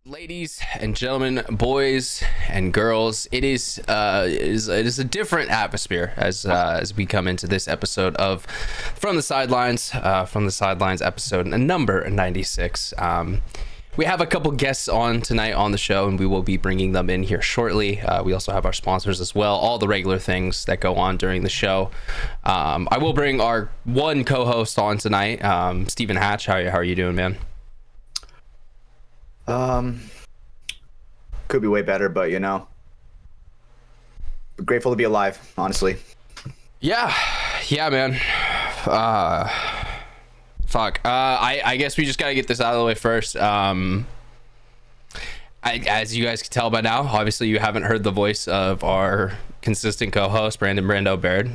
Ladies and gentlemen, boys and girls, it is a different atmosphere as we come into this episode of From the Sidelines, episode number 96. We have a couple guests on tonight on the show, and we will be bringing them in here shortly. We also have our sponsors as well, all the regular things that go on during the show. I will bring our one co-host on tonight, Stephen Hatch. How are you doing, man? Could be way better, but grateful to be alive, honestly. Yeah, man. I guess we just gotta get this out of the way first. As you guys can tell by now, obviously you haven't heard the voice of our consistent co-host, Brando Baird.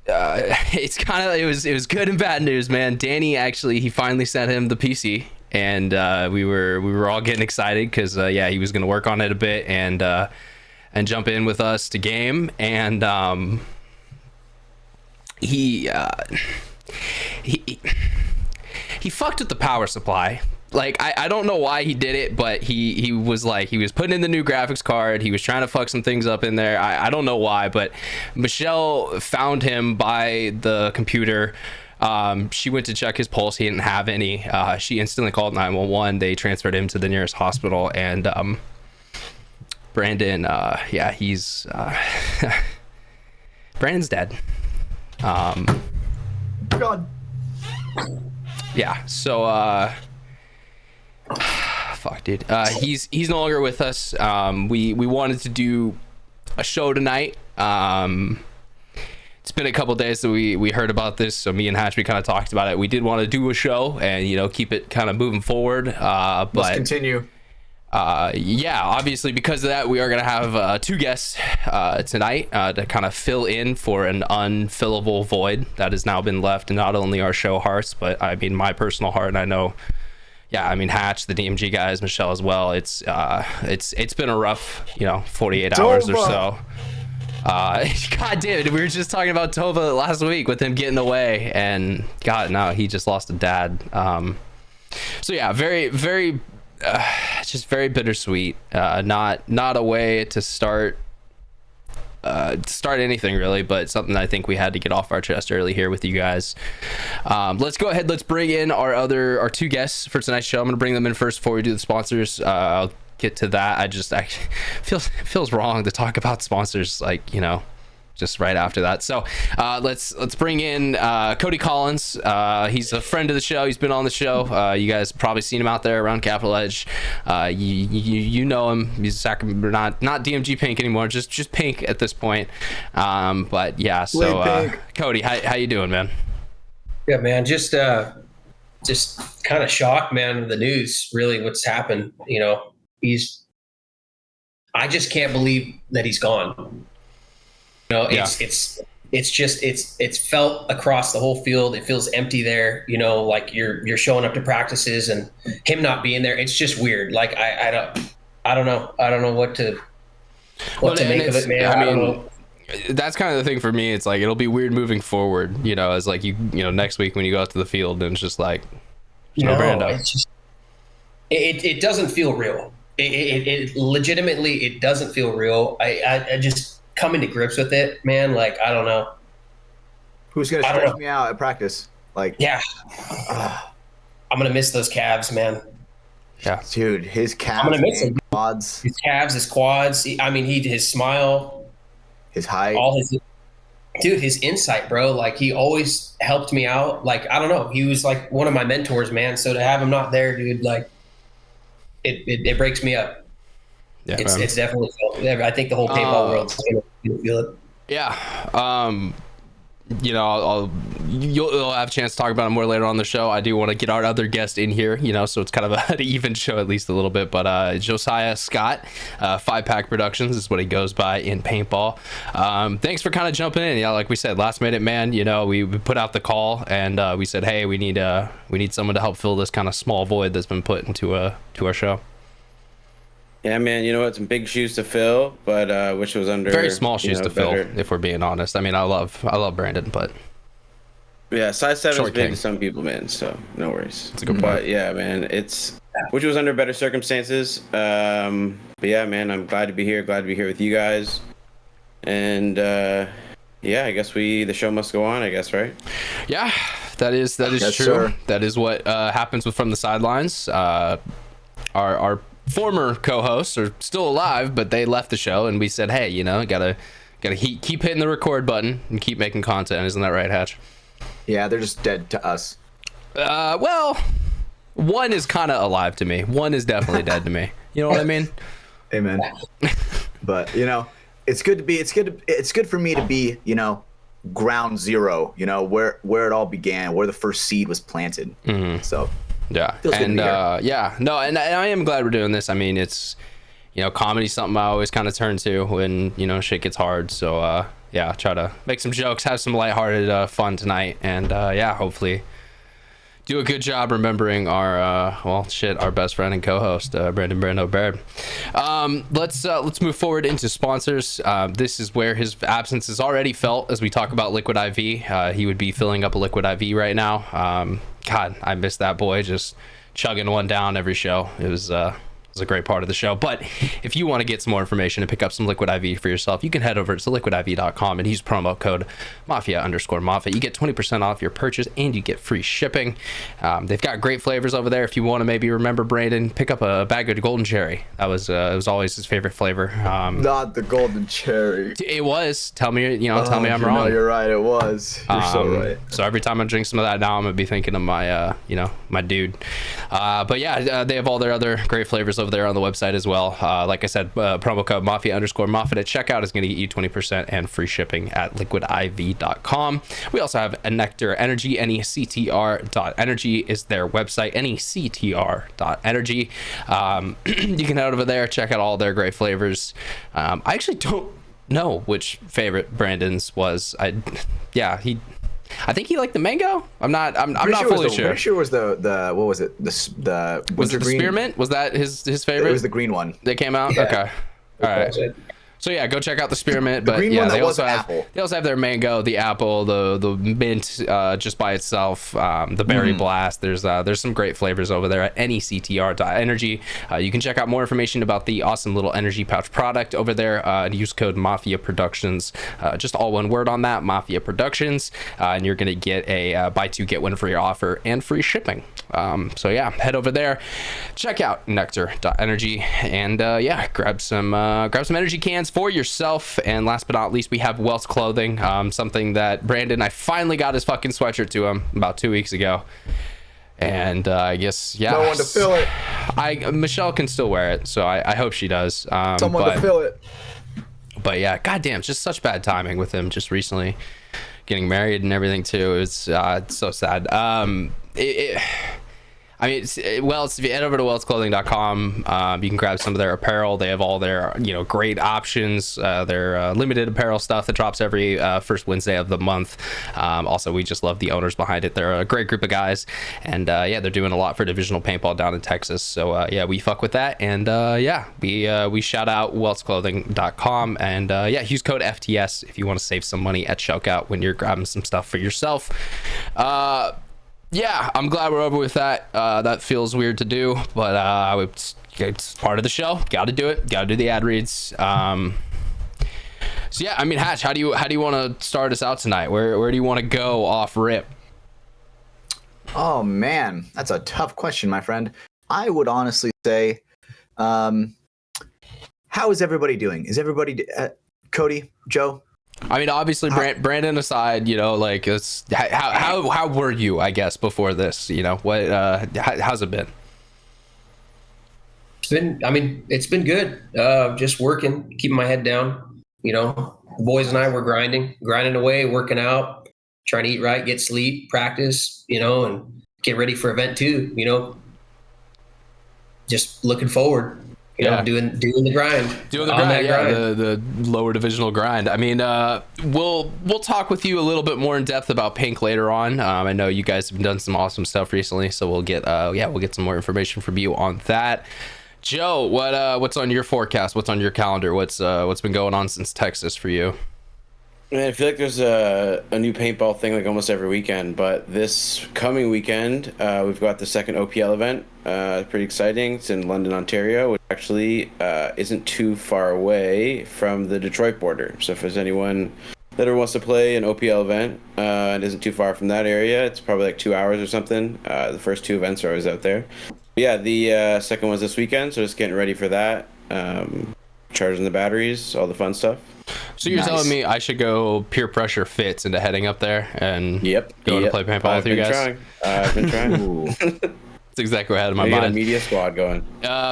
It's kind of it was good and bad news, man. Danny actually, he finally sent him the PC, and we were all getting excited because he was gonna work on it a bit and jump in with us to game, and he fucked with the power supply. Like, I don't know why he did it, but he was putting in the new graphics card. He was trying to fuck some things up in there. I don't know why, but Michelle found him by the computer. She went to check his pulse. He didn't have any. She instantly called 911. They transferred him to the nearest hospital, and Brandon, he's Brandon's dead. God. Yeah, so fuck, dude. He's no longer with us. We wanted to do a show tonight. It's been a couple days that we heard about this, so me and Hatch, we kind of talked about it. We did want to do a show and keep it kind of moving forward. But let's continue. Obviously because of that, we are gonna have two guests tonight to kind of fill in for an unfillable void that has now been left in not only our show hearts, but I mean my personal heart, and I know. Yeah, I mean Hatch, the DMG guys, Michelle as well. It's been a rough 48 hours or so. God damn it, we were just talking about Tova last week with him getting away, and God, no, he just lost a dad. So yeah, very very just very bittersweet. Not a way to start anything really, but something I think we had to get off our chest early here with you guys. Let's go ahead, let's bring in our two guests for tonight's show. I'm gonna bring them in first before we do the sponsors. I'll get to that. I feels wrong to talk about sponsors just right after that. So let's bring in Cody Collins. He's a friend of the show. He's been on the show. You guys probably seen him out there around Capitol Edge. You know him. He's not DMG Pink anymore, just Pink at this point. But yeah, so Cody, how you doing, man? Yeah, man, just kind of shocked, man, the news, really what's happened. I just can't believe that he's gone. It's felt across the whole field. It feels empty there. Like you're showing up to practices and him not being there. It's just weird. Like I don't know what to make of it, man. I mean, that's kind of the thing for me. It's like it'll be weird moving forward. As like next week when you go out to the field and it's just like it doesn't feel real. It legitimately it doesn't feel real. I just coming to grips with it, man. Like, I don't know. Who's going to stretch me out at practice? Like, yeah. I'm going to miss those calves, man. Yeah. Dude, his calves, I'm gonna miss him. Quads. His calves, his quads. His smile. His height. His insight, bro. Like, he always helped me out. Like, I don't know. He was like one of my mentors, man. So to have him not there, dude, like, it breaks me up. Yeah, it's definitely. I think the whole paintball world's gonna feel it. Yeah, you'll have a chance to talk about it more later on the show. I do want to get our other guest in here, so it's kind of an even show at least a little bit. But Josiah Scott, 5-Pack Productions is what he goes by in paintball. Thanks for kind of jumping in. Like we said, last minute, man. We put out the call and we said, hey, we need someone to help fill this kind of small void that's been put into our show. Yeah, man, it's some big shoes to fill, but wish it was under very small shoes to better. fill, if we're being honest. I mean, I love Brandon, but Yeah, size 7 is Short big king. to some people, man. So no worries. That's a good point. But yeah, man, which was under better circumstances. But yeah, man, I'm glad to be here. Glad to be here with you guys. And yeah, I guess the show must go on. I guess, right? Yeah, that is Yes, true. sir. That is what happens with From the Sidelines. Our former co-hosts are still alive, but they left the show, and we said, hey, you know, gotta keep hitting the record button and keep making content. Isn't that right, Hatch? Yeah, they're just dead to us. Well, one is kind of alive to me. One is definitely dead to me. You know what I mean? Amen. But you know, it's good for me to be, you know, ground zero. You know, where it all began, where the first seed was planted. So Yeah, feels good to and be here. yeah, no, and I am glad we're doing this. I mean, it's, you know, comedy's something I always kind of turn to when, you know, shit gets hard. So yeah, try to make some jokes, have some lighthearted fun tonight, and yeah, hopefully do a good job remembering our our best friend and co-host Brandon Baird. Let's move forward into sponsors. This is where his absence is already felt as we talk about Liquid IV. He would be filling up a Liquid IV right now. God, I miss that boy, just chugging one down every show. It was a great part of the show. But if you want to get some more information and pick up some Liquid IV for yourself, you can head over to liquidiv.com and use promo code Mafia_Mafia. You get 20% off your purchase and you get free shipping. They've got great flavors over there. If you want to maybe remember Brandon, pick up a bag of golden cherry. That was it was always his favorite flavor. Not the golden cherry. It was. Tell me I'm wrong. No, you're right. It was. You're so right. So every time I drink some of that now, I'm gonna be thinking of my my dude. But yeah, they have all their other great flavors over there on the website as well. Like I said, promo code Mafia_Mafia at checkout is going to get you 20% and free shipping at liquidiv.com. We also have a NECTR Energy. NECTR.energy is their website. NECTR.energy. You can head over there, check out all their great flavors. I actually don't know which favorite Brandon's was. I think he liked the mango. I'm not fully sure. Pretty sure it was the what was it? The Was it the spearmint? Was that his favorite? It was the green one. That came out. Yeah. Okay. All right. So yeah, go check out the spearmint. But green yeah, one that they was also have apple. they also have their mango, the apple, the mint just by itself, the berry blast. There's some great flavors over there at NECTR.energy. You can check out more information about the awesome little energy pouch product over there and use code MafiaProductions, just all one word on that, MafiaProductions, and you're gonna get a buy two get one free offer and free shipping. So yeah, head over there, check out NECTR.energy, and yeah, grab some energy cans for yourself. And last but not least, we have Wells Clothing, something that Brandon, I finally got his fucking sweatshirt to him about 2 weeks ago, and I guess No one to fill it. Michelle can still wear it, so I hope she does. Someone to fill it. But yeah, goddamn, just such bad timing with him just recently getting married and everything too. It's so sad. If you head over to wellsclothing.com, you can grab some of their apparel. They have all their, great options. Their limited apparel stuff that drops every first Wednesday of the month. Also, we just love the owners behind it. They're a great group of guys, and yeah, they're doing a lot for divisional paintball down in Texas. So yeah, we fuck with that, and yeah, we shout out wellsclothing.com, and yeah, use code FTS if you want to save some money at checkout when you're grabbing some stuff for yourself. Yeah, I'm glad we're over with that. That feels weird to do, but it's part of the show. Got to do it. Got to do the ad reads. So yeah, I mean, Hatch, how do you want to start us out tonight? Where do you want to go off rip? Oh man, that's a tough question, my friend. I would honestly say, how is everybody doing? Is everybody, Cody, Joe? I mean, obviously, Brandon aside, like it's how were you? I guess before this, what how's it been? It's been good. Just working, keeping my head down. The boys and I were grinding away, working out, trying to eat right, get sleep, practice, and get ready for event 2. Just looking forward. Doing the grind. The lower divisional grind. I mean, we'll talk with you a little bit more in depth about Pink later on. I know you guys have done some awesome stuff recently, so we'll get some more information from you on that. Joe, what's on your forecast? What's on your calendar? What's been going on since Texas for you? Man, I feel like there's a new paintball thing like almost every weekend, but this coming weekend, we've got the second OPL event. Pretty exciting. It's in London, Ontario, which actually isn't too far away from the Detroit border. So if there's anyone that ever wants to play an OPL event and isn't too far from that area, it's probably like 2 hours or something. The first two events are always out there. But yeah, the second one's this weekend, so just getting ready for that. Charging the batteries, all the fun stuff. So you're telling me I should go peer pressure Fitz into heading up there and go to play paintball with you guys? I've been trying. That's exactly what I had in my Got a mind. media squad going.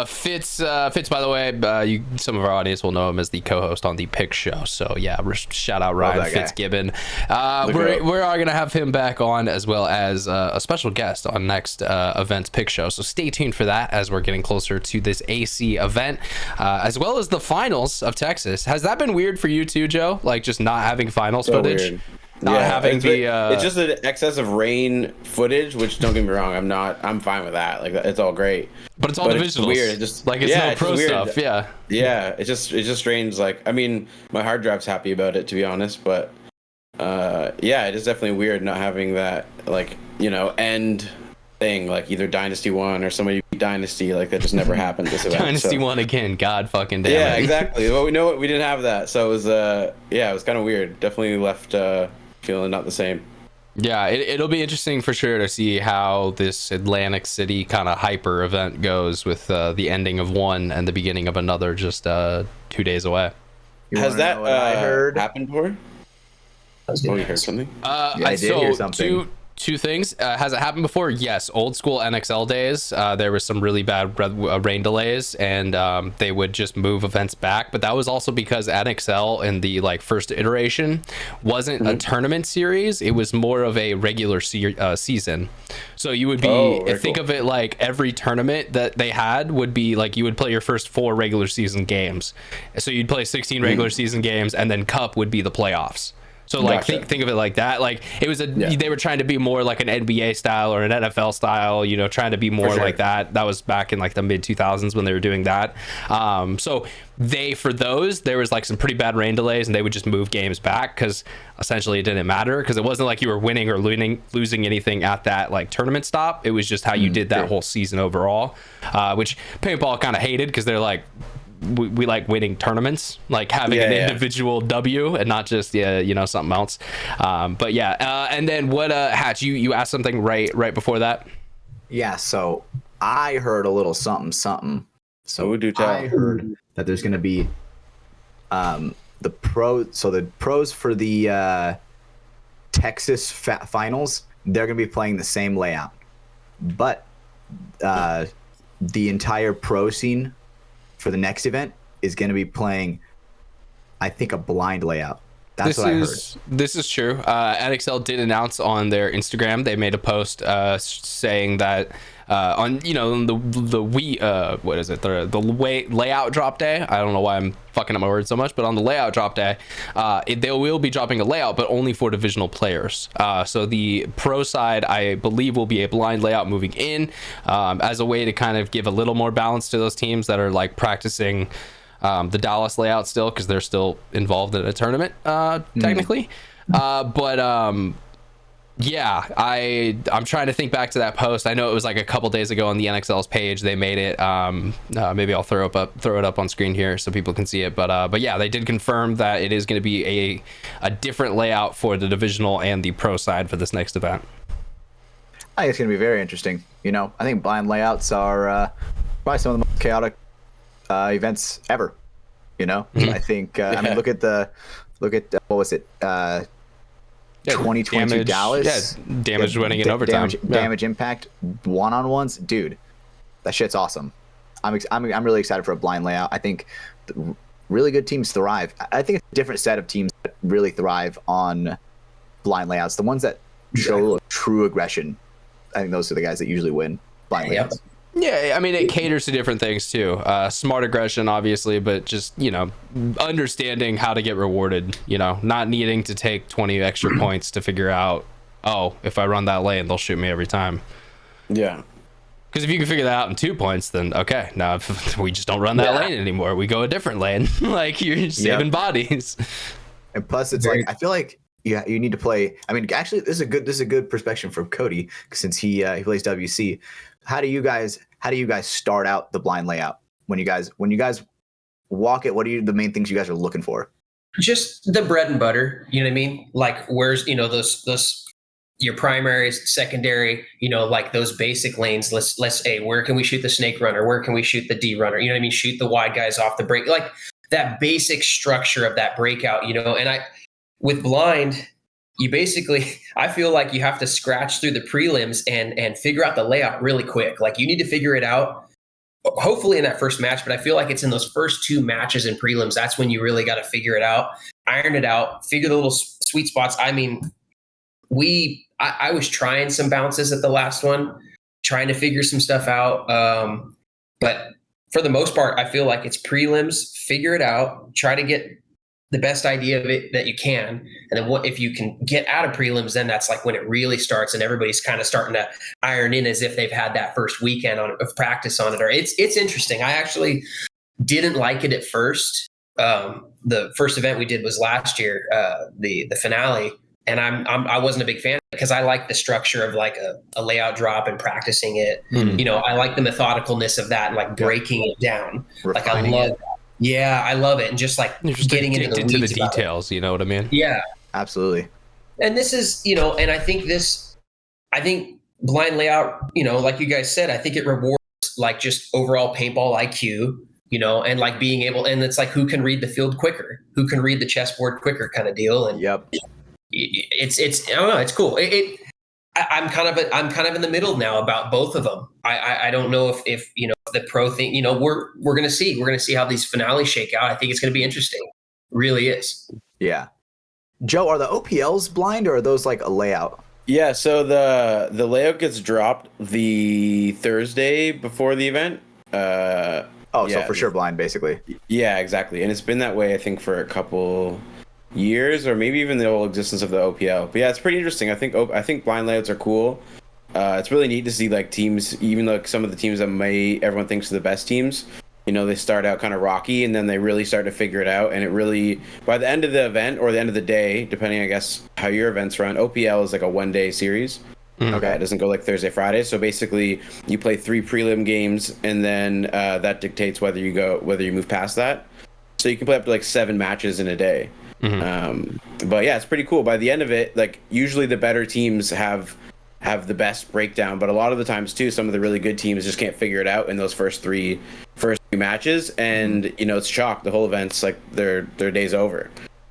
Fitz, by the way, some of our audience will know him as the co-host on the Pick Show. So yeah, shout out Ryan Fitzgibbon. We're all gonna have him back on, as well as a special guest on next event's Pick Show. So stay tuned for that as we're getting closer to this AC event, as well as the finals of Texas. Has that been weird for you too, Joe? Like just not having finals footage? Weird. Not having it's just an excess of rain footage, which don't get me wrong, I'm fine with that. Like it's all great. But it's all divisionals. It's weird. It's no pro stuff. Yeah. Yeah. It's just strange. Like, I mean, my hard drive's happy about it, to be honest, but yeah, it is definitely weird not having that, like, end thing, like either Dynasty 1 or somebody beat Dynasty, like that just never happened this event. Dynasty 1 again, god fucking damn it. Yeah, exactly. Well, we didn't have that, so it was it was kind of weird. Definitely left feeling not the same. Yeah, it'll be interesting for sure to see how this Atlantic City kind of hyper event goes with the ending of one and the beginning of another just 2 days away. Has that happened before? You heard something? I did hear something. Two things. Has it happened before? Yes. Old school NXL days, there was some really bad rain delays, and they would just move events back. But that was also because NXL in the first iteration wasn't a tournament series. It was more of a regular season. So you would be think of it like every tournament that they had would be like you would play your first 4 regular season games. So you'd play 16 regular season games, and then Cup would be the playoffs. So think of it like that. Like it was they were trying to be more like an NBA style or an NFL style, trying to be more like that. That was back in like the mid 2000s when they were doing that. So for those, there was like some pretty bad rain delays, and they would just move games back because essentially it didn't matter, because it wasn't like you were winning or losing anything at that like tournament stop. It was just how you did that whole season overall, which paintball kind of hated, because they're like, we like winning tournaments, like having an individual W and not just something else. But yeah, and then what Hatch, you asked something right before that. Yeah, so I heard a little something. So I heard that there's going to be the pros for the Texas finals. They're going to be playing the same layout, but the entire pro scene for the next event is going to be playing, I think, a blind layout. That's what I heard. This is true. NXL did announce on their Instagram. They made a post saying that on the layout drop day. I don't know why I'm fucking up my words so much, but on the layout drop day, they will be dropping a layout, but only for divisional players. So the pro side, I believe, will be a blind layout moving in, as a way to kind of give a little more balance to those teams that are like practicing the Dallas layout still, because they're still involved in a tournament technically. Yeah, I'm trying to think back to that post. I know it was like a couple days ago on the NXL's page. They made it. Maybe I'll throw it up on screen here so people can see it. But yeah, they did confirm that it is going to be a different layout for the divisional and the pro side for this next event. I think it's going to be very interesting. I think blind layouts are probably some of the most chaotic events ever. I think. I mean, look at what was it? 2022 Dallas. Yeah, damage winning in overtime. Damage impact one-on-ones, dude. That shit's awesome. I'm really excited for a blind layout. I think really good teams thrive. I think it's a different set of teams that really thrive on blind layouts. The ones that show true aggression, I think those are the guys that usually win blind layouts. Yeah, I mean, it caters to different things too. Smart aggression, obviously, but just, understanding how to get rewarded, not needing to take 20 extra points to figure out, if I run that lane, they'll shoot me every time. Yeah. Because if you can figure that out in 2 points, then okay, now if we just don't run that lane anymore. We go a different lane. Like, you're saving bodies. And plus, it's like I feel like you need to play. I mean, actually, this is a good perspective from Cody since he plays WC. How do you guys start out the blind layout when you guys walk it? What are the main things you guys are looking for? Just the bread and butter. You know what I mean? Like where's those your primary, secondary, like those basic lanes. Let's where can we shoot the snake runner? Where can we shoot the D runner? You know what I mean? Shoot the wide guys off the break, like that basic structure of that breakout. And with blind, you basically, I feel like you have to scratch through the prelims and figure out the layout really quick. Like you need to figure it out. Hopefully in that first match, but I feel like it's in those first 2 matches in prelims. That's when you really got to figure it out, iron it out, figure the little sweet spots. I mean, I was trying some bounces at the last one, trying to figure some stuff out. But for the most part, I feel like it's prelims, figure it out, try to get the best idea of it that you can. And then if you can get out of prelims, then that's like when it really starts and everybody's kind of starting to iron in as if they've had that first weekend of practice on it. Or it's interesting. I actually didn't like it at first. The first event we did was last year, the finale. And I wasn't a big fan because I like the structure of like a layout drop and practicing it. Mm-hmm. I like the methodicalness of that and like breaking it down. Refining like I love it. Yeah, I love it. And just like getting into the details, you know what I mean? Yeah, absolutely. And this is, and I think blind layout, like you guys said, I think it rewards like just overall paintball IQ, and like being able, and it's like who can read the field quicker, who can read the chessboard quicker kind of deal. And yep. It's I don't know, it's cool. I'm kind of in the middle now about both of them. I don't know if the pro thing, we're going to see how these finales shake out. I think it's going to be interesting. It really is. Yeah. Joe, are the OPLs blind or are those like a layout? Yeah. So the layout gets dropped the Thursday before the event. So for sure blind basically. Yeah, exactly. And it's been that way, I think, for a couple years or maybe even the whole existence of the OPL. But yeah, it's pretty interesting. I think blind layouts are cool. It's really neat to see like teams, even though some of the teams that everyone thinks are the best teams, they start out kind of rocky and then they really start to figure it out. And it really, by the end of the event or the end of the day, depending, I guess, how your events run, OPL is like a 1-day series. Mm-hmm. Okay, it doesn't go like Thursday, Friday. So basically, you play 3 prelim games, and then that dictates whether you move past that. So you can play up to like 7 matches in a day. Mm-hmm. But yeah, it's pretty cool. By the end of it, like usually the better teams have the best breakdown, but a lot of the times too, some of the really good teams just can't figure it out in those first three matches, and it's chalk. The whole event's like their day's over.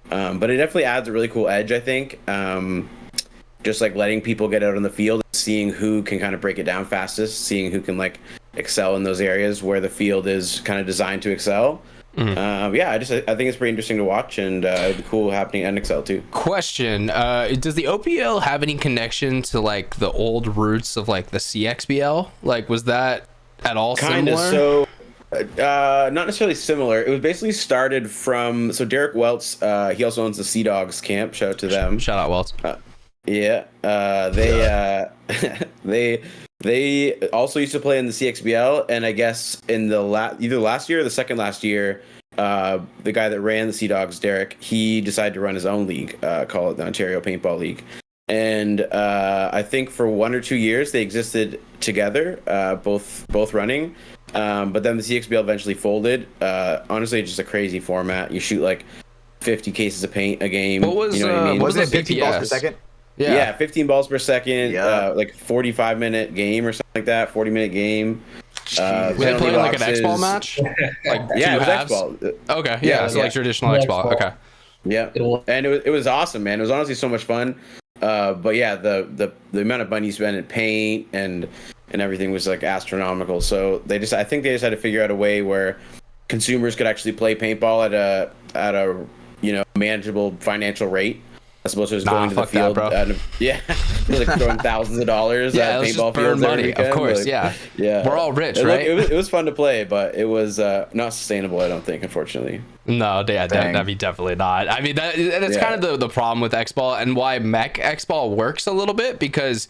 But it definitely adds a really cool edge, I think. Just like letting people get out on the field, seeing who can kind of break it down fastest, seeing who can like excel in those areas where the field is kind of designed to excel. Mm-hmm. I think it's pretty interesting to watch, and it'd be cool happening at NECTR too. Question: does the OPL have any connection to like the old roots of like the CXBL? Like, was that at all Kinda, similar? So, not necessarily similar. It was basically started from Derek Weltz. He also owns the Sea Dogs camp. Shout out to them. Shout out Weltz. They also used to play in the CXBL, and I guess in the either last year or the second last year, the guy that ran the Sea Dogs, Derek, he decided to run his own league, call it the Ontario Paintball League. And I think for 1 or 2 years they existed together, both running. But then the CXBL eventually folded. Honestly, it's just a crazy format. You shoot like 50 cases of paint a game. What was, what I mean? Wasn't it 50 balls per second? Yeah, 15 balls per second, like 45-minute game or something like that, 40-minute game. Were they playing like an X-ball match? Like yeah, it was halves? X-ball. Okay, yeah, so like traditional X-ball. Okay. Yeah, and it was awesome, man. It was honestly so much fun. But yeah, the amount of money you spent in paint and everything was like astronomical. So I think they just had to figure out a way where consumers could actually play paintball at a manageable financial rate. As opposed to just going to the field. That, like throwing thousands of dollars at paintball fields money, every weekend. Of course, yeah. We're all rich, right? It was fun to play, but it was not sustainable, I don't think, unfortunately. No, yeah, Dang. that'd be definitely not. I mean, that's kind of the problem with X-Ball, and why Mech X-Ball works a little bit, because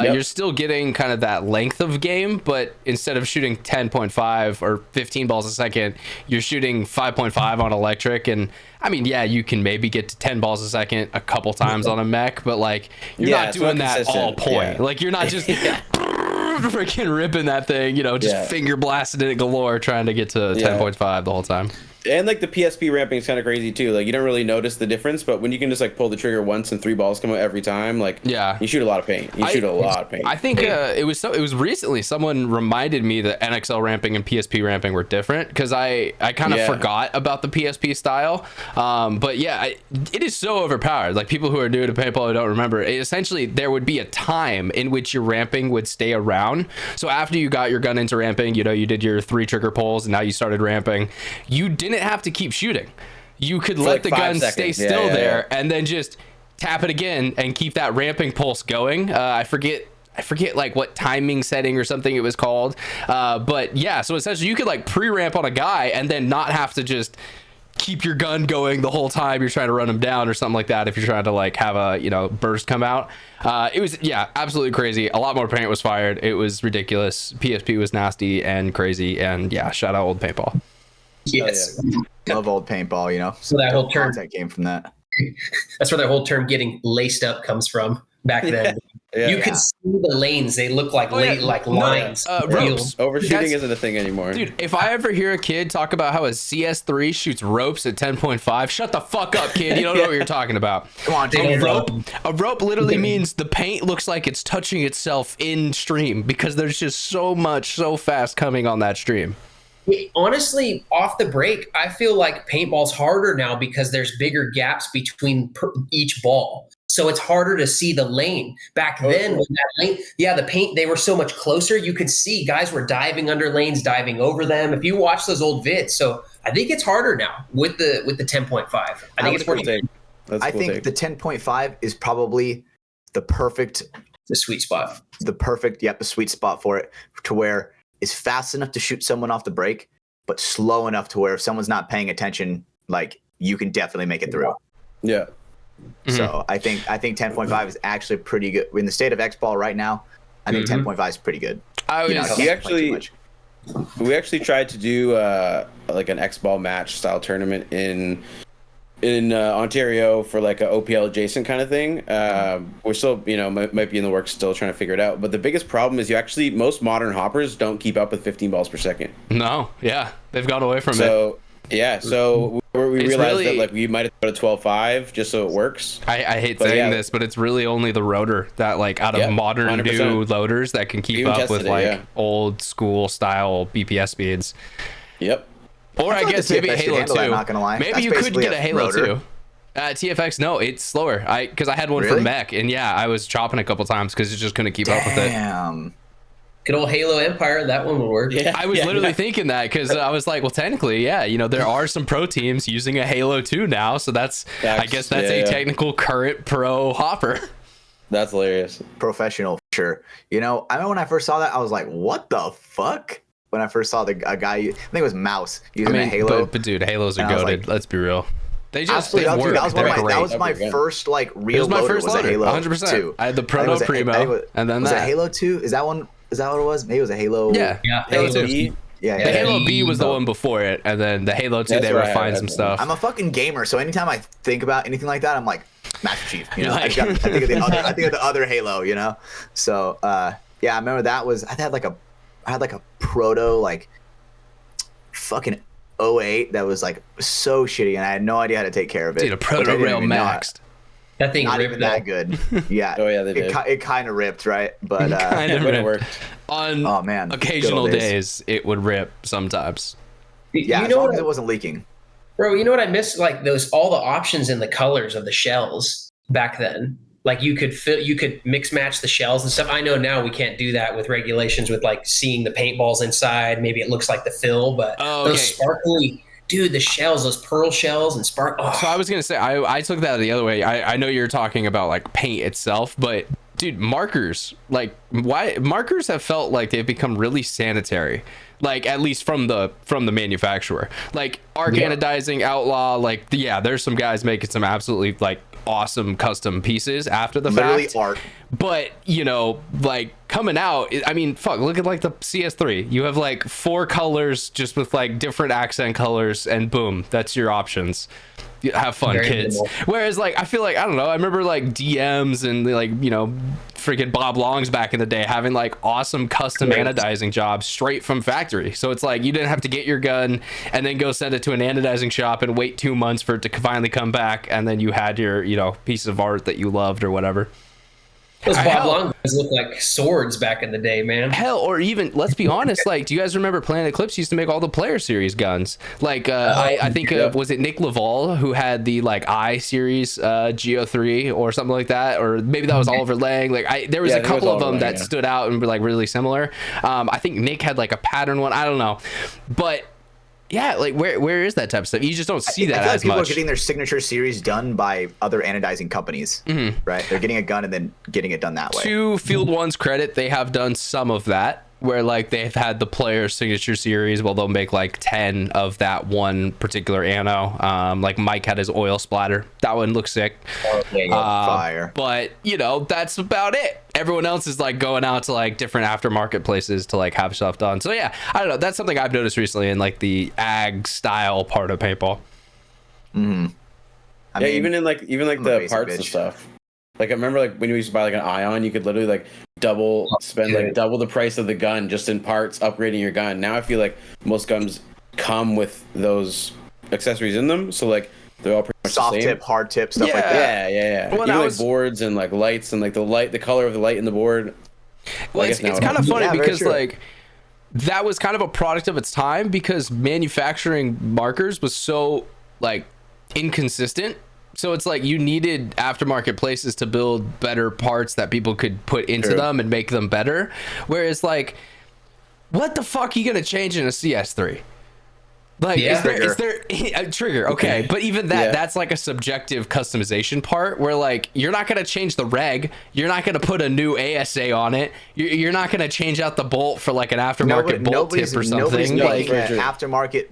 you're still getting kind of that length of game, but instead of shooting 10.5 or 15 balls a second, you're shooting 5.5 on electric. And I mean, yeah, you can maybe get to 10 balls a second a couple times on a Mech, but like you're not doing that all point. Like you're not just freaking ripping that thing, just finger blasting it galore, trying to get to 10.5 the whole time. And like the PSP ramping is kind of crazy too. Like you don't really notice the difference, but when you can just like pull the trigger once and 3 balls come out every time, like you shoot a lot of paint. I think it was recently someone reminded me that NXL ramping and PSP ramping were different, because I kind of forgot about the PSP style. But yeah, it is so overpowered. Like people who are new to paintball who don't remember, essentially there would be a time in which your ramping would stay around. So after you got your gun into ramping, you did your 3 trigger pulls and now you started ramping, you didn't have to keep shooting. You could let the gun stay still there and then just tap it again and keep that ramping pulse going. I forget like what timing setting or something it was called, but yeah, so essentially you could like pre-ramp on a guy and then not have to just keep your gun going the whole time you're trying to run him down or something like that, if you're trying to like have a burst come out. It was absolutely crazy. A lot more paint was fired. It was ridiculous. PSP was nasty and crazy, and shout out old paintball. Yes. Love old paintball, So that whole term came from that. That's where that whole term getting laced up comes from back then. You could see the lanes. They look like lines. Ropes. Overshooting isn't a thing anymore. Dude, if I ever hear a kid talk about how a CS3 shoots ropes at 10.5, shut the fuck up, kid. You don't know what you're talking about. Come on, A rope literally means the paint looks like it's touching itself in stream, because there's just so much so fast coming on that stream. Honestly, off the break, I feel like paintball's harder now because there's bigger gaps between each ball. So it's harder to see the lane. Back then, when that lane, the paint, they were so much closer. You could see guys were diving under lanes, diving over them. If you watch those old vids, so I think it's harder now with the 10.5. I think it's pretty. I think the 10.5 is probably the sweet spot. The sweet spot for it, to where it's fast enough to shoot someone off the break, but slow enough to where if someone's not paying attention, like you can definitely make it through. Yeah. So I think 10.5 is actually pretty good in the state of X-Ball right now. I think 10.5 is pretty good. We actually tried to do like an X-Ball match style tournament in Ontario for like a OPL adjacent kind of thing. We're still, might be in the works, still trying to figure it out. But the biggest problem is most modern hoppers don't keep up with 15 balls per second. No, they've gone away from it. So we realized that like we might have put a 12.5 just so it works. I hate saying this, but it's really only the rotor that like out of modern 100%. New loaders that can keep up with old school style BPS speeds. Yep. Or I guess maybe Halo 2. Not gonna lie. Maybe you could get a Halo 2. TFX, no, it's slower. Because I had one for Mech, and I was chopping a couple times because it just couldn't keep up with it. Damn. Good old Halo Empire, that one would work. Yeah, I was literally thinking that, because I was like, well, technically, there are some pro teams using a Halo 2 now, so I guess that's a technical current pro hopper. That's hilarious. Professional, for sure. I remember when I first saw that, I was like, what the fuck? When I first saw a guy, I think it was Mouse using a Halo. But dude, Halos are goated. Like, let's be real. They just work. That was my first like real loader. Was a Halo 100%. 2. I had the Proto Primo, and then was it Halo 2? Is that one? Is that what it was? Maybe it was a Halo. Yeah. Halo 2. The Halo B was the one before it, and then the Halo 2 they refined some stuff. I'm a fucking gamer, so anytime I think about anything like that, I'm like Master Chief. I think of the other Halo. So I remember that was I had like a proto like fucking 08 that was like so shitty, and I had no idea how to take care of it. Dude, a proto rail maxed. That thing not even that good. Yeah. It kind of ripped, right? But it worked. On occasional days, it would rip sometimes. Yeah, as long as it wasn't leaking. Bro, you know what I miss? Like all the options in the colors of the shells back then. Like you could mix match the shells and stuff. I know now we can't do that with regulations with like seeing the paintballs inside. Maybe it looks like the fill, but those sparkly, dude, the shells, those pearl shells and spark. Oh. So I was gonna say I took that the other way. I know you're talking about like paint itself, but dude, markers, like why markers have felt like they've become really sanitary. like at least from the manufacturer. Like Arc Anodizing, Outlaw, like there's some guys making some absolutely like awesome custom pieces after the Literally fact. art. But you know, like coming out, I mean, fuck, look at like the CS3. You have like 4 colors just with like different accent colors, and boom, that's your options. Have fun, Very kids. minimal. Whereas like I feel like, I don't know, I remember like DMs and like, you know, freaking Bob Longs back in the day having like awesome custom anodizing jobs straight from factory. So it's like you didn't have to get your gun and then go send it to an anodizing shop and wait 2 months for it to finally come back, and then you had your, you know, piece of art that you loved or whatever. Those Bob Hell. Long guns look like swords back in the day, man. Hell, or even, let's be honest, like, do you guys remember Planet Eclipse used to make all the player series guns? Like, I think, was it Nick Laval who had the, like, I series Geo 3 or something like that? Or maybe that was Oliver Lang. Like, there was a couple of them that stood out and were, like, really similar. I think Nick had, like, a pattern one. I don't know. But, yeah, like, where is that type of stuff? You just don't see that I feel like as people much. are getting their signature series done by other anodizing companies, right? They're getting a gun and then getting it done that way. To Field One's credit, they have done some of that, where like they've had the player signature series. Well, they'll make like 10 of that one particular ano. Like Mike had his oil splatter. That one looks sick. Fire. But you know, that's about it. Everyone else is like going out to like different aftermarket places to like have stuff done. So yeah, I don't know. That's something I've noticed recently in like the ag style part of paintball. I mean, even I'm the a basic parts and bitch. stuff. Like I remember like when you used to buy like an Ion, you could literally like spend like double the price of the gun just in parts upgrading your gun. Now I feel like most guns come with those accessories in them, so like they're all pretty much soft the same. tip, hard tip, stuff like that. Yeah. Well, Even that like was- boards and like lights and like the color of the light in the board. Well, I it's guess now kind of funny Yeah, very because true. like that was kind of a product of its time, because manufacturing markers was so like inconsistent. So it's like you needed aftermarket places to build better parts that people could put into True. them and make them better. Whereas like, what the fuck are you gonna change in a CS3? Like, Yeah. is there trigger? Okay, but even that, Yeah. that's like a subjective customization part where like you're not gonna change the reg, you're not gonna put a new ASA on it, you're not gonna change out the bolt for like an aftermarket bolt tip or Nobody's something. Like, making an aftermarket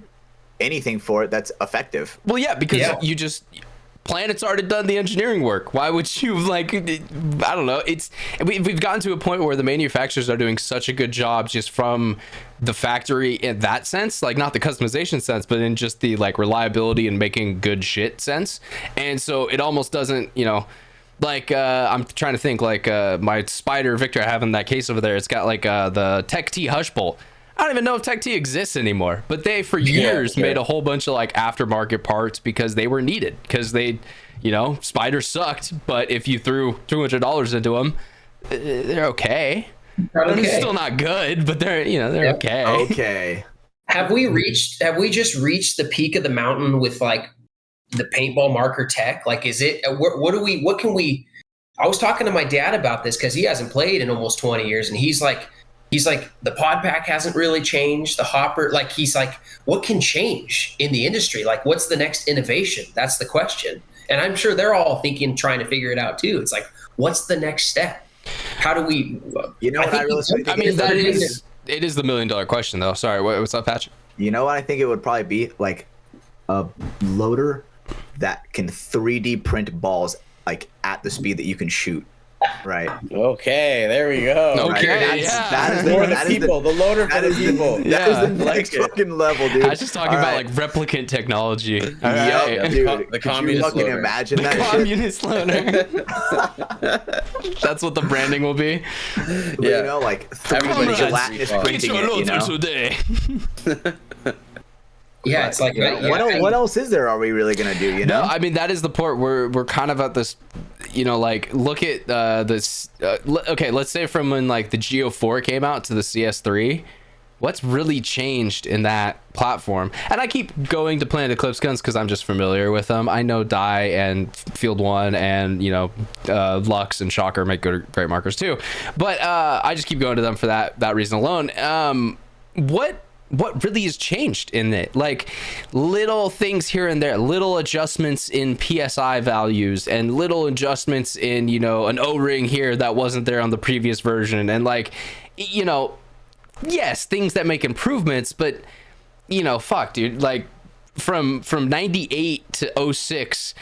anything for it that's effective. well, yeah, because Yeah. you just. Planet's already done the engineering work. Why would you like? I don't know. We've gotten to a point where the manufacturers are doing such a good job just from the factory in that sense, like not the customization sense, but in just the like reliability and making good shit sense. And so it almost doesn't, you know, like I'm trying to think like my Spider Victor I have in that case over there. It's got like the Tech T Hush Bolt. I don't even know if Tech T exists anymore, but they for years made a whole bunch of like aftermarket parts because they were needed, because they, you know, Spider sucked, but if you threw $200 into them, they're okay. They're still not good, but they're, you know, they're okay. Okay. Have we just reached the peak of the mountain with like the paintball marker tech? Like, is it, what can we, I was talking to my dad about this because he hasn't played in almost 20 years. And he's like, the pod pack hasn't really changed. The hopper, like, he's like, what can change in the industry? Like, what's the next innovation? That's the question. And I'm sure they're all trying to figure it out too. It's like, what's the next step? How do we, You know what I really think? I mean, it is the $1 million question though. Sorry, what's up, Patch? You know what I think it would probably be? Like a loader that can 3D print balls like at the speed that you can shoot. Right. Okay, there we go. Okay, Right? yeah. That is For the that is people, the loader for that the is people. That Yeah. is the next Like it. fucking level, dude. I was just talking All about right. like replicant technology. All Yup, right. dude. The Could you communist fucking loader. imagine that shit? Communist loader. That's what the branding will be. You Yeah. know, like Everybody gelatinous gets Get printing your it, you loaders know? today. yeah, it's like, You know, what else is there? Are we really gonna do? You know? No, I mean that is the part where we're kind of at this, you know, like look at this. Okay, let's say from when like the Geo 4 came out to the CS3, what's really changed in that platform? And I keep going to Planet Eclipse guns because I'm just familiar with them. I know Die and Field One and, you know, Lux and Shocker make great markers too, but I just keep going to them for that reason alone. What really has changed in it? Like little things here and there, little adjustments in PSI values and little adjustments in, you know, an O-ring here that wasn't there on the previous version. And like, you know, yes, things that make improvements, but you know, fuck, dude, like from 98 to 06,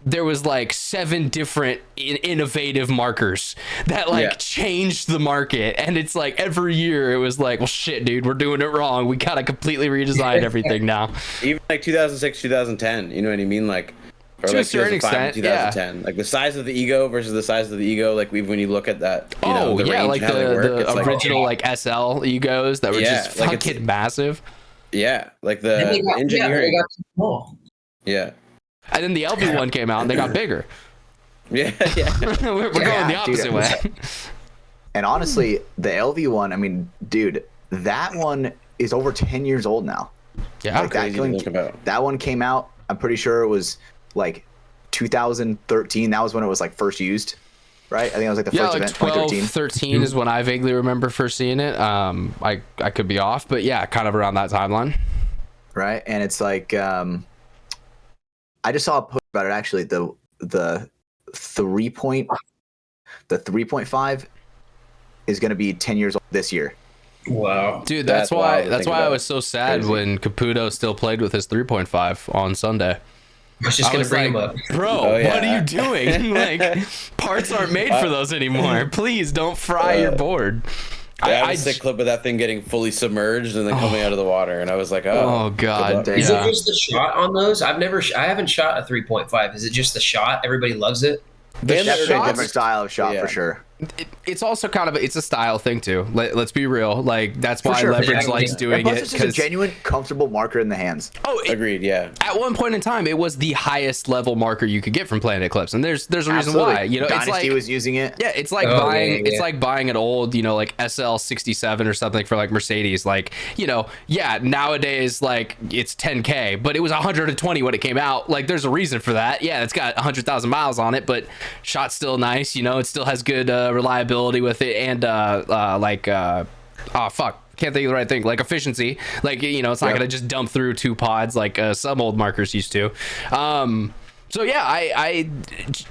there was like 7 different innovative markers that like changed the market, and it's like every year it was like, well shit dude, we're doing it wrong, we gotta completely redesign everything now. Even like 2006, 2010, you know what I mean? Like, or to like a certain 2005, extent, 2010, like the size of the ego versus the size of the ego. Like when you look at that, you know, Oh the yeah, range like and how they work, the it's original like SL egos that were just like it's- fucking massive. Yeah, like And they the got, engineering. they got too small. Yeah, And then the LV one came out and they got bigger. yeah. We're going the opposite dude. way. And honestly, the LV one, I mean, dude, that one is over 10 years old now. Yeah, Like Crazy to think about. that one came out, I'm pretty sure it was like 2013. That was when it was like first used, right? I think it was like the first like event, 12, 2013. 13 is when I vaguely remember first seeing it. I could be off, but yeah, kind of around that timeline. Right? And it's like, I just saw a post about it actually. The 3.5 is going to be 10 years old this year. Wow. Dude, That's that's why wild to think I about. was so sad Crazy. when Caputo still played with his 3.5 on Sunday. I was just I gonna was bring like, him up. bro, Oh, yeah. what are you doing? Like, parts aren't made for those anymore. Please don't fry your board. I have I a sick clip of that thing getting fully submerged and then coming out of the water, and I was like, oh, Oh god, luck. Is yeah. it just the shot on those? I haven't shot a 3.5. Is it just the shot? Everybody loves it. The And Definitely a shots- different style of shot Yeah. for sure. it's also kind of it's a style thing too. Let's be real. Like that's why sure, for Leverage sure. likes And doing And plus, it it's just a because genuine, comfortable marker in the hands. agreed, yeah. at one point in time it was the highest level marker you could get from Planet Eclipse, and there's a reason Absolutely. why. You know, Dynasty it's like was using it. yeah, it's like Oh, buying yeah. it's like buying an old, you know, like SL67 or something for like Mercedes. Like, you know, yeah, nowadays like it's 10K, but it was 120 when it came out. Like there's a reason for that. Yeah, it's got 100,000 miles on it, but shot's still nice, you know, it still has good reliability with it, and can't think of the right thing, like efficiency. Like, you know, it's not Yep. gonna just dump through 2 pods like some old markers used to. So yeah,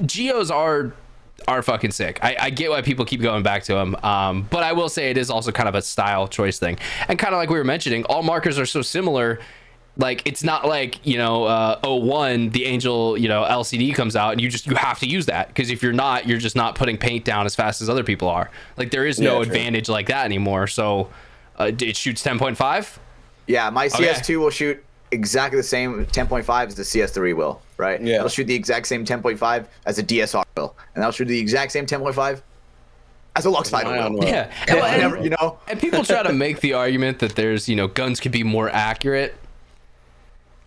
Geos are fucking sick. I get why people keep going back to them, but I will say it is also kind of a style choice thing, and kind of like we were mentioning, all markers are so similar. Like it's not like, you know, 01 the Angel, you know, LCD comes out and you have to use that, because if you're not, you're just not putting paint down as fast as other people are. Like there is no Yeah, true. advantage like that anymore. So it shoots 10.5. Yeah, my CS2 will shoot exactly the same 10.5 as the CS3 will, right? Yeah. It'll shoot the exact same 10.5 as a DSR will, and that'll shoot the exact same 10.5 as a Lux Fighter Ion will. will. Yeah, And and, whatever, you know. and people try to make the argument that there's, you know, guns could be more accurate.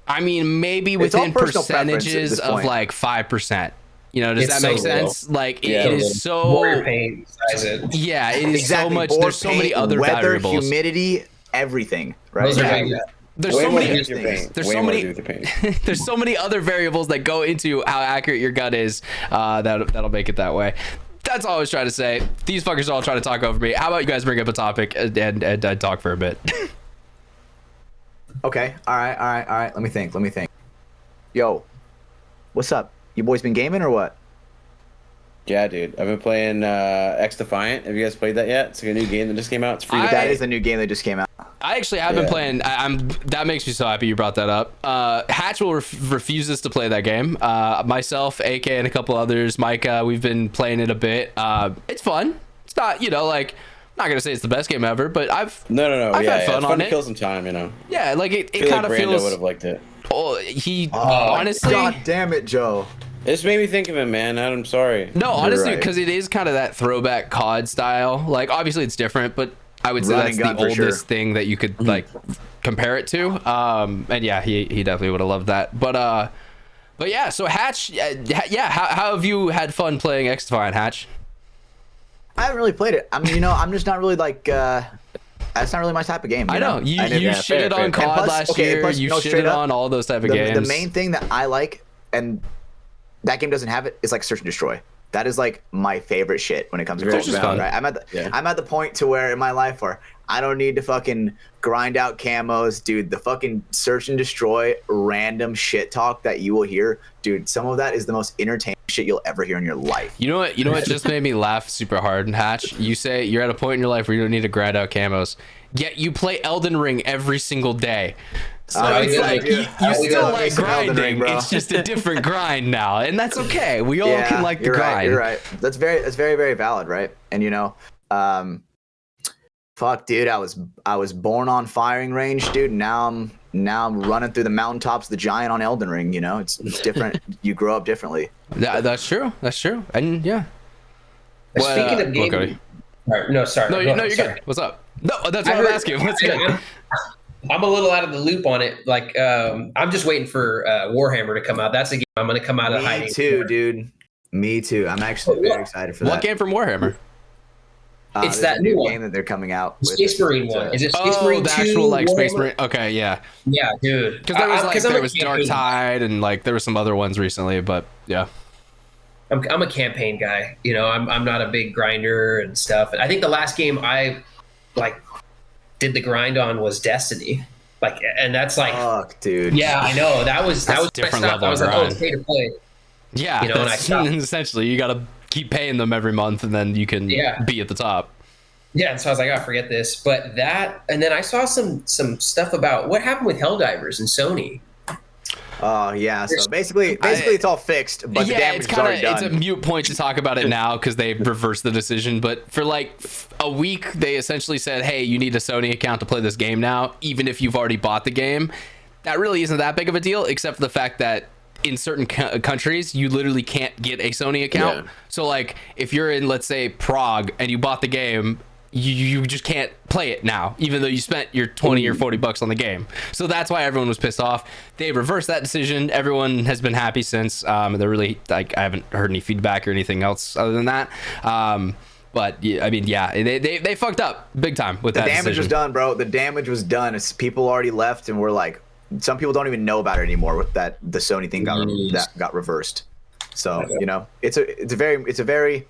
I mean, maybe It's all within personal preference at percentages this of point. like 5%. You know, does It's that make so low. sense? Like Yeah. it is so Warrior paint, size it. yeah, it is Exactly. so much. Board There's so many paint, other weather, variables. humidity, everything. Right? Those are Yeah. big. There's Way so more many. to do with your paint. There's Way so more to many- do with your paint. There's so many other variables that go into how accurate your gun is. That'll make it that way. That's all I was trying to say. These fuckers are all trying to talk over me. How about you guys bring up a topic and talk for a bit? Okay. All right. Let me think. Yo, what's up? You boys been gaming or what? Yeah, dude. I've been playing X Defiant. Have you guys played that yet? It's like a new game that just came out. It's free. That is the new game that just came out. I actually have been Yeah. playing. I'm that makes me so happy you brought that up. Hatch will refuses to play that game. Myself, AK, and a couple others, Micah, we've been playing it a bit. It's fun. It's not, you know, like, I'm not gonna say it's the best game ever, but I've No. I've yeah, had fun it's on fun to it. kill some time, you know. yeah, like it I feel kind like of Brando feels. would have liked it. Oh, he honestly. God damn it, Joe. It just made me think of him, man. I'm sorry. No, honestly, right. because it is kind of that throwback COD style. Like, obviously, it's different, but I would say Run that's and gun the for oldest sure. thing that you could like compare it to. And yeah, he definitely would have loved that. But yeah. So Hatch, yeah. How have you had fun playing X Defiant, Hatch? I haven't really played it. I mean, you know, I'm just not really like. That's not really my type of game. I know you And shitted fair, on fair. COD And plus- last okay, year. plus, You no, straight shitted up, on all those type of the games. main thing that I like, and that game doesn't have it, is like search and destroy. That is like my favorite shit when it comes to Search Call is of fun. Duty, right? Yeah. I'm at the point to where in my life where I don't need to fucking grind out camos, dude. The fucking search and destroy random shit talk that you will hear, dude. Some of that is the most entertaining shit you'll ever hear in your life. You know what? You know what just made me laugh super hard, Hatch? You say you're at a point in your life where you don't need to grind out camos. yet you play Elden Ring every single day. So I it's do, like I do. you I do still love like me some Elden Ring, grinding. bro. It's just a different grind now, and that's okay. We all can like the you're grind. Right, you're right. That's very, very valid, right? And you know, fuck, dude, I was born on firing range, dude. Now I'm running through the mountaintops of the giant on Elden Ring. You know, it's different. You grow up differently. That's true. That's true. And yeah. Speaking of go, gaming, Cody. no, sorry. No, Go you're ahead, sorry. good. What's up? No, that's I what I'm heard- asking. What's good? I'm a little out of the loop on it. Like, I'm just waiting for Warhammer to come out. That's a game I'm going to come out of Me hiding. too, dude. Me too. I'm actually very excited for What that. game from Warhammer? It's there's that a new one. game that they're coming out The with. Space Marine It's, one. Is it Space Oh, Marine the 2? actual like Space Warhammer? Marine. Okay, yeah. Yeah, dude. Because there was I'm there a was Dark campaign- Tide and like there were some other ones recently, but yeah. I'm a campaign guy. You know, I'm not a big grinder and stuff. I think the last game I like did the grind on was Destiny. Like, and that's like, Fuck, dude. yeah, I know that was That's when I different stopped. level I was of like, oh, grind. it's pay to play. Yeah, You know, and I that's stopped. essentially you got to keep paying them every month, and then you can Yeah. be at the top. Yeah, and so I was like, oh, forget this. But that, and then I saw some stuff about what happened with Helldivers and Sony. Oh yeah. So basically, it's all fixed, but the damage it's is already it's a done. mute point to talk about it now because they reversed the decision. But for like a week, they essentially said, "Hey, you need a Sony account to play this game now, even if you've already bought the game." That really isn't that big of a deal, except for the fact that in certain countries, you literally can't get a Sony account. Yeah. So like, if you're in, let's say, Prague and you bought the game, you just can't play it now, even though you spent your 20 or 40 bucks on the game. So that's why everyone was pissed off. They reversed that decision. Everyone has been happy since. They're really like, I haven't heard any feedback or anything else other than that. But yeah, I mean, yeah, they fucked up big time with that The damage decision. was done, bro. The damage was done. It's people already left, and we're like, some people don't even know about it anymore. With that, the Sony thing that got reversed. So you know, it's a very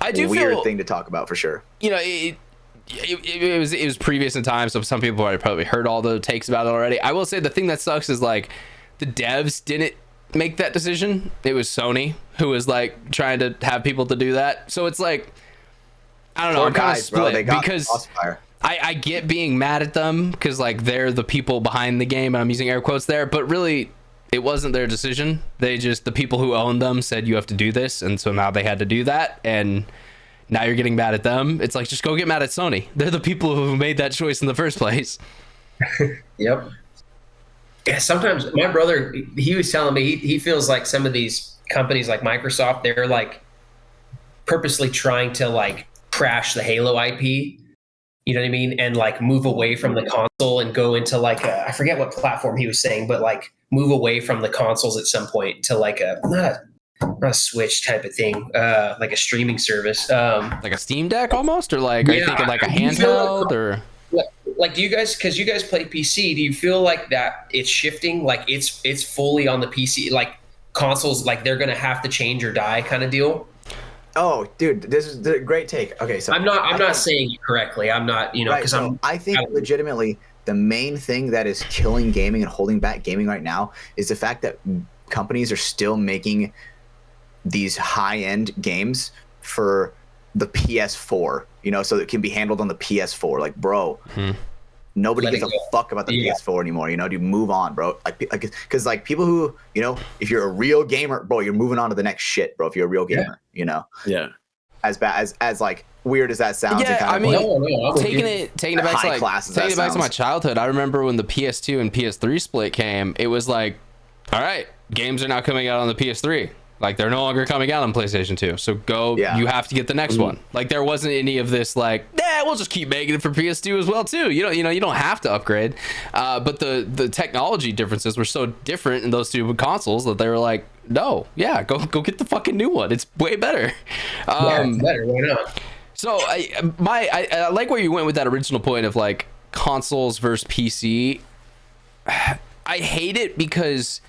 I do weird feel, thing to talk about for sure. you know, it was previous in time, so some people already probably heard all the takes about it already. I will say the thing that sucks is like the devs didn't make that decision. It was Sony who was like trying to have people to do that. So it's like, I don't know, Poor I'm kind of guys, bro. split They got because Crossfire. I get being mad at them because like they're the people behind the game, and I'm using air quotes there, but really it wasn't their decision. The people who owned them said you have to do this, and so now they had to do that, and now you're getting mad at them. It's like, just go get mad at Sony. They're the people who made that choice in the first place. Yep. Yeah, sometimes my brother, he was telling me he feels like some of these companies like Microsoft, they're like purposely trying to like crash the Halo IP. You know what I mean? And like move away from the console and go into like I forget what platform he was saying, but like move away from the consoles at some point to like not a Switch type of thing, like a streaming service. Like a Steam Deck almost, or like, are you Yeah, thinking like a you feel handheld, or? Like, do you guys, because you guys play PC, do you feel like that it's shifting, like it's fully on the PC, like consoles, like they're gonna have to change or die kind of deal? Oh, dude, this is a great take. Okay, so I'm not saying it correctly. I'm not, you know, right, because so I think legitimately the main thing that is killing gaming and holding back gaming right now is the fact that companies are still making these high-end games for the PS4, you know, so it can be handled on the PS4. Like, bro, nobody Let gives it a go. fuck about the Yeah. PS4 anymore. You know, dude, move on, bro. Like, because like people who, you know, if you're a real gamer, bro, you're moving on to the next shit, bro. If you're a real gamer, you know, Yeah. as bad as like weird as that sounds. Yeah, and kind I of mean, like, No, I'm with taking you. it back to High like class as taking that it back to my sounds. childhood. I remember when the PS2 and PS3 split came, it was like, all right, games are now coming out on the PS3. Like, they're no longer coming out on PlayStation 2. So you have to get the next one. Like, there wasn't any of this like, we'll just keep making it for PS2 as well too. You don't have to upgrade. But the technology differences were so different in those two consoles that they were like, no, yeah, go get the fucking new one. It's way better. Yeah, it's better. Why not? So I like where you went with that original point of like consoles versus PC. I hate it because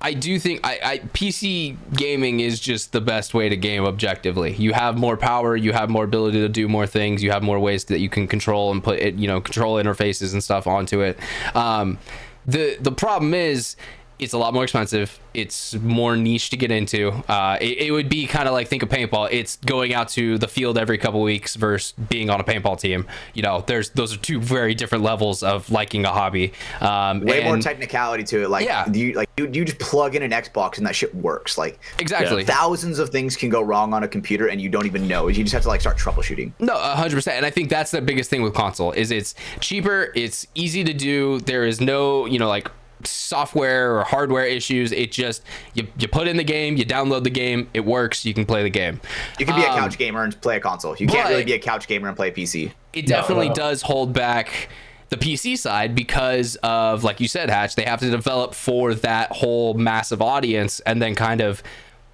I do think PC gaming is just the best way to game objectively. You have more power, you have more ability to do more things, you have more ways that you can control and put it, control interfaces and stuff onto it. The problem is It's a lot more expensive. It's more niche to get into. It would be kind of like, think of paintball. It's going out to the field every couple weeks versus being on a paintball team. You know, those are two very different levels of liking a hobby. Way more technicality to it. Like, you just plug in an Xbox and that shit works. Like, exactly. Thousands of things can go wrong on a computer and you don't even know. You just have to like start troubleshooting. No, 100%. And I think that's the biggest thing with console is it's cheaper. It's easy to do. There is no, like, software or hardware issues. It just you put in the game, you download the game, it works, you can play the game. You can be a couch gamer and play a console. You can't really be a couch gamer and play a PC. It definitely does hold back the PC side because of, like you said, Hatch, they have to develop for that whole massive audience and then kind of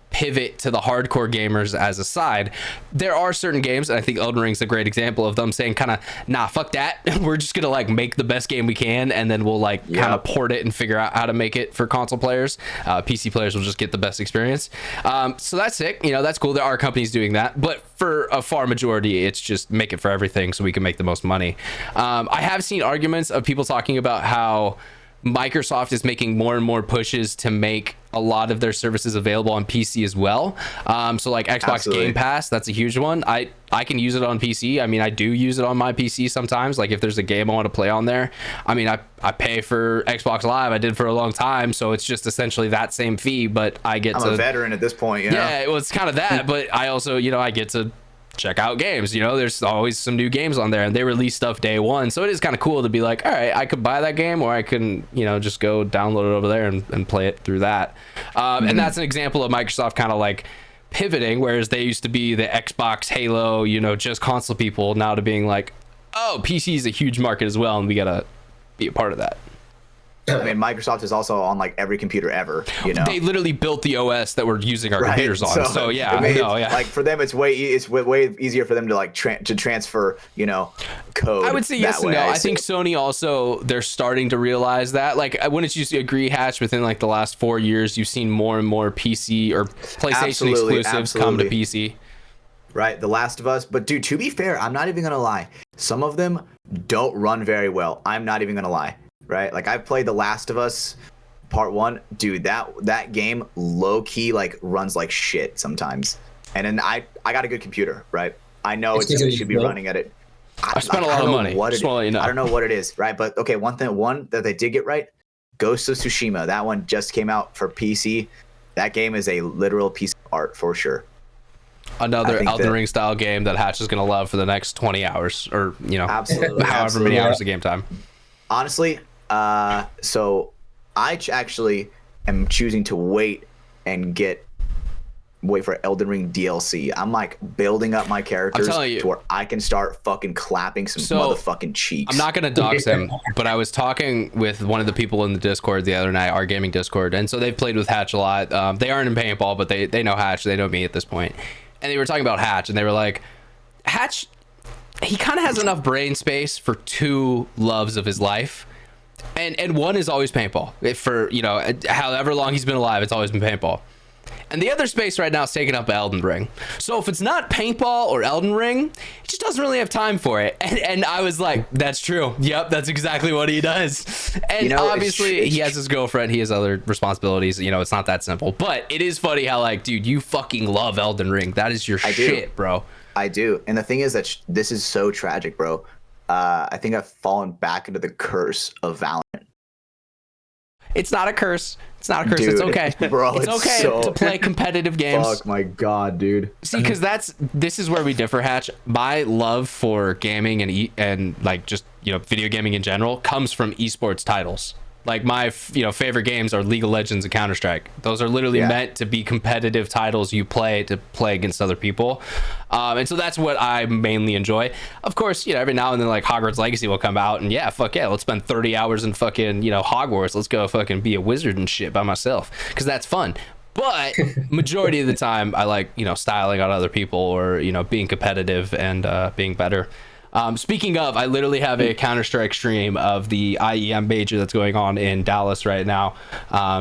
pivot to the hardcore gamers as a side. There are certain games, and I think Elden Ring's a great example of them saying kind of, nah, fuck that. We're just gonna like make the best game we can, and then we'll like kind of port it and figure out how to make it for console players. PC players will just get the best experience. So that's sick. That's cool. There are companies doing that, but for a far majority, it's just make it for everything so we can make the most money. I have seen arguments of people talking about how Microsoft is making more and more pushes to make a lot of their services available on PC as well. So like Xbox Game Pass, that's a huge one. I can use it on PC. I mean, I do use it on my PC sometimes. Like if there's a game I want to play on there, I mean, I pay for Xbox Live. I did for a long time. So it's just essentially that same fee, but I'm a veteran at this point. Yeah, well, it's kind of that, but I also, I get to check out games. There's always some new games on there, and they release stuff day one, so it is kind of cool to be like, all right, I could buy that game, or I can just go download it over there and play it through that. And that's an example of Microsoft kind of like pivoting, whereas they used to be the Xbox, Halo, just console people, now to being like, oh, PC is a huge market as well, and we gotta be a part of that. I mean, Microsoft is also on like every computer ever. They literally built the OS that we're using our computers on. So yeah, like for them, it's way easier for them to like to transfer, code. I would say yes and no. I think Sony also, they're starting to realize that. Like, wouldn't you agree, Hatch? Within like the last 4 years, you've seen more and more PC or PlayStation exclusives come to PC. Right, The Last of Us. But dude, to be fair, I'm not even gonna lie. Some of them don't run very well. I'm not even gonna lie. Right, like I've played The Last of Us Part 1, dude. That game low key like runs like shit sometimes. And then I got a good computer, right? I know it should be running at it. I spent a lot of money. I don't know what it is, right? But okay, one that they did get right, Ghost of Tsushima. That one just came out for PC. That game is a literal piece of art for sure. Another Elden Ring style game that Hatch is gonna love for the next 20 hours, or absolutely, however many hours of game time. Honestly. So I actually am choosing to wait for Elden Ring DLC. I'm like building up my characters to where I can start fucking clapping some motherfucking cheeks. I'm not gonna dox him, but I was talking with one of the people in the Discord the other night, our gaming Discord, and so they've played with Hatch a lot. They aren't in paintball, but they know Hatch. They know me at this point, and they were talking about Hatch, and they were like, Hatch, he kind of has enough brain space for two loves of his life. And one is always paintball. For however long he's been alive, it's always been paintball. And the other space right now is taking up Elden Ring. So if it's not paintball or Elden Ring, he just doesn't really have time for it. And I was like, that's true. Yep, that's exactly what he does. And obviously he has his girlfriend. He has other responsibilities. It's not that simple. But it is funny how like, dude, you fucking love Elden Ring. That is your shit, bro. I do. And the thing is that this is so tragic, bro. I think I've fallen back into the curse of Valorant. It's not a curse. Dude, it's okay. Bro, it's okay to play competitive games. Fuck my god, dude. See, because this is where we differ, Hatch. My love for gaming and like just video gaming in general comes from esports titles. Like my favorite games are League of Legends and Counter-Strike. Those are literally meant to be competitive titles you play to play against other people. And so that's what I mainly enjoy. Of course, every now and then like Hogwarts Legacy will come out and let's spend 30 hours in fucking, Hogwarts. Let's go fucking be a wizard and shit by myself, because that's fun. But majority of the time I like, styling on other people or, being competitive and being better. Speaking of, I literally have a Counter-Strike stream of the IEM major that's going on in Dallas right now,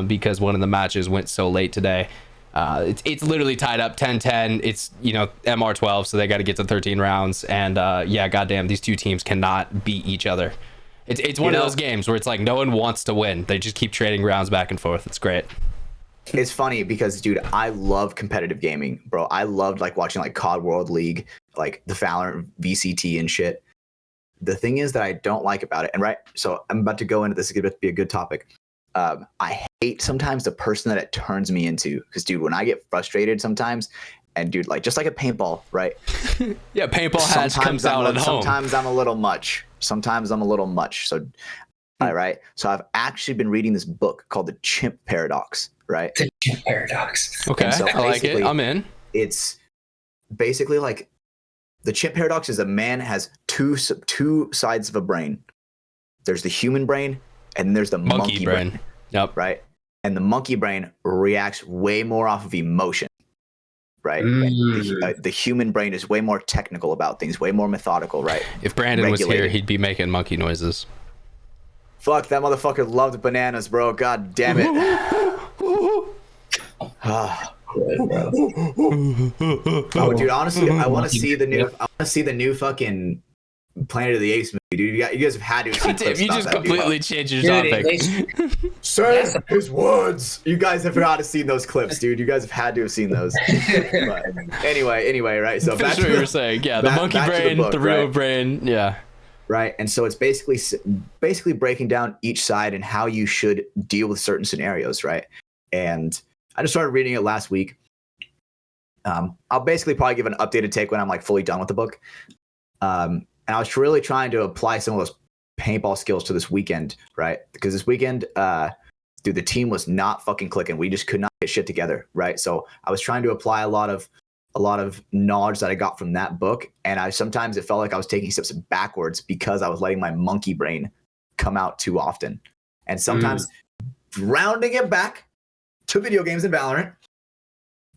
because one of the matches went so late today. It's literally tied up 10-10. It's, MR12, so they got to get to 13 rounds. And goddamn, these two teams cannot beat each other. It's one of those games where it's like no one wants to win. They just keep trading rounds back and forth. It's great. It's funny because, dude, I love competitive gaming, bro. I loved like watching like COD World League, like the Valorant VCT and shit. The thing is that I don't like about it, and right, so I'm about to go into this. It's going to be a good topic. I hate sometimes the person that it turns me into, because, dude, when I get frustrated sometimes, and dude, like just like a paintball, right? Yeah, paintball has comes out at home. Sometimes I'm a little much. So, all right. So I've actually been reading this book called The Chimp Paradox, right? The chimp paradox. Okay, so I like it. I'm in. It's basically like the chimp paradox is a man has two sides of a brain. There's the human brain and there's the monkey brain. Yep. Right. And the monkey brain reacts way more off of emotion. Right. The human brain is way more technical about things, way more methodical. Right. If Brandon was here, he'd be making monkey noises. Fuck, that motherfucker loved bananas, bro. God damn it. Oh, dude, honestly, I want to see the new fucking Planet of the Apes movie, dude. You guys have had to see clips. You just completely changed your topic. Sir, his words. You guys have got to see those clips, dude. You guys have had to have seen those. But anyway, right? So back to what you were saying. Yeah, the monkey brain, the real brain. Yeah. Right. And so it's basically breaking down each side and how you should deal with certain scenarios, right? And I just started reading it last week. I'll basically probably give an updated take when I'm like fully done with the book. And I was really trying to apply some of those paintball skills to this weekend, right? Because this weekend, dude, the team was not fucking clicking. We just could not get shit together, right? So I was trying to apply a lot of knowledge that I got from that book, and sometimes it felt like I was taking steps backwards because I was letting my monkey brain come out too often. And sometimes rounding it back to video games and Valorant,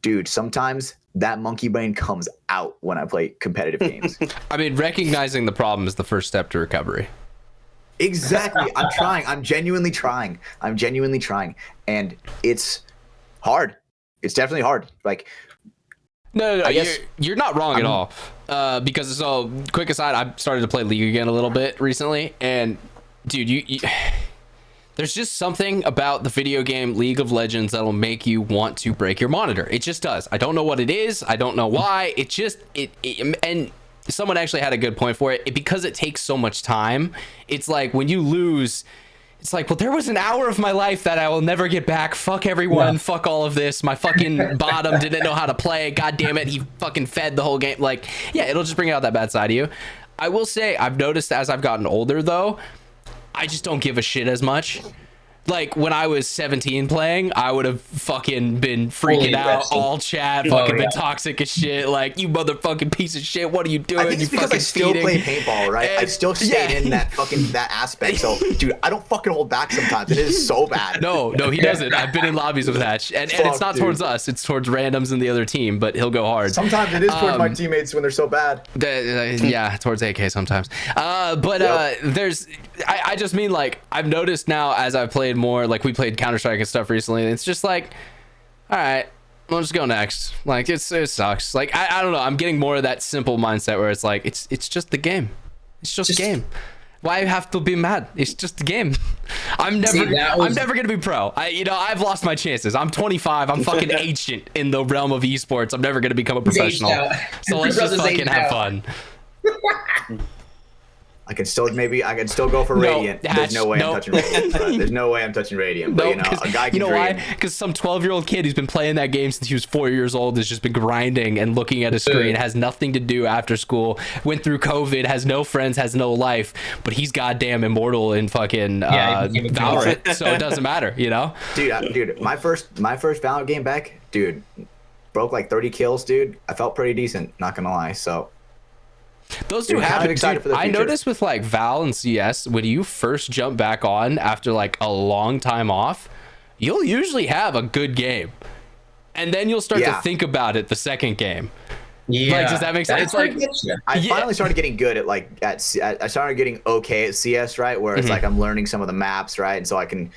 dude, sometimes that monkey brain comes out when I play competitive games. I mean, recognizing the problem is the first step to recovery. Exactly. I'm trying. I'm genuinely trying. And it's hard. It's definitely hard. Like, No, you're not wrong at all. Because, so, quick aside, I started to play League again a little bit recently, and dude, you there's just something about the video game League of Legends that'll make you want to break your monitor. It just does. I don't know what it is. I don't know why. It just and someone actually had a good point for it. Because it takes so much time. It's like when you lose, it's like, well, there was an hour of my life that I will never get back. Fuck everyone. Yeah. Fuck all of this. My fucking bottom didn't know how to play. God damn it. He fucking fed the whole game. Like, yeah, it'll just bring out that bad side of you. I will say I've noticed as I've gotten older, though, I just don't give a shit as much. Like, when I was 17 playing, I would have fucking been freaking out, all chat, fucking been toxic as shit. Like, you motherfucking piece of shit, what are you doing? I think it's because I still play paintball, right? I still stayed in that aspect. So, dude, I don't fucking hold back sometimes. It is so bad. No, he doesn't. I've been in lobbies with that. And it's not towards us. It's towards randoms in the other team, but he'll go hard. Sometimes it is towards my teammates when they're so bad. Yeah, towards AK sometimes. There's... I just mean, like, I've noticed now as I've played more, like we played Counter-Strike and stuff recently, it's just like, all right, let's just go next. Like, it sucks. Like, I don't know, I'm getting more of that simple mindset where it's like, it's just the game. It's just a game. Why have to be mad? It's just a game. I'm never gonna be pro. I've lost my chances. I'm 25. I'm fucking ancient in the realm of esports. I'm never gonna become a professional. So let's just fucking have fun. I can still go for Radiant. There's no way I'm touching Radiant. There's no way I'm touching Radiant. But a guy can dream. Why? Because some 12-year-old kid who's been playing that game since he was 4 years old has just been grinding and looking at a screen, has nothing to do after school, went through COVID, has no friends, has no life, but he's goddamn immortal in fucking Valorant, so it doesn't matter, Dude, my first Valorant game back, dude, broke like 30 kills, dude. I felt pretty decent, not gonna lie. So those do happen. Dude, I noticed with like Val and CS, when you first jump back on after like a long time off, you'll usually have a good game, and then you'll start to think about it the second game. Yeah, like, does that make sense? It's like I finally started getting good at I started getting okay at CS, right? Where it's like I'm learning some of the maps, right? And so I can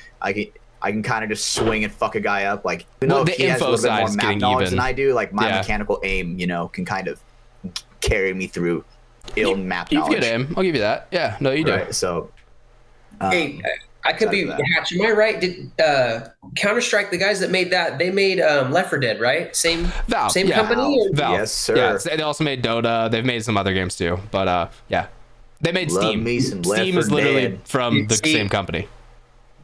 kind of just swing and fuck a guy up. Like, the he has a little bit more map knowledge than I do, like my mechanical aim, can kind of carry me through map knowledge. You get aim. I'll give you that. Yeah, no, you do. Right, so Hey, I could be Hatch. Am I right? Did Counter Strike, the guys that made that, they made Left 4 Dead, right? Same company. Or? Valve. Yes, sir. Yeah, they also made Dota. They've made some other games too, but yeah, they made Love Steam. me some Left Steam 4 is literally Dead. from the same company.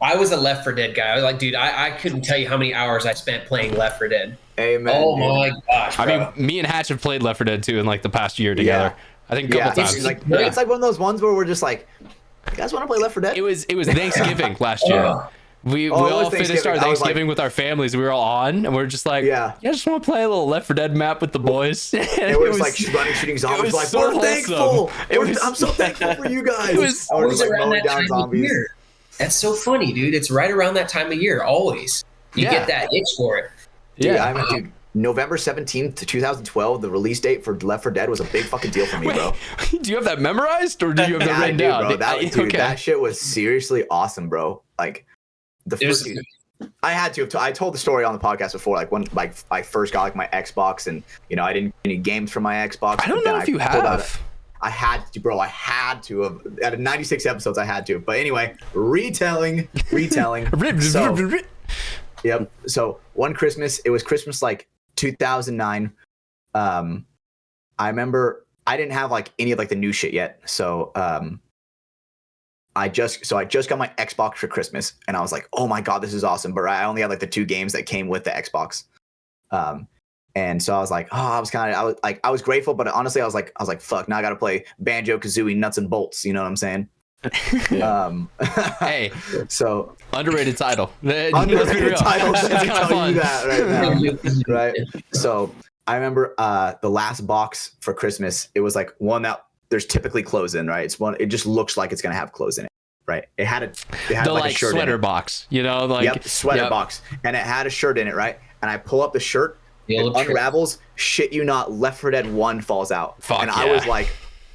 I was a Left 4 Dead guy. I was like, dude, I couldn't tell you how many hours I spent playing Left 4 Dead. Amen. Oh dude. my gosh, bro. I mean, me and Hatch have played Left 4 Dead 2 in like the past year together. I think a couple times. It's like one of those ones where we're just like, you guys want to play Left 4 Dead? It was Thanksgiving last year. We all finished our Thanksgiving with our families. We were all on, and we are just like, I just want to play a little Left 4 Dead map with the boys. And it was like running, shooting zombies. Like, so we're thankful. I'm so thankful for you guys. It was always like around that time of year. That's so funny, dude. It's right around that time of year. Always, you get that itch for it. Dude, November 17th, 2012, the release date for Left 4 Dead was a big fucking deal for me, bro. Do you have that memorized, or do you have that written down? Bro, that shit was seriously awesome, bro. Like, I had to. I told the story on the podcast before, like when I first got like my Xbox, and I didn't get any games for my Xbox. I don't know if you have. I had to, bro. I had to have. Out of 96 episodes, I had to. But anyway, retelling. Yep. So one Christmas, it was Christmas like 2009. I remember I didn't have like any of like the new shit yet. So I just got my Xbox for Christmas, and I was like, oh my god, this is awesome. But I only had like the 2 games that came with the Xbox. And so I was like, I was grateful, but honestly, I was like, fuck, now I got to play Banjo-Kazooie Nuts and Bolts. You know what I'm saying? Hey, so underrated title. Underrated title. It's kind of fun. That right now, right? So I remember the last box for Christmas. It was like one that there's typically clothes in, right? It's one. It just looks like it's gonna have clothes in it, right? It had like a shirt sweater in it. box, sweater box, and it had a shirt in it, right? And I pull up the shirt. It unravels, shit you not, Left 4 Dead 1 falls out. I was like,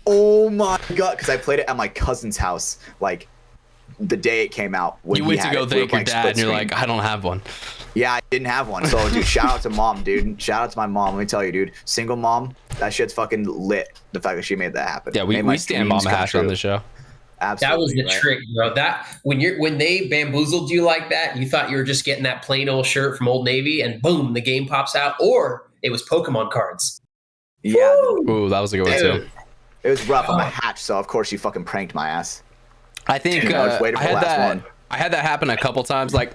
oh my god, because I played it at my cousin's house, like, the day it came out. You went to go thank your dad, and you're like, I don't have one. Yeah, I didn't have one. So, dude, shout out to mom, dude. Shout out to my mom. Let me tell you, dude. Single mom, that shit's fucking lit, the fact that she made that happen. Yeah, we stand Mama Hash on the show. Absolutely, that was the trick, bro. That when they bamboozled you like that, you thought you were just getting that plain old shirt from Old Navy, and boom, the game pops out, or it was Pokemon cards. Yeah. Ooh, that was a good one too. It was rough on my Hatch, so of course you fucking pranked my ass. I think I had that happen a couple times. Like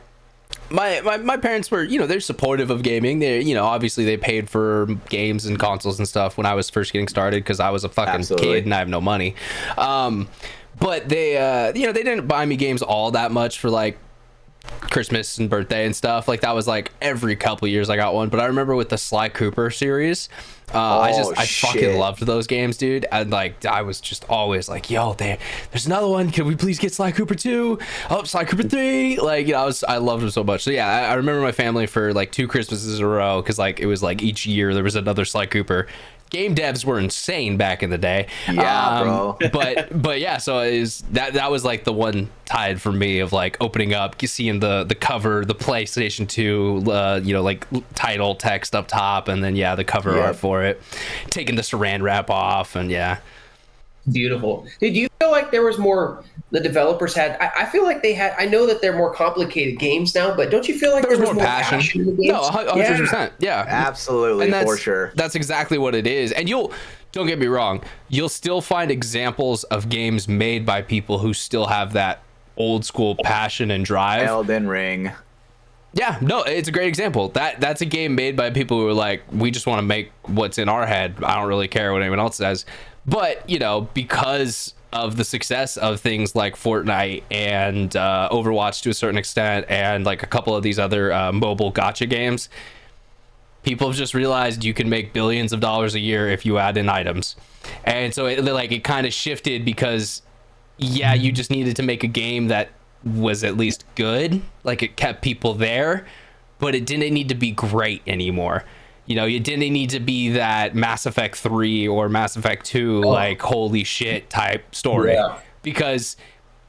my parents were, they're supportive of gaming. They, obviously they paid for games and consoles and stuff when I was first getting started because I was a fucking kid and I have no money. But they, they didn't buy me games all that much for like Christmas and birthday and stuff. Like that was like every couple years I got one. But I remember with the Sly Cooper series, I fucking loved those games, dude. And like I was just always like, yo, there's another one. Can we please get Sly Cooper 2? Oh, Sly Cooper 3. Like, I loved them so much. So yeah, I remember my family for like 2 Christmases in a row because like it was like each year there was another Sly Cooper. Game devs were insane back in the day. Yeah, bro. but yeah, so that was like the one tied for me of like opening up, seeing the cover, the PlayStation 2, like title text up top, and then the cover art for it, taking the saran wrap off, and beautiful. Did you feel like there was more the developers had? I feel like they had. I know that they're more complicated games now, but don't you feel like there was more passion in the games? No, 100%. Yeah, absolutely, for sure. That's exactly what it is. And don't get me wrong, you'll still find examples of games made by people who still have that old school passion and drive. Elden Ring. Yeah, no, it's a great example. That's a game made by people who are like, we just want to make what's in our head. I don't really care what anyone else says. But, because of the success of things like Fortnite and Overwatch to a certain extent, and like a couple of these other mobile gacha games, people have just realized you can make billions of dollars a year if you add in items. And so it kind of shifted because, you just needed to make a game that was at least good. Like it kept people there, but it didn't need to be great anymore. You didn't need to be that Mass Effect 3 or Mass Effect 2, like, holy shit type story. Yeah. Because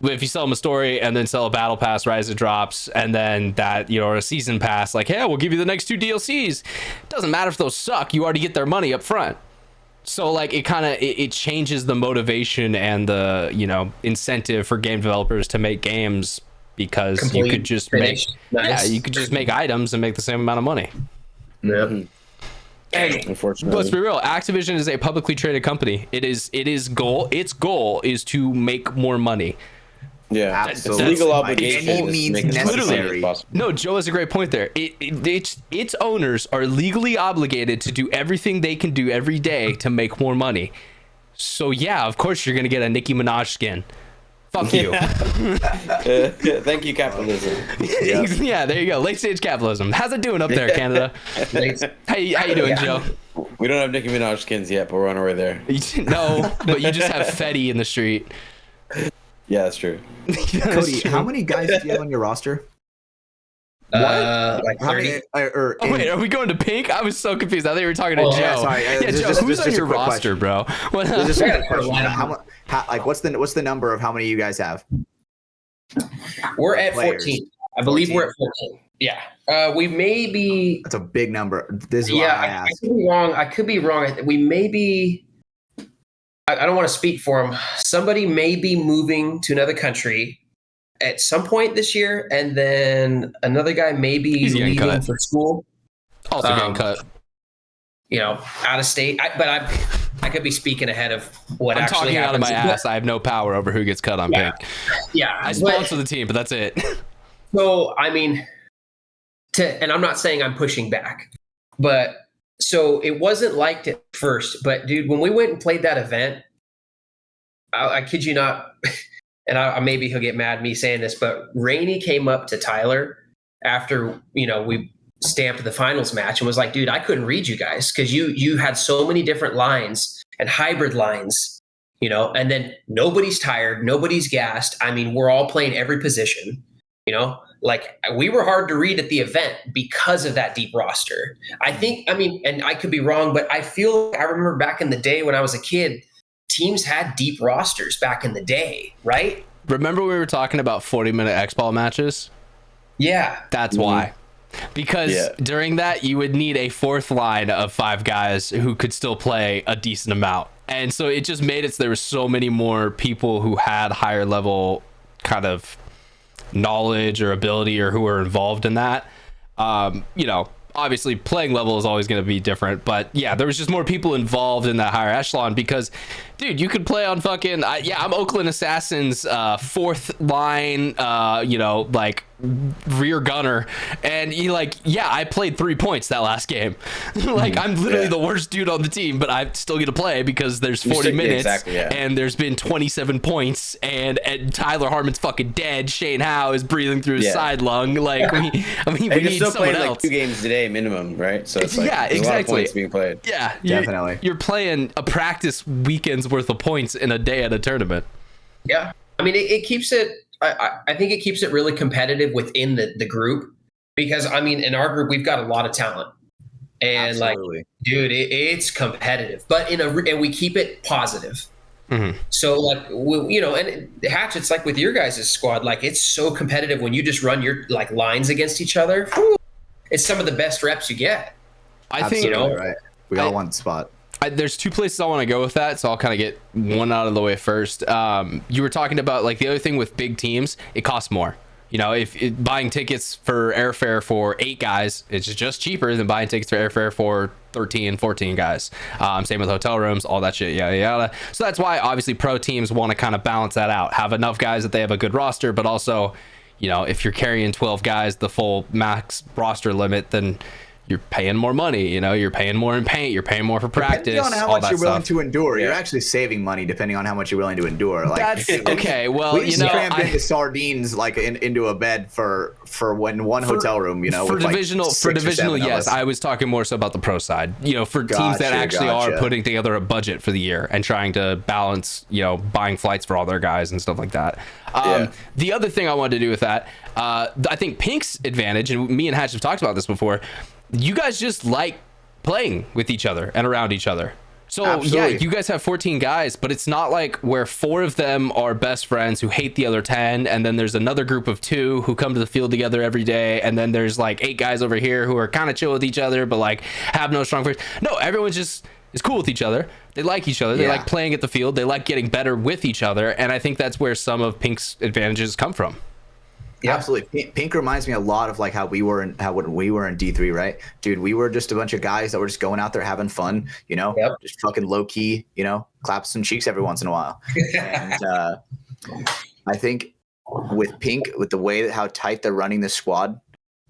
if you sell them a story and then sell a battle pass right as it drops, and then that, or a season pass, like, hey, we'll give you the next 2 DLCs. It doesn't matter if those suck. You already get their money up front. So like it changes the motivation and the, you know, incentive for game developers to make games, because you could just make you could just make items and make the same amount of money. Yeah. And Unfortunately, let's be real, Activision is a publicly traded company. Its goal is to make more money. yeah, Absolutely. it's a legal By obligation. any is to means make as much money as necessary. possible. No, Joe has a great point there. Its owners are legally obligated to do everything they can do every day to make more money. So yeah, of course you're gonna get a Nicki Minaj skin. Fuck you. Thank you, capitalism. Yeah, there you go. Late stage capitalism. How's it doing up there, Canada? How you doing, Joe? We don't have Nicki Minaj skins yet, but we're on our way there. No, but you just have Fetty in the street. Yeah, that's true. Cody, how many guys do you have on your roster? Like How 30. many? Oh, wait, are we going to pink? I was so confused. I thought you were talking to Joe. yeah, sorry. Yeah, Joe, Just who's on a your quick roster, question. bro? What, Just a Yeah, quick question. What's the number of how many you guys have? We're at Players. 14. I believe 14. we're at 14. Yeah. We may be. That's a big number. This is why Yeah, I I asked. could be wrong. I could be wrong. We may be. I don't want to speak for him. Somebody may be moving to another country at some point this year, and then another guy may be He's getting leaving cut. for school. also getting cut. You know, out of state. I could be speaking ahead of what I'm actually talking out of happens. my ass. I have no power over who gets cut on Yeah. pink. Yeah, I but- sponsor the team, but that's it. So, I mean, and I'm not saying I'm pushing back, but so it wasn't liked at first. But dude, when we went and played that event, I kid you not, and maybe he'll get mad at me saying this, but Rainey came up to Tyler after, you know, we stamped the finals match and was like, dude, I couldn't read you guys because you had so many different lines and hybrid lines, you know, and then nobody's tired, nobody's gassed. I mean, we're all playing every position. You know, like we were hard to read at the event because of that deep roster. I think, I mean, and I could be wrong, but I feel I remember back in the day when I was a kid, teams had deep rosters back in the day, right? Remember we were talking about 40-minute X-Ball matches? Yeah. That's why. Because during that, you would need a fourth line of 5 guys who could still play a decent amount. And so it just made it so there were so many more people who had higher level kind of knowledge or ability or who were involved in that. You know, obviously playing level is always going to be different, but yeah, there was just more people involved in that higher echelon because, dude, you could play on fucking I'm Oakland Assassins 4th line, you know, like rear gunner, and you like, yeah, I played 3 points that last game. Like I'm literally the worst dude on the team, but I still get to play because there's 40 minutes and there's been 27 points and Tyler Harmon's fucking dead. Shane Howe is breathing through his side lung. Like we need still someone playing else. like 2 games today minimum, right? So it's like Yeah, there's a lot of exactly. points being played. Yeah, Definitely. You're playing a practice weekend's worth of points in a day at a tournament. Yeah. I mean, it keeps it, I think it keeps it really competitive within the group because, I mean, in our group, we've got a lot of talent. And Absolutely. like, dude, it's competitive, but and we keep it positive. Mm-hmm. So like, you know, and Hatchet's like with your guys' squad, like it's so competitive when you just run your like lines against each other. Whew, it's some of the best reps you get. I think, Absolutely, you know, right. We all want the spot. there's 2 places I want to go with that, so I'll kind of get one out of the way first. You were talking about like the other thing with big teams, it costs more. You know, if buying tickets for airfare for 8 guys, it's just cheaper than buying tickets for airfare for 13, 14 guys. Same with hotel rooms, all that shit, yada, yada. So that's why obviously pro teams want to kind of balance that out, have enough guys that they have a good roster, but also, you know, if you're carrying 12 guys, the full max roster limit, then you're paying more money, you know, you're paying more in paint, you're paying more for practice. Depending on how all much that you're willing stuff. to endure, you're actually saving money depending on how much you're willing to endure. Like That's okay. Well, we you just know, crammed into sardines like into a bed for when one hotel room, you know, for with like divisional 6 for or divisional, 7 of yes. us. I was talking more so about the pro side. You know, for teams that Gotcha, actually are gotcha. putting together a budget for the year and trying to balance, you know, buying flights for all their guys and stuff like that. The other thing I wanted to do with that, I think Pink's advantage, and me and Hatch have talked about this before, you guys just like playing with each other and around each other. So Absolutely. yeah, you guys have 14 guys, but it's not like where 4 of them are best friends who hate the other 10, and then there's another group of 2 who come to the field together every day, and then there's like 8 guys over here who are kind of chill with each other but like have no strong friends. No, everyone just is cool with each other, They like each other. They Yeah. like playing at the field. They like getting better with each other. And I think that's where some of Pink's advantages come from. Yeah. Absolutely. Pink reminds me a lot of like how when we were in D3, right? Dude, we were just a bunch of guys that were just going out there having fun, you know, just fucking low key, you know, clap some cheeks every once in a while. And I think with Pink, with the way that how tight they're running this squad,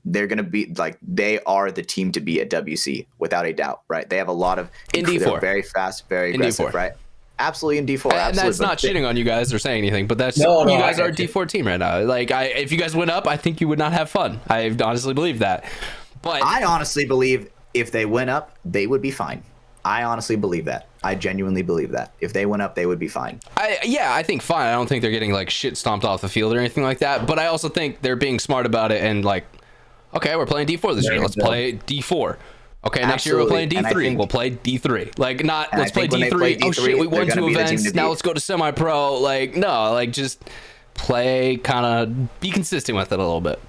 they're going to be like, they are the team to be at WC without a doubt, right? They have a lot of in D4. They're very fast, very aggressive, D4. Right? Absolutely in D4. And absolutely. that's not shitting on you guys or saying anything, but that's No, you guys I are a D4 team right now. Like, if you guys went up, I think you would not have fun. I honestly believe that. But I honestly believe if they went up, they would be fine. I honestly believe that. I genuinely believe that. If they went up, they would be fine. I think fine. I don't think they're getting like shit stomped off the field or anything like that. But I also think they're being smart about it and like, okay, we're playing D4 this year. Let's play D4. Okay, next year we're playing D3. We'll play D3. Like, not let's play D3. Oh shit, we won 2 events. Now let's go to semi-pro. Like, no, like just play, kind of be consistent with it a little bit.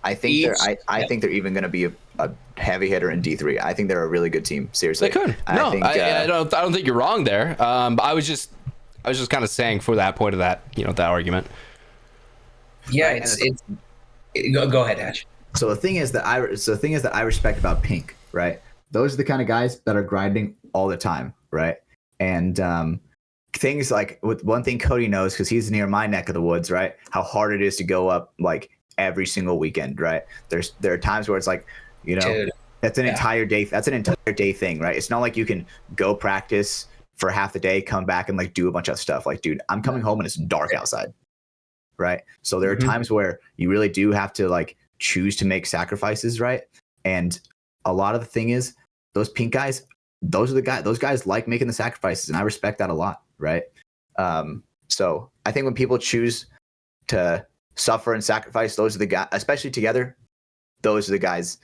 I think I think they're even going to be a heavy hitter in D3. I think they're a really good team. Seriously, They could. I don't think you're wrong there. But I was just kind of saying for that point of that, that argument. Yeah, it's go ahead, Hatch. So the thing is that I respect about Pink, right? Those are the kind of guys that are grinding all the time, right? And things like, with one thing Cody knows, because he's near my neck of the woods, right? How hard it is to go up like every single weekend, right? There are times where it's like, Dude. that's an entire day. That's an entire day thing, right? It's not like you can go practice for half the day, come back and like do a bunch of stuff. Like, dude, I'm coming home and it's dark outside, right? So there are times where you really do have to like choose to make sacrifices, right? And a lot of the thing is those Pink guys, those guys like making the sacrifices, and I respect that a lot, right? So I think when people choose to suffer and sacrifice, those are the guys, especially together, those are the guys,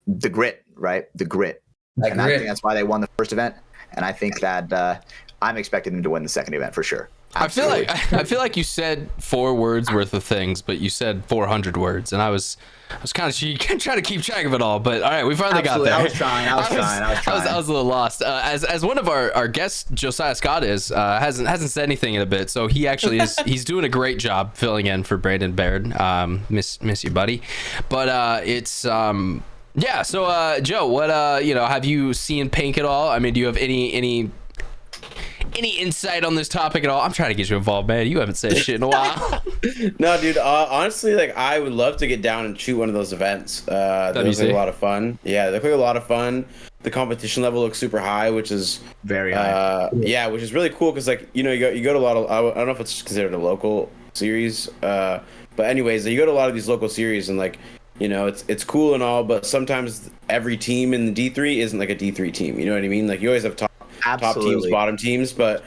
the grit, right? The grit. I think that's why they won the first event, and I think that I'm expecting them to win the second event for sure. Absolutely. I feel like you said 4 words worth of things, but you said 400 words, and I was kind of trying to keep track of it all. But all right, we finally got there. I was trying. I was a little lost. As one of our guests, Josiah Scott hasn't said anything in a bit, so he actually he's doing a great job filling in for Brandon Baird. Miss you, buddy. But it's yeah. So Joe, what have you seen Pink at all? I mean, do you have any insight on this topic at all? I'm trying to get you involved, man. You haven't said shit in a while. No, dude. Honestly, like I would love to get down and shoot one of those events. That looks like a lot of fun. Yeah, they look like a lot of fun. The competition level looks super high, which is very high. Yeah, which is really cool because like you go to a lot of, I don't know if it's considered a local series, but anyways, you go to a lot of these local series and like it's cool and all, but sometimes every team in the D3 isn't like a D3 team. You know what I mean? Like you always have top teams, bottom teams, but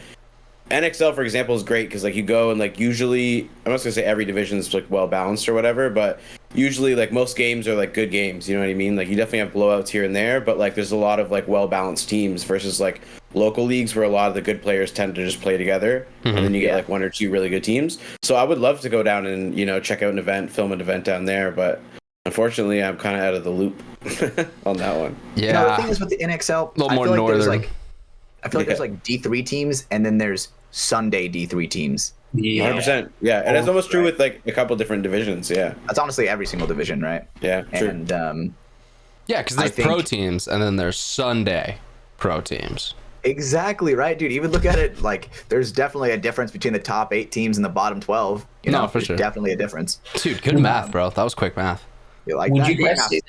NXL, for example, is great because like you go and like usually, I'm not gonna say every division is like well balanced or whatever, but usually like most games are like good games. You know what I mean? Like you definitely have blowouts here and there, but like there's a lot of like well balanced teams versus like local leagues where a lot of the good players tend to just play together, and then you get like 1 or 2 really good teams. So I would love to go down and check out an event, film an event down there, but unfortunately I'm kind of out of the loop on that one. Yeah. The thing is with the NXL, a little more northern. I feel like there's like D3 teams, and then there's Sunday D3 teams. Yeah, 100%. Yeah, and that's almost true with like a couple different divisions. Yeah, that's honestly every single division, right? Yeah, true. And yeah, because there's pro teams, and then there's Sunday pro teams. Exactly right, dude. Even look at it like there's definitely a difference between the top 8 teams and the bottom 12. For there's sure. Definitely a difference. Dude, good math, bro. That was quick math. You like would that? you guys say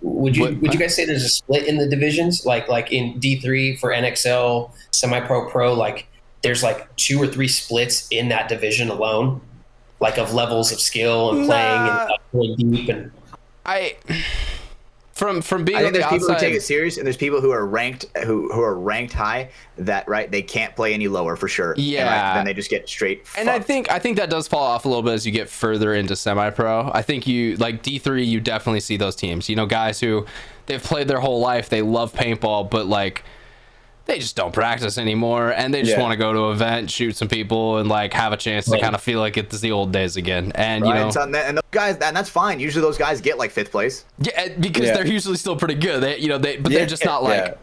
would you guys say there's a split in the divisions, like in D3 for NXL, semi-pro, pro, like there's like 2 or 3 splits in that division alone, like of levels of skill and playing and going deep? And from being I think on the there's people outside, who take it serious, and there's people who are ranked who are ranked high that they can't play any lower for sure. Yeah, and then they just get straight. And I think that does fall off a little bit as you get further into semi-pro. I think you like D3, you definitely see those teams. Guys who they've played their whole life, they love paintball, but like they just don't practice anymore, and they just want to go to an event, shoot some people, and like have a chance to kind of feel like it's the old days again. And you know, and those guys, and that's fine. Usually those guys get like 5th place. Yeah, because they're usually still pretty good. They're just not like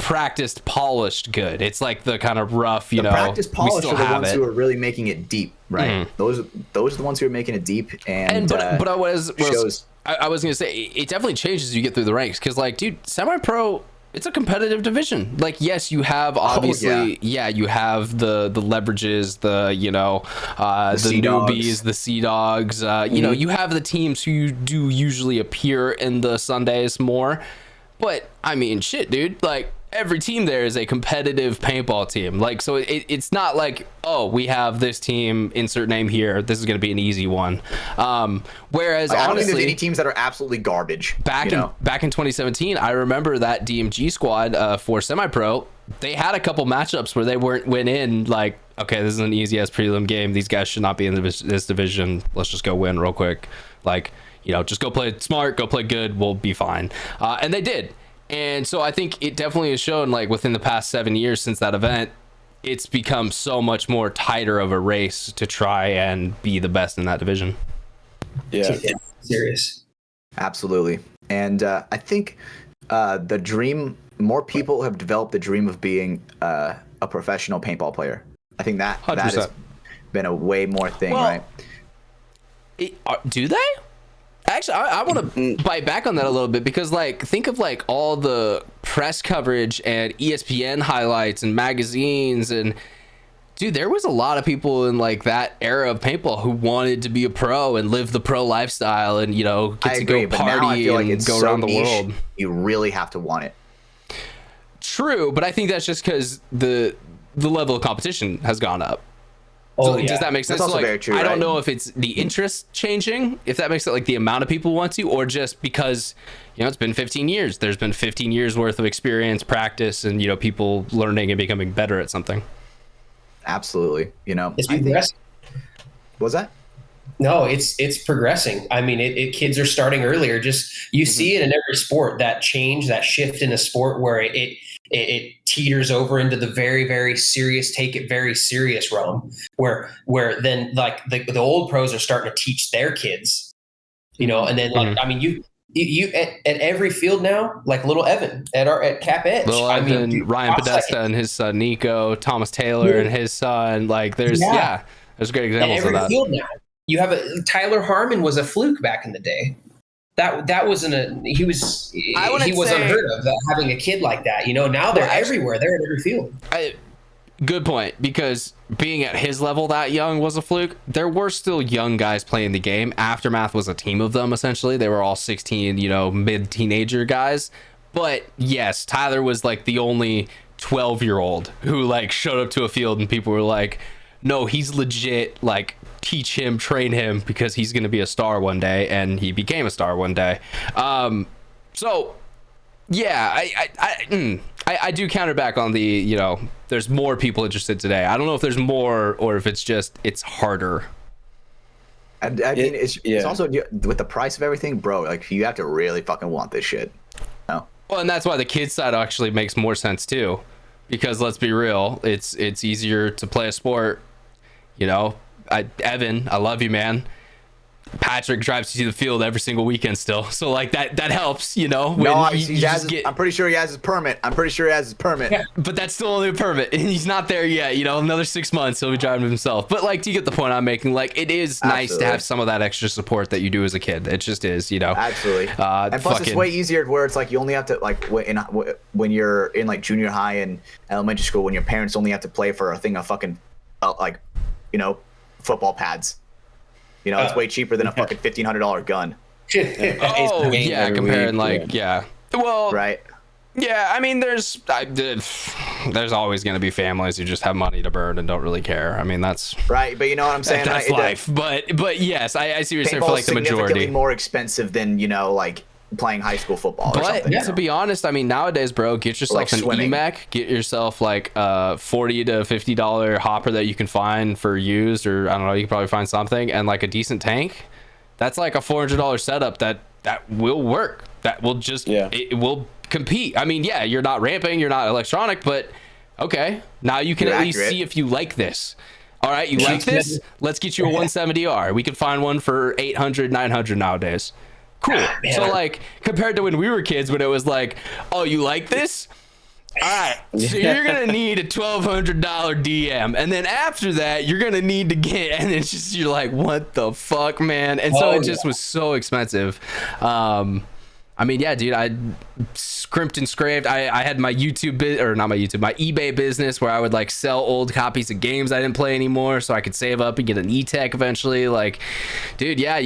practiced, polished good. It's like the kind of rough, the practiced, polished are the ones who are really making it deep, right? Those are the ones who are making it deep. But I was gonna say it definitely changes as you get through the ranks, because like, dude, semi-pro, it's a competitive division. Like, yes, you have obviously, you have the leverages, the newbies, the sea dogs. You know, you have the teams who do usually appear in the Sundays more. But I mean, shit, dude. Like, every team there is a competitive paintball team. Like, so it's not like, oh, we have this team, insert name here, this is going to be an easy one. Whereas I don't honestly, think there's any teams that are absolutely garbage. Back in 2017, I remember that DMG squad for semi-pro, they had a couple matchups where they went in like, okay, this is an easy ass prelim game. These guys should not be in this division. Let's just go win real quick. Like, you know, just go play smart, go play good, we'll be fine. And they did. And so I think it definitely has shown, like, within the past 7 years since that event, it's become so much more tighter of a race to try and be the best in that division. Yeah. Serious. Absolutely. And I think the dream, more people have developed the dream of being a professional paintball player. I think that 100%. has been a way more thing, right? Do they? Actually, I want to bite back on that a little bit, because like, think of like all the press coverage and ESPN highlights and magazines, and dude, there was a lot of people in like that era of paintball who wanted to be a pro and live the pro lifestyle, and you know, get to go party and go around the world. You really have to want it. True, but I think that's just because the level of competition has gone up. Oh, Does that make sense? That's also like, very true, I don't right? know if it's the interest changing, if that makes it like the amount of people want to, or just because, you know, it's been 15 years. There's been 15 years worth of experience, practice, and, you know, people learning and becoming better at something. Absolutely. You know, It's progressing. Was that? No, it's progressing. I mean, kids are starting earlier. Just you see it in every sport, that change, that shift in a sport where it teeters over into the very, very serious, take it very serious realm, where then like the old pros are starting to teach their kids, you know, and then like, I mean, you at every field now, like little Evan at Cap Edge. Little Evan, dude, Ryan Podesta and his son Nico, Thomas Taylor and his son. Like, there's great examples every of that. field now. You have Tyler Harmon was a fluke back in the day. That wasn't he was unheard of, having a kid like that. You know, now they're everywhere. They're at every field. Good point, because being at his level that young was a fluke. There were still young guys playing the game. Aftermath was a team of them, essentially. They were all 16, you know, mid-teenager guys. But yes, Tyler was like the only 12-year-old who like showed up to a field and people were like, no, he's legit, like, teach him, train him, because he's going to be a star one day, and he became a star one day. So yeah, I do counter back on the, you know, there's more people interested today. I don't know if there's more or if it's harder. I mean, it's also with the price of everything, bro. Like, you have to really fucking want this shit. No. Well, and that's why the kids side actually makes more sense too, because let's be real, it's easier to play a sport. You know, Evan, I love you, man. Patrick drives you to the field every single weekend still, so like that helps, you know. I'm pretty sure he has his permit. Yeah, but that's still only a permit, and he's not there yet. You know, another 6 months he'll be driving himself. But like, do you get the point I'm making? Like, it is nice to have some of that extra support that you do as a kid. It just is, you know. Absolutely. And plus, it's way easier where it's like you only have to, like, when you're in like junior high and elementary school, when your parents only have to play for a thing of fucking like, you know, football pads. You know, it's way cheaper than a fucking $1,500 gun. Oh, yeah, comparing like, yeah. Well, right. Yeah, I mean, there's always going to be families who just have money to burn and don't really care. I mean, that's right. But you know what I'm saying? That's life. But yes, I see what you're saying for like the majority. Significantly more expensive than, you know, like playing high school football or something. But to be honest, I mean, nowadays, bro, get yourself an EMAC, get yourself like a $40 to $50 hopper that you can find for used, or I don't know, you can probably find something, and like a decent tank. That's like a $400 setup that will work. That will just it will compete. I mean, yeah, you're not ramping, you're not electronic, but okay, now you can You're at least accurate. see if you like this. All right, you like this? Let's get you a 170R. We can find one for 800, 900 nowadays. Cool. Man. So like compared to when we were kids, when it was like, oh, you like this? All right, so you're gonna need a $1,200 DM, and then after that, you're gonna need to get, and it's just you're like, what the fuck, man? And so it just was so expensive. I mean, yeah, dude, I scrimped and scraped. I had my YouTube my eBay business where I would like sell old copies of games I didn't play anymore, so I could save up and get an E-Tech eventually. Like, dude, yeah,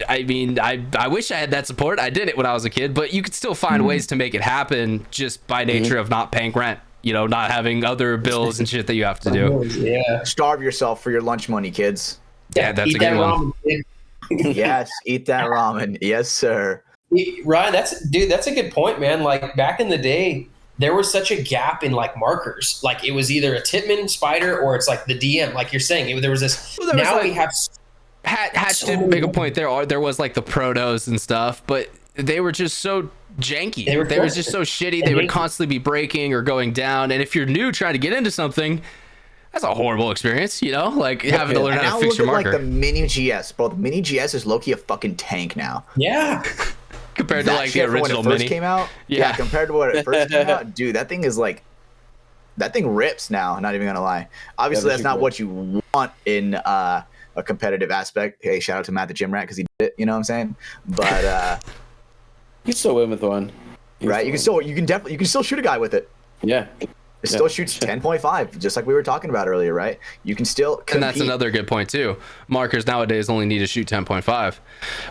I mean, I wish I had that support. I did it when I was a kid, but you could still find ways to make it happen just by nature of not paying rent, not having other bills and shit that you have to do. Yeah. Starve yourself for your lunch money, kids. Yeah, that's Eat a good that one. ramen, kid. Yes, eat that ramen. Yes, sir. Ryan, that's a good point, man. Like back in the day, there was such a gap in like markers. Like it was either a Titman, Spider, or it's like the DM. Like you're saying, there was this. Well, there was, now like, we have. Hatch So did many make a point. There was like the protos and stuff, but they were just so janky. They were just so shitty. They would constantly be breaking or going down. And if you're new trying to get into something, that's a horrible experience, like having to learn how to fix your marker. Like the mini GS, bro. The mini GS is low-key a fucking tank now. Yeah. Compared to That like the shit from original when it first mini. came out. Yeah. Compared to when it first came out, dude, that thing rips now. Not even gonna lie. Obviously, that's not what you want in a competitive aspect. Hey, shout out to Matt the Gym Rat because he did it. You know what I'm saying? But You can still win with one. right, you can still shoot a guy with it. Yeah. It still shoots 10.5, just like we were talking about earlier, right? You can still compete. And that's another good point too. Markers nowadays only need to shoot 10.5,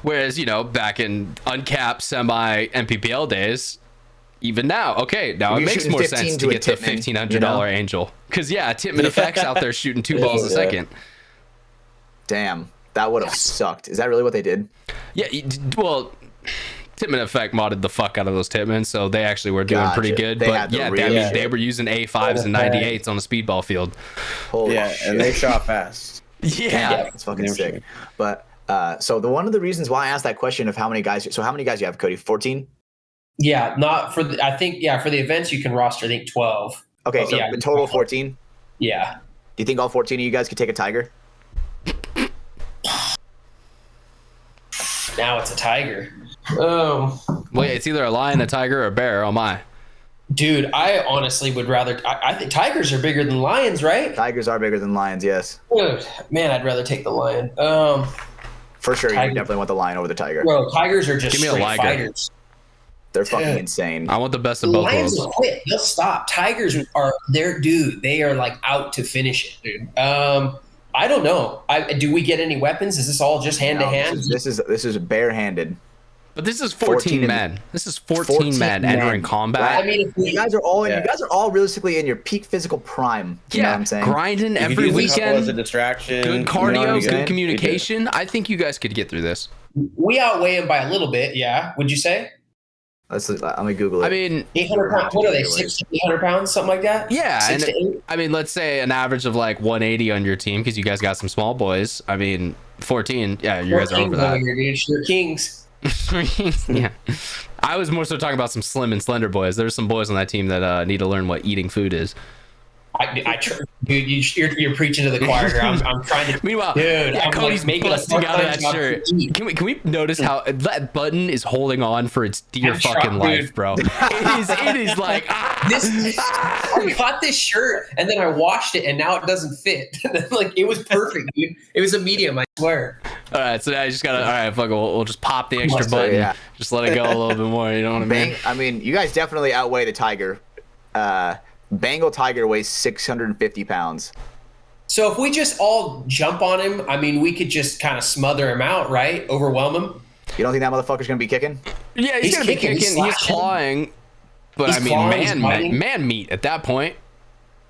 whereas back in uncapped semi MPPL days, even now, okay, now You're it makes shooting more 15 sense to to a get the Titman, $1,500 Angel, because Titman effects out there shooting 2 balls a second. Damn, that would have sucked. Is that really what they did? Yeah, well, Titman effect modded the fuck out of those Titmans, so they actually were doing pretty Gotcha. good. They But had the yeah, real they shit. were using A5s and 98s on the speedball field. Holy Yeah, shit. and they shot fast. Yeah. It's fucking Damn sick. sure. But so one of the reasons why I asked that question of how many guys you have, Cody? 14? Yeah, not for I think for the events you can roster I think 12. Okay, Oh, so yeah. the total 14. Yeah. Do you think all 14 of you guys could take a tiger? Now it's a tiger. Well, yeah, it's either a lion, a tiger, or a bear. Oh my. Dude, I honestly would rather. I think tigers are bigger than lions, right? Tigers are bigger than lions, yes. Dude, man, I'd rather take the lion. For sure, Tiger. you definitely want the lion over the tiger. Bro, tigers are just Give me a straight liger. fighters. They're fucking Dude. insane. I want the best of both Lions worlds. will quit. They'll stop. Tigers are they are like out to finish it, dude. I don't know. Do we get any weapons? Is this all just hand to No, hand? This is barehanded. But this is 14 14 in- men. This is 14 men entering combat. I mean, if we, You guys are all realistically in your peak physical prime. You know what I'm saying? grinding You could every use a couple as a weekend. distraction. Good you know what cardio, I'm good saying? communication. I think you guys could get through this. we outweigh them by a little bit, yeah. Would you say Let me Google it. I mean, 800 pounds? What are they? Anyways. 600, 800 pounds, something like that? yeah, 6 and to 8? I mean, let's say an average of like 180 on your team because you guys got some small boys. I mean, 14. Yeah, you guys are over that. You're kings. Yeah, I was more so talking about some slim and slender boys. There's some boys on that team that need to learn what eating food is. Dude, you're preaching to the choir here. I'm trying to. Meanwhile, Dude, yeah, I'm Cody's like making a busting out of that part-time job shirt. to eat. Can we notice how that button is holding on for its dear I'm fucking shocked, life, dude. bro? It is like I got this shirt and then I washed it and now it doesn't fit. Like it was perfect, dude. It was a medium, I swear. All right, so now I just gotta. All right, fuck it. We'll just pop the extra Must say, button. yeah. Just let it go a little bit more. You know what I mean? I mean, you guys definitely outweigh the tiger. Bengal tiger weighs 650 pounds. So if we just all jump on him, I mean, we could just kind of smother him out, right? Overwhelm him. You don't think that motherfucker's gonna be kicking? Yeah, he's gonna be kicking, kicking. he's He's slashing. clawing. But He's I mean, clawing, he's biting. man meat at that point.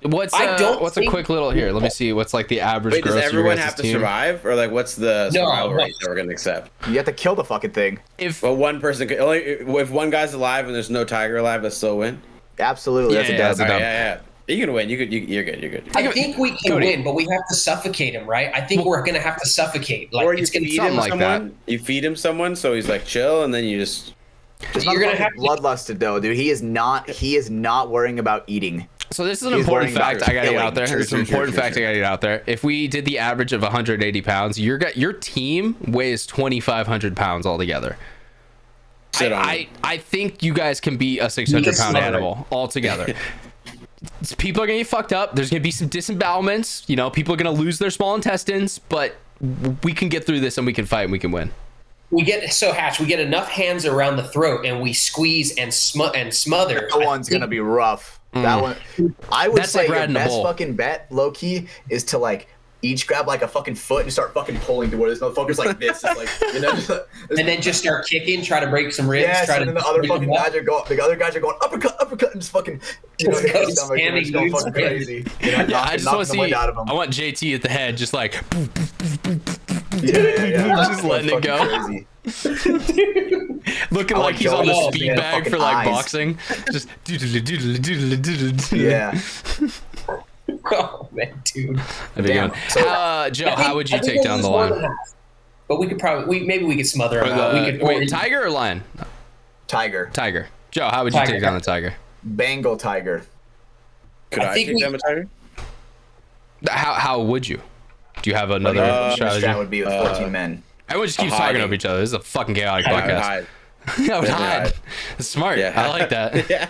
What's I don't what's a think- quick little here? Let me see. What's like the average Wait, does gross everyone your guys' have to team? survive, or like what's the No, survival no. rate that we're gonna accept? You have to kill the fucking thing. If Well, one person could only if one guy's alive and there's no tiger alive, that's still a win. Absolutely, that's Yeah, a yeah, dub. that's a dub. Yeah. You can win. You're good. You're good. I think we can Cody. win, but we have to suffocate him, right? I think we're gonna have to suffocate. Like Or you it's gonna feed be him something like someone. You feed him someone, so he's like chill, and then you just This You're gonna motherfucker's have to- bloodlusted though, dude. He is not worrying about eating. So this is an He's important worrying about fact I gotta get killing. out there. True, This is an true, important true, fact true. I gotta get out there. If we did the average of 180 pounds, your team weighs 2,500 pounds altogether. Sit on it. I think you guys can beat a 600-pound smother it. animal altogether. People are gonna get fucked up. There's gonna be some disembowelments. You know, people are gonna lose their small intestines, but we can get through this and we can fight and we can win. We get enough hands around the throat and we squeeze and smother. That one's gonna be rough. That one, I would That's say like your riding a best bull. fucking bet, low key, is to like each grab like a fucking foot and start fucking pulling to where this motherfucker's like this. It's like, you know, And then just start kicking, try to break some ribs. yes, try and to then the other break fucking them up. guys are going uppercut, and just fucking, you know, Just hit go his stomach and just standing go fucking dudes. crazy. You know, Yeah, I just want to knocking the wind see. out of him. I want JT at the head, just like Yeah. Just letting it go. Crazy. looking I like want he's on the Joel speed to bag fucking for like eyes. boxing. Just doodle-doodle-doodle-doodle-doodle. Yeah. Oh man, dude. That'd be Damn. good. So- Joe, how would you I think take we'll down the lose more than lion? half. But we could probably maybe we could smother Or him out. We could wait, tiger or lion? Tiger. Tiger. Joe, how would you Tiger. take down the tiger? Bengal tiger. Could I I think take we- down a tiger? How would you? Do you have another The strategy? strat would be with 14 men. Everyone just keeps talking hiding. over each other. This is a fucking chaotic I would podcast. hide. I would Yeah, hide. hide. That's smart. Yeah. I like that. Yeah.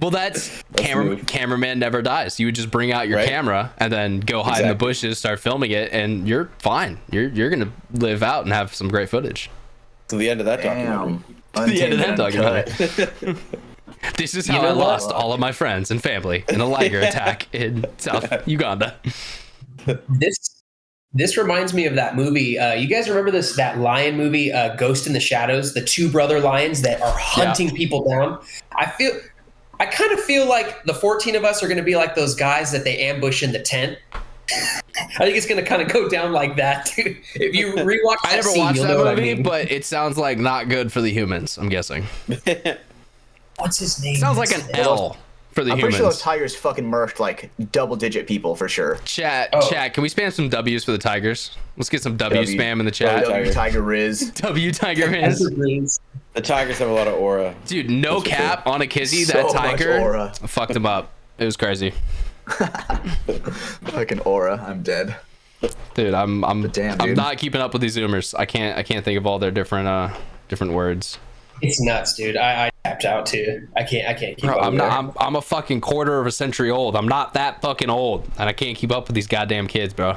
Well, that's move. cameraman never dies. You would just bring out your Right. camera and then go hide in the Exactly. bushes, start filming it, and you're fine. You're gonna live out and have some great footage. To the end of that documentary. Damn. The end of that Untamed and documentary. This is how know I what? lost all of my friends and family in a liger attack in South Uganda. This reminds me of that movie. You guys remember that lion movie, Ghost in the Shadows? The two brother lions that are hunting people down. I kind of feel like the 14 of us are going to be like those guys that they ambush in the tent. I think it's going to kind of go down like that. Too. If you rewatch that I never scene, watched you'll that know what I movie, mean. but it sounds like not good for the humans. I'm guessing. What's his name? Sounds like an L for the I'm pretty sure those humans. tigers fucking murked like double-digit people for sure. Chat, Oh. chat. Can we spam some W's for the Tigers? Let's get some W, W. spam in the chat. W Tiger Riz. W Tiger That's is. what it means. The tigers have a lot of aura. Dude, no That's for cap on a kizzy. So That much tiger aura. fucked him up. It was crazy. Fucking aura. I'm dead. Dude, I'm damn, I'm dude. not keeping up with these Zoomers. I can't think of all their different words. It's nuts, dude. I tapped out too. I can't keep Bro, up. I'm with not. it. I'm a fucking quarter of a century old. I'm not that fucking old, and I can't keep up with these goddamn kids, bro.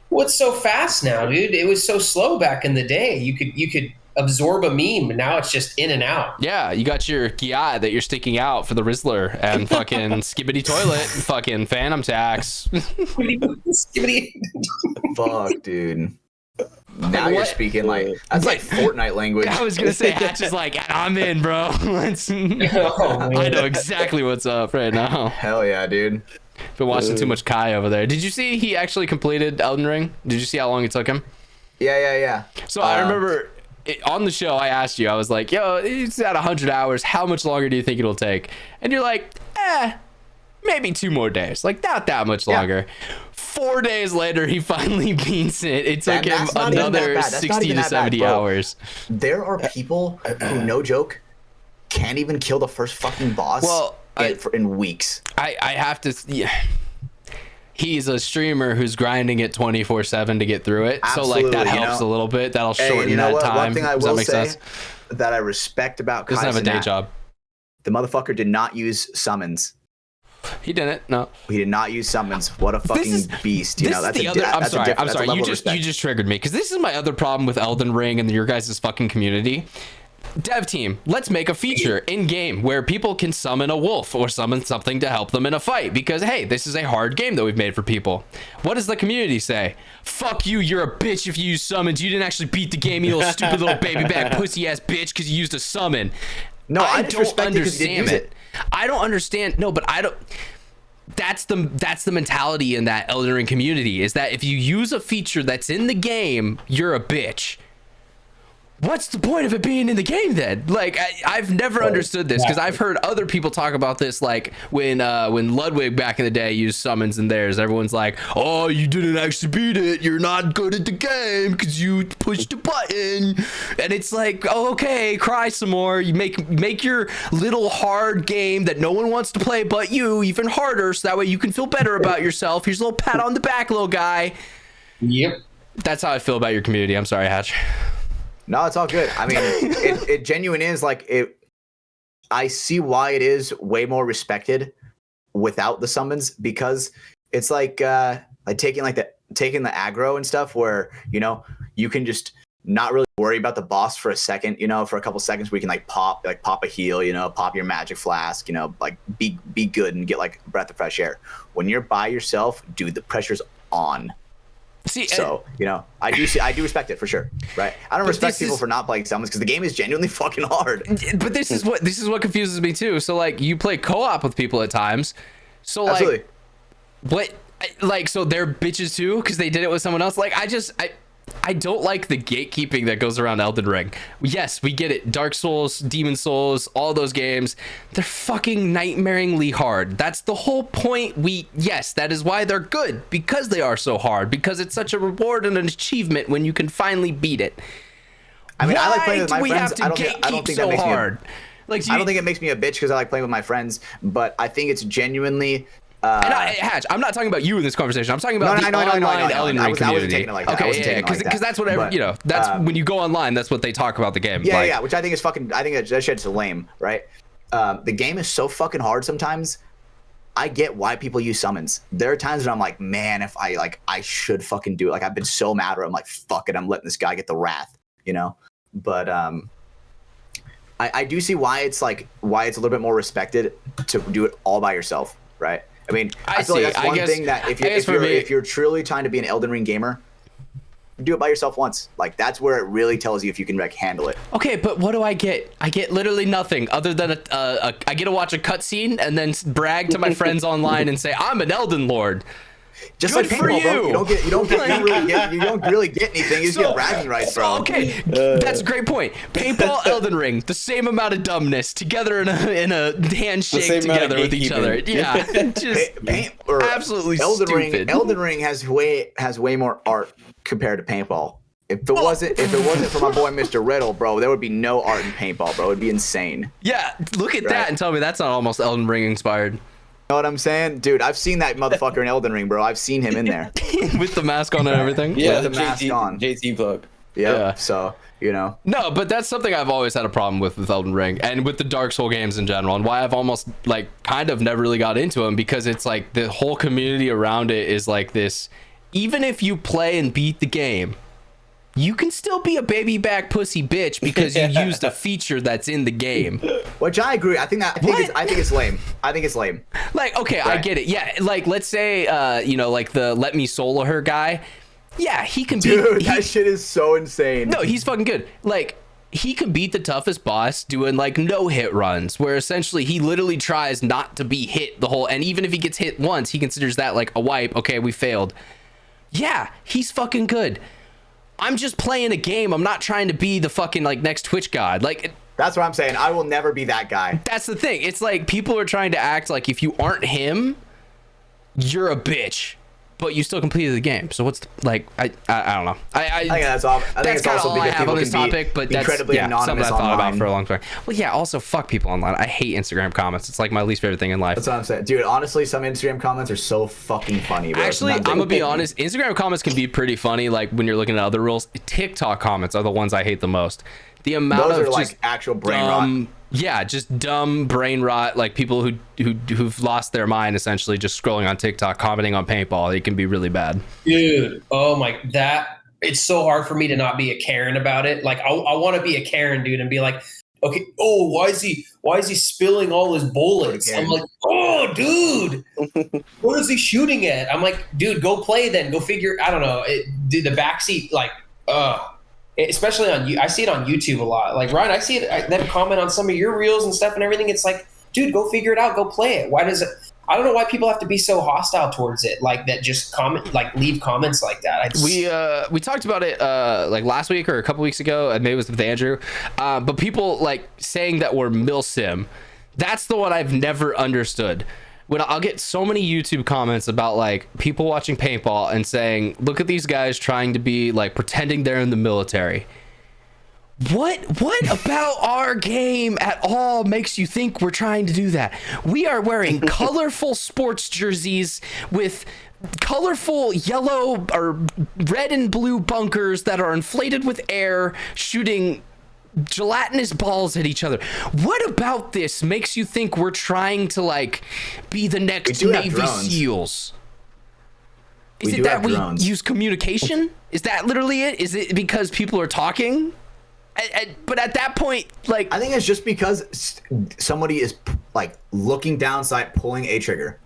What's so fast now, dude? It was so slow back in the day. You could absorb a meme, but now it's just in and out. Yeah, you got your Gia that you're sticking out for the Rizzler and fucking Skibbity Toilet, fucking Phantom Tax. Fuck, dude. Now you're What? speaking like that's like Fortnite language. I was gonna say Hatch is like, I'm in, bro. Let's- Oh, man. I know exactly what's up right now. Hell yeah, dude. Been watching too much Kai over there. Did you see he actually completed Elden Ring? Did you see how long it took him? Yeah. So I remember on the show I asked you, I was like, yo, it's at 100 hours. How much longer do you think it'll take? And you're like, maybe 2 more days. Like, not that much longer. 4 days later, he finally beats it. It took him that's not even that another bad. That's not 60 even to that bad, 70 bro. hours. There are people who, no joke, can't even kill the first fucking boss Well, in weeks. I have to. Yeah. He's a streamer who's grinding it 24/7 to get through it. So like that Absolutely, you helps know. a little bit. That'll Hey, shorten you know that what? time. One thing I Does that will make say sense? that I respect about Kai Doesn't have a day Cenat, job. the motherfucker did not use summons. He didn't. No. He did not use summons. What a fucking is- beast! You This know, is that's the a other. I'm that's a sorry. diff- I'm that's a sorry. level You of respect. just triggered me because this is my other problem with Elden Ring and your guys' fucking community. Dev team, let's make a feature in game where people can summon a wolf or summon something to help them in a fight because hey, this is a hard game that we've made for people. What does the community say? Fuck you, you're a bitch if you use summons. You didn't actually beat the game, you little stupid little baby back pussy ass bitch because you used a summon. No, I don't disrespect it 'cause you didn't understand use it. I don't understand. No, but I don't. That's the mentality in that Elden Ring community is that if you use a feature that's in the game, you're a bitch. what's the point of it being in the game then? Like, I've never understood this, because I've heard other people talk about this, like when Ludwig back in the day used summons in theirs. Everyone's like, oh, you didn't actually beat it, you're not good at the game because you pushed a button. And it's like, oh, okay, cry some more. You make your little hard game that no one wants to play but you even harder, so that way you can feel better about yourself. Here's a little pat on the back, little guy. Yep. That's how I feel about your community. I'm sorry, Hatch. No, it's all good. I mean, it genuine is like it. I see why it is way more respected without the summons, because it's like taking the aggro and stuff, where you can just not really worry about the boss for a second. For a couple seconds, we can pop a heal. Pop your magic flask. Like be good and get like a breath of fresh air. When you're by yourself, dude, the pressure's on. So I do respect it for sure, right? I don't respect people for not playing summons, because the game is genuinely fucking hard. But this is what confuses me too. So like, you play co-op with people at times, so like, absolutely. What, like, so they're bitches too because they did it with someone else? Like, I don't like the gatekeeping that goes around Elden Ring. Yes, we get it. Dark Souls, Demon Souls, all those games, they're fucking nightmaringly hard. That's the whole point. Yes, that is why they're good, because they are so hard, because it's such a reward and an achievement when you can finally beat it. I mean, I like playing with my we friends. have to I don't think so that makes hard. I don't think it makes me a bitch because I like playing with my friends, but I think it's genuinely. Hatch, I'm not talking about you in this conversation. I'm talking about the online Elden Ring community. I wasn't taking it like that. Okay, because that's what that's when you go online, that's what they talk about the game. Yeah, which I think is fucking. I think that shit's lame, right? The game is so fucking hard sometimes. I get why people use summons. There are times when I'm like, man, if I should fucking do it. Like, I've been so mad, or I'm like, fuck it, I'm letting this guy get the wrath, But I do see why it's a little bit more respected to do it all by yourself, right? I mean, I feel like that's one thing that if you're truly trying to be an Elden Ring gamer, do it by yourself once. Like, that's where it really tells you if you can handle it. Okay, but what do I get? I get literally nothing other than I get to watch a cutscene and then brag to my friends online and say I'm an Elden Lord. Just Good like paintball, for bro. You don't really get anything. You just get bragging rights, bro. Okay, that's a great point. Paintball, Elden Ring, the same amount of dumbness together in a handshake together with each other. Yeah, just absolutely Elden stupid. Ring. Elden Ring has way more art compared to paintball. If it wasn't for my boy Mr. Riddle, bro, there would be no art in paintball, bro. It'd be insane. Yeah, look at that and tell me that's not almost Elden Ring inspired. You know what I'm saying? Dude, I've seen that motherfucker in Elden Ring, bro. I've seen him in there. With the mask on and everything? Yeah, with the mask on. JT plug. Yeah. So, No, but that's something I've always had a problem with Elden Ring and with the Dark Soul games in general, and why I've almost kind of never really got into them, because it's like the whole community around it is like this. Even if you play and beat the game, you can still be a baby back pussy bitch because you used a feature that's in the game. Which I agree. I think it's lame. I think it's lame. Like, okay, right. I get it. Yeah, like, let's say like the let me solo her guy. Yeah, he can beat. Dude, that shit is so insane. No, he's fucking good. Like, he can beat the toughest boss doing no hit runs, where essentially he literally tries not to be hit the whole, and even if he gets hit once, he considers that like a wipe. Okay, we failed. Yeah, he's fucking good. I'm just playing a game. I'm not trying to be the fucking next Twitch god. That's what I'm saying. I will never be that guy. That's the thing. It's like people are trying to act like if you aren't him, you're a bitch, but you still completed the game. So what's I don't know. I think that's all. I think it's also all I have on this topic, but that's incredibly anonymous something I thought online. about for a long time. Well, yeah. Also, fuck people online. I hate Instagram comments. It's like my least favorite thing in life. That's what I'm saying, dude. Honestly, some Instagram comments are so fucking funny, bro. Actually, I'm gonna be honest. Instagram comments can be pretty funny. Like when you're looking at other rules. TikTok comments are the ones I hate the most. The amount those of are just actual brain rot. Yeah, just dumb brain rot, like people who've lost their mind essentially just scrolling on TikTok, commenting on paintball. It can be really bad. Dude, oh my, it's so hard for me to not be a Karen about it. Like I want to be a Karen, dude, and be like, okay, oh, why is he spilling all his bullets? I'm like, oh, dude, what is he shooting at? I'm like, dude, go play then. Go figure. I don't know. The backseat, especially I see it on YouTube a lot. Like, Ryan, I see it. Them comment on some of your reels and stuff and everything. It's like, dude, go figure it out. Go play it. Why does it? I don't know why people have to be so hostile towards it, like that. Just comment, like leave comments like that. We talked about it like last week or a couple weeks ago, and maybe it was with Andrew. But people like saying that we're milsim. That's the one I've never understood. When I'll get so many YouTube comments about like people watching paintball and saying, "Look at these guys trying to be like pretending they're in the military." What about our game at all makes you think we're trying to do that? We are wearing colorful sports jerseys with colorful yellow or red and blue bunkers that are inflated with air, shooting gelatinous balls at each other. What about this makes you think we're trying to like be the next Navy SEALs? Is it that we use communication? Is that literally it? Is it because people are talking? But at that point, like, I think it's just because somebody is like looking down sight, pulling a trigger.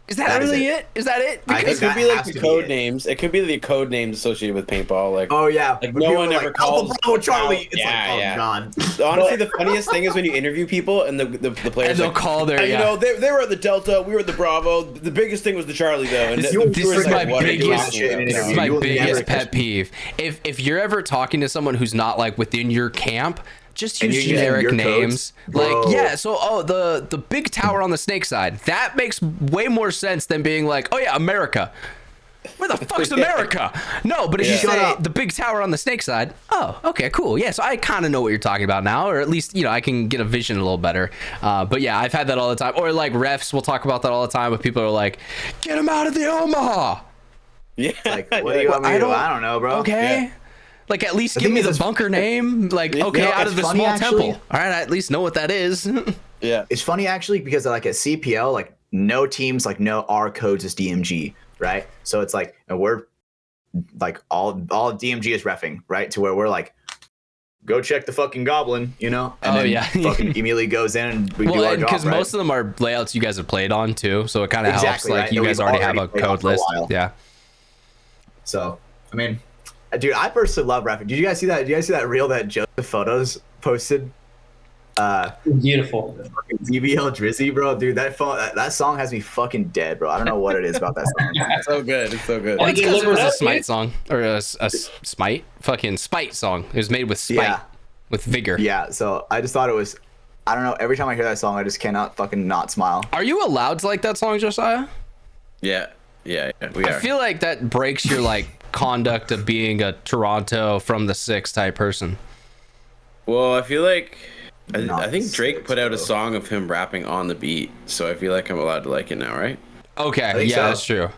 Is that really it? Is that it? Because it could be like the code names. It could be the code names associated with paintball. Like, oh yeah, like no one ever calls Bravo Charlie. It's yeah, like, oh yeah. god. Honestly, the funniest thing is when you interview people and the players and they'll like, call their, you know, they were at the Delta, we were at the Bravo. The biggest thing was the Charlie though. And this is my biggest pet peeve. If you're ever talking to someone who's not like within your camp, just use generic names. Like, yeah, so the big tower on the snake side, that makes way more sense than being like, oh yeah, America. Where the fuck's America? No, but if you say the big tower on the snake side, oh, okay, cool. Yeah, so I kind of know what you're talking about now, or at least, you know, I can get a vision a little better. But yeah, I've had that all the time. Or like refs will talk about that all the time, but people are like, get him out of the Omaha. Yeah. Like, what do you want me to do? I don't know, bro. Okay. Yeah. Like, at least give me the bunker name. Like, okay, out of the small temple. All right, I at least know what that is. Yeah. It's funny, actually, because like at CPL, like no teams like know our codes is DMG, right? So it's like, and we're like all DMG is reffing, right? To where we're like, go check the fucking goblin, you know? And then fucking immediately goes in and we do our job, because most of them are layouts you guys have played on too, so it kind of helps. Like, you guys already have a code list. Yeah. So, I mean, dude, I personally love rapping. Did you guys see that? Did you guys see that reel that Joseph Photos posted? Beautiful. DBL Drizzy, bro. Dude, that song has me fucking dead, bro. I don't know what it is about that song. It's so good. It's so good. Well, it's because it was a Smite song. Or a Smite? Fucking Spite song. It was made with Spite. With vigor. Yeah, so I just thought it was, I don't know, every time I hear that song, I just cannot fucking not smile. Are you allowed to like that song, Josiah? Yeah, we are. I feel like that breaks your like conduct of being a Toronto from the six type person. Well, I feel like I think Drake put out a song of him rapping on the beat, so I feel like I'm allowed to like it now, right? Okay, yeah, that's true.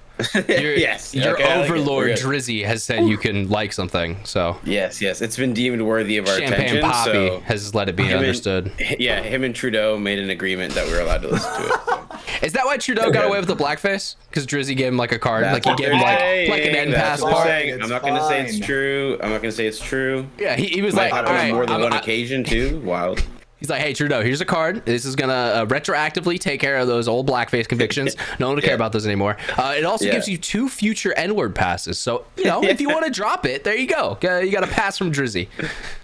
Your overlord Drizzy has said you can like something, so yes, it's been deemed worthy of our Champagne attention. Poppy so has let it be understood. Him and Trudeau made an agreement that we were allowed to listen to it. So. Is that why Trudeau got away with the blackface? Because Drizzy gave him like a card, like he gave him like an end pass card. I'm not gonna say it's true. I'm not gonna say it's true. Yeah, he was like, all right, more than one occasion too. Wild. He's like, hey, Trudeau, here's a card. This is going to retroactively take care of those old blackface convictions. No one will care about those anymore. It also gives you 2 future N-word passes. So, you know, if you want to drop it, there you go. You got a pass from Drizzy.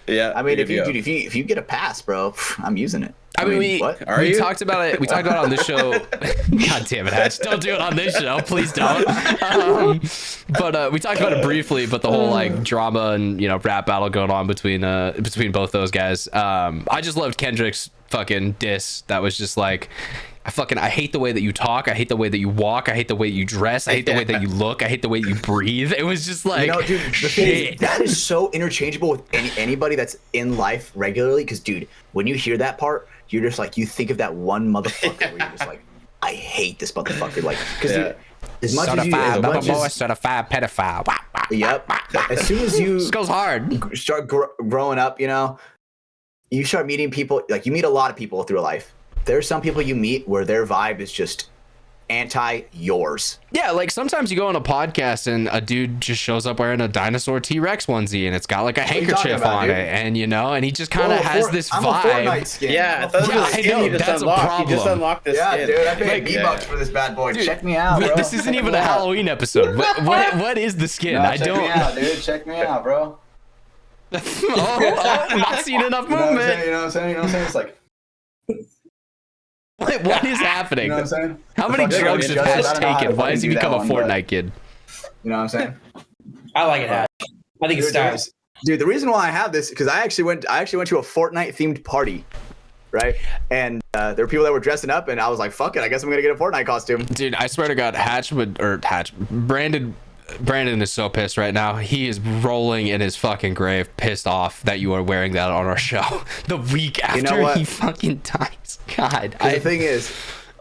Yeah. I mean, if you get a pass, bro, I'm using it. I mean, we talked about it. We talked about it on this show. God damn it, Hatch. Don't do it on this show. Please don't. But we talked about it briefly, but the whole like drama and, you know, rap battle going on between both those guys. I just loved Kendrick's fucking diss. That was just like, I hate the way that you talk. I hate the way that you walk. I hate the way you dress. I hate the way that you look. I hate the way you breathe. It was just like, you know, dude, the thing is, that is so interchangeable with anybody that's in life regularly. Because, dude, when you hear that part, you're just like, you think of that one motherfucker where you're just like, I hate this motherfucker. Like, because as much certified pedophile. Yep. As soon as you this goes hard, start growing up, you know, you start meeting people. Like, you meet a lot of people through life. There's some people you meet where their vibe is just anti-yours. Yeah, like sometimes you go on a podcast and a dude just shows up wearing a dinosaur T-Rex onesie and it's got like a handkerchief on it, and you know, and he just kind of has this vibe. Yeah, I thought I know that's a problem. He just unlocked this skin. Dude, I paid V-Bucks for this bad boy. Dude, check me out, bro. This isn't even a Halloween episode. What is the skin? I don't. Check me out, dude. Check me out, bro. Not seeing enough movement. You know what I'm saying? It's like. What is happening? You know what I'm saying? How many Fuck, drugs I has Hatch don't know how to taken? Why has he fucking do become a that one, Fortnite kid? You know what I'm saying? I like it, Hatch. I think it's style. Dude, the reason why I have this because I actually went to a Fortnite themed party, right? And there were people that were dressing up, and I was like, "Fuck it, I guess I'm gonna get a Fortnite costume." Dude, I swear to God, Brandon is so pissed right now. He is rolling in his fucking grave, pissed off that you are wearing that on our show the week after he fucking dies. God, the thing is,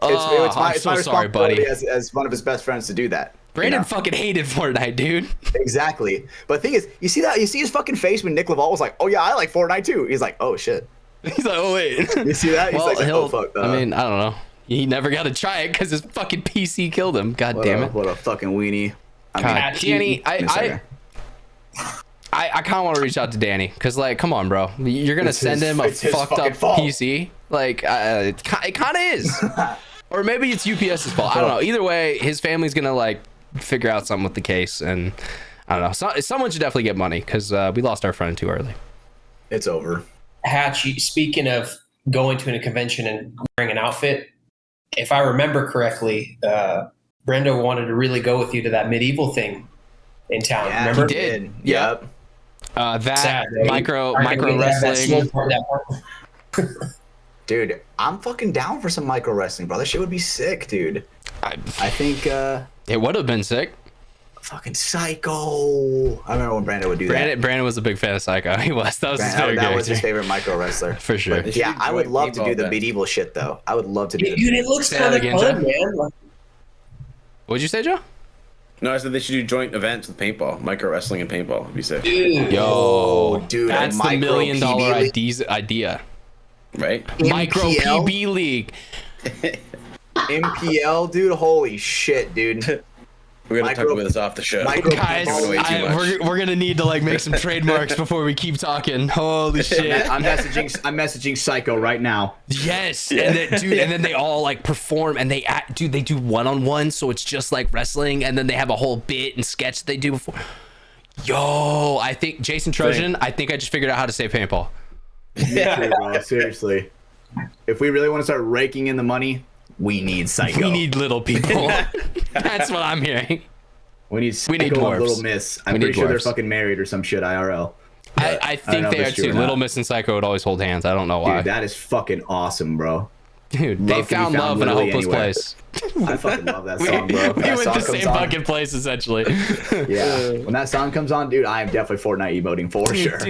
it's my responsibility as one of his best friends to do that. Brandon fucking hated Fortnite, dude. Exactly. But the thing is, you see his fucking face when Nick Laval was like, "Oh yeah, I like Fortnite too." He's like, "Oh shit." He's like, "Oh wait." You see that? He's like, "Oh fuck." I mean, I don't know. He never got to try it because his fucking PC killed him. God damn it. What a fucking weenie. Danny, I kind of want to reach out to Danny because, like, come on, bro. You're gonna send him a fucked up PC? Like, it kind of is. Or maybe it's UPS's fault. I don't know. Either way, his family's gonna like figure out something with the case, and I don't know. Someone should definitely get money because we lost our friend too early. It's over. Hatch, speaking of going to a convention and wearing an outfit, if I remember correctly, Brenda wanted to really go with you to that medieval thing in town. Yeah, remember? he did. Yep. That Sad, right? micro wrestling. Dude, I'm fucking down for some micro wrestling, bro. That shit would be sick, dude. I think it would have been sick. Fucking Psycho. I remember when Brandon would do that. Brandon was a big fan of Psycho. He was. That was his favorite That was character. his favorite micro wrestler. For sure. But, yeah, I would love to do the medieval shit, though. I would love to do Dude, it looks kind of fun, man. What'd you say, Joe? No, I said they should do joint events with paintball, micro wrestling and paintball. Would be sick. Dude. Yo, dude, that's the $1 million idea. Right? Micro MPL? PB league. MPL, dude. Holy shit, dude. We're gonna talk about this off the show. Guys, we're gonna need to like make some trademarks before we keep talking. Holy shit! I'm messaging Psycho right now. Yes, and then, dude, and then they all like perform and they do one-on-one, so it's just like wrestling, and then they have a whole bit and sketch they do before. Yo, I think Jason Trojan. I think I just figured out how to say paintball. Yeah, bro, seriously. If we really want to start raking in the money, we need Psycho. We need little people. That's what I'm hearing. We need Psycho and Little Miss. I'm pretty sure they're fucking married or some shit IRL. I think they are too. Little Miss and Psycho would always hold hands. I don't know why. Dude, that is fucking awesome, bro. Dude, they found love in a hopeless place. I fucking love that song, bro. We went the same fucking place, essentially. Yeah. When that song comes on, dude, I am definitely Fortnite emoting for sure. Fuck,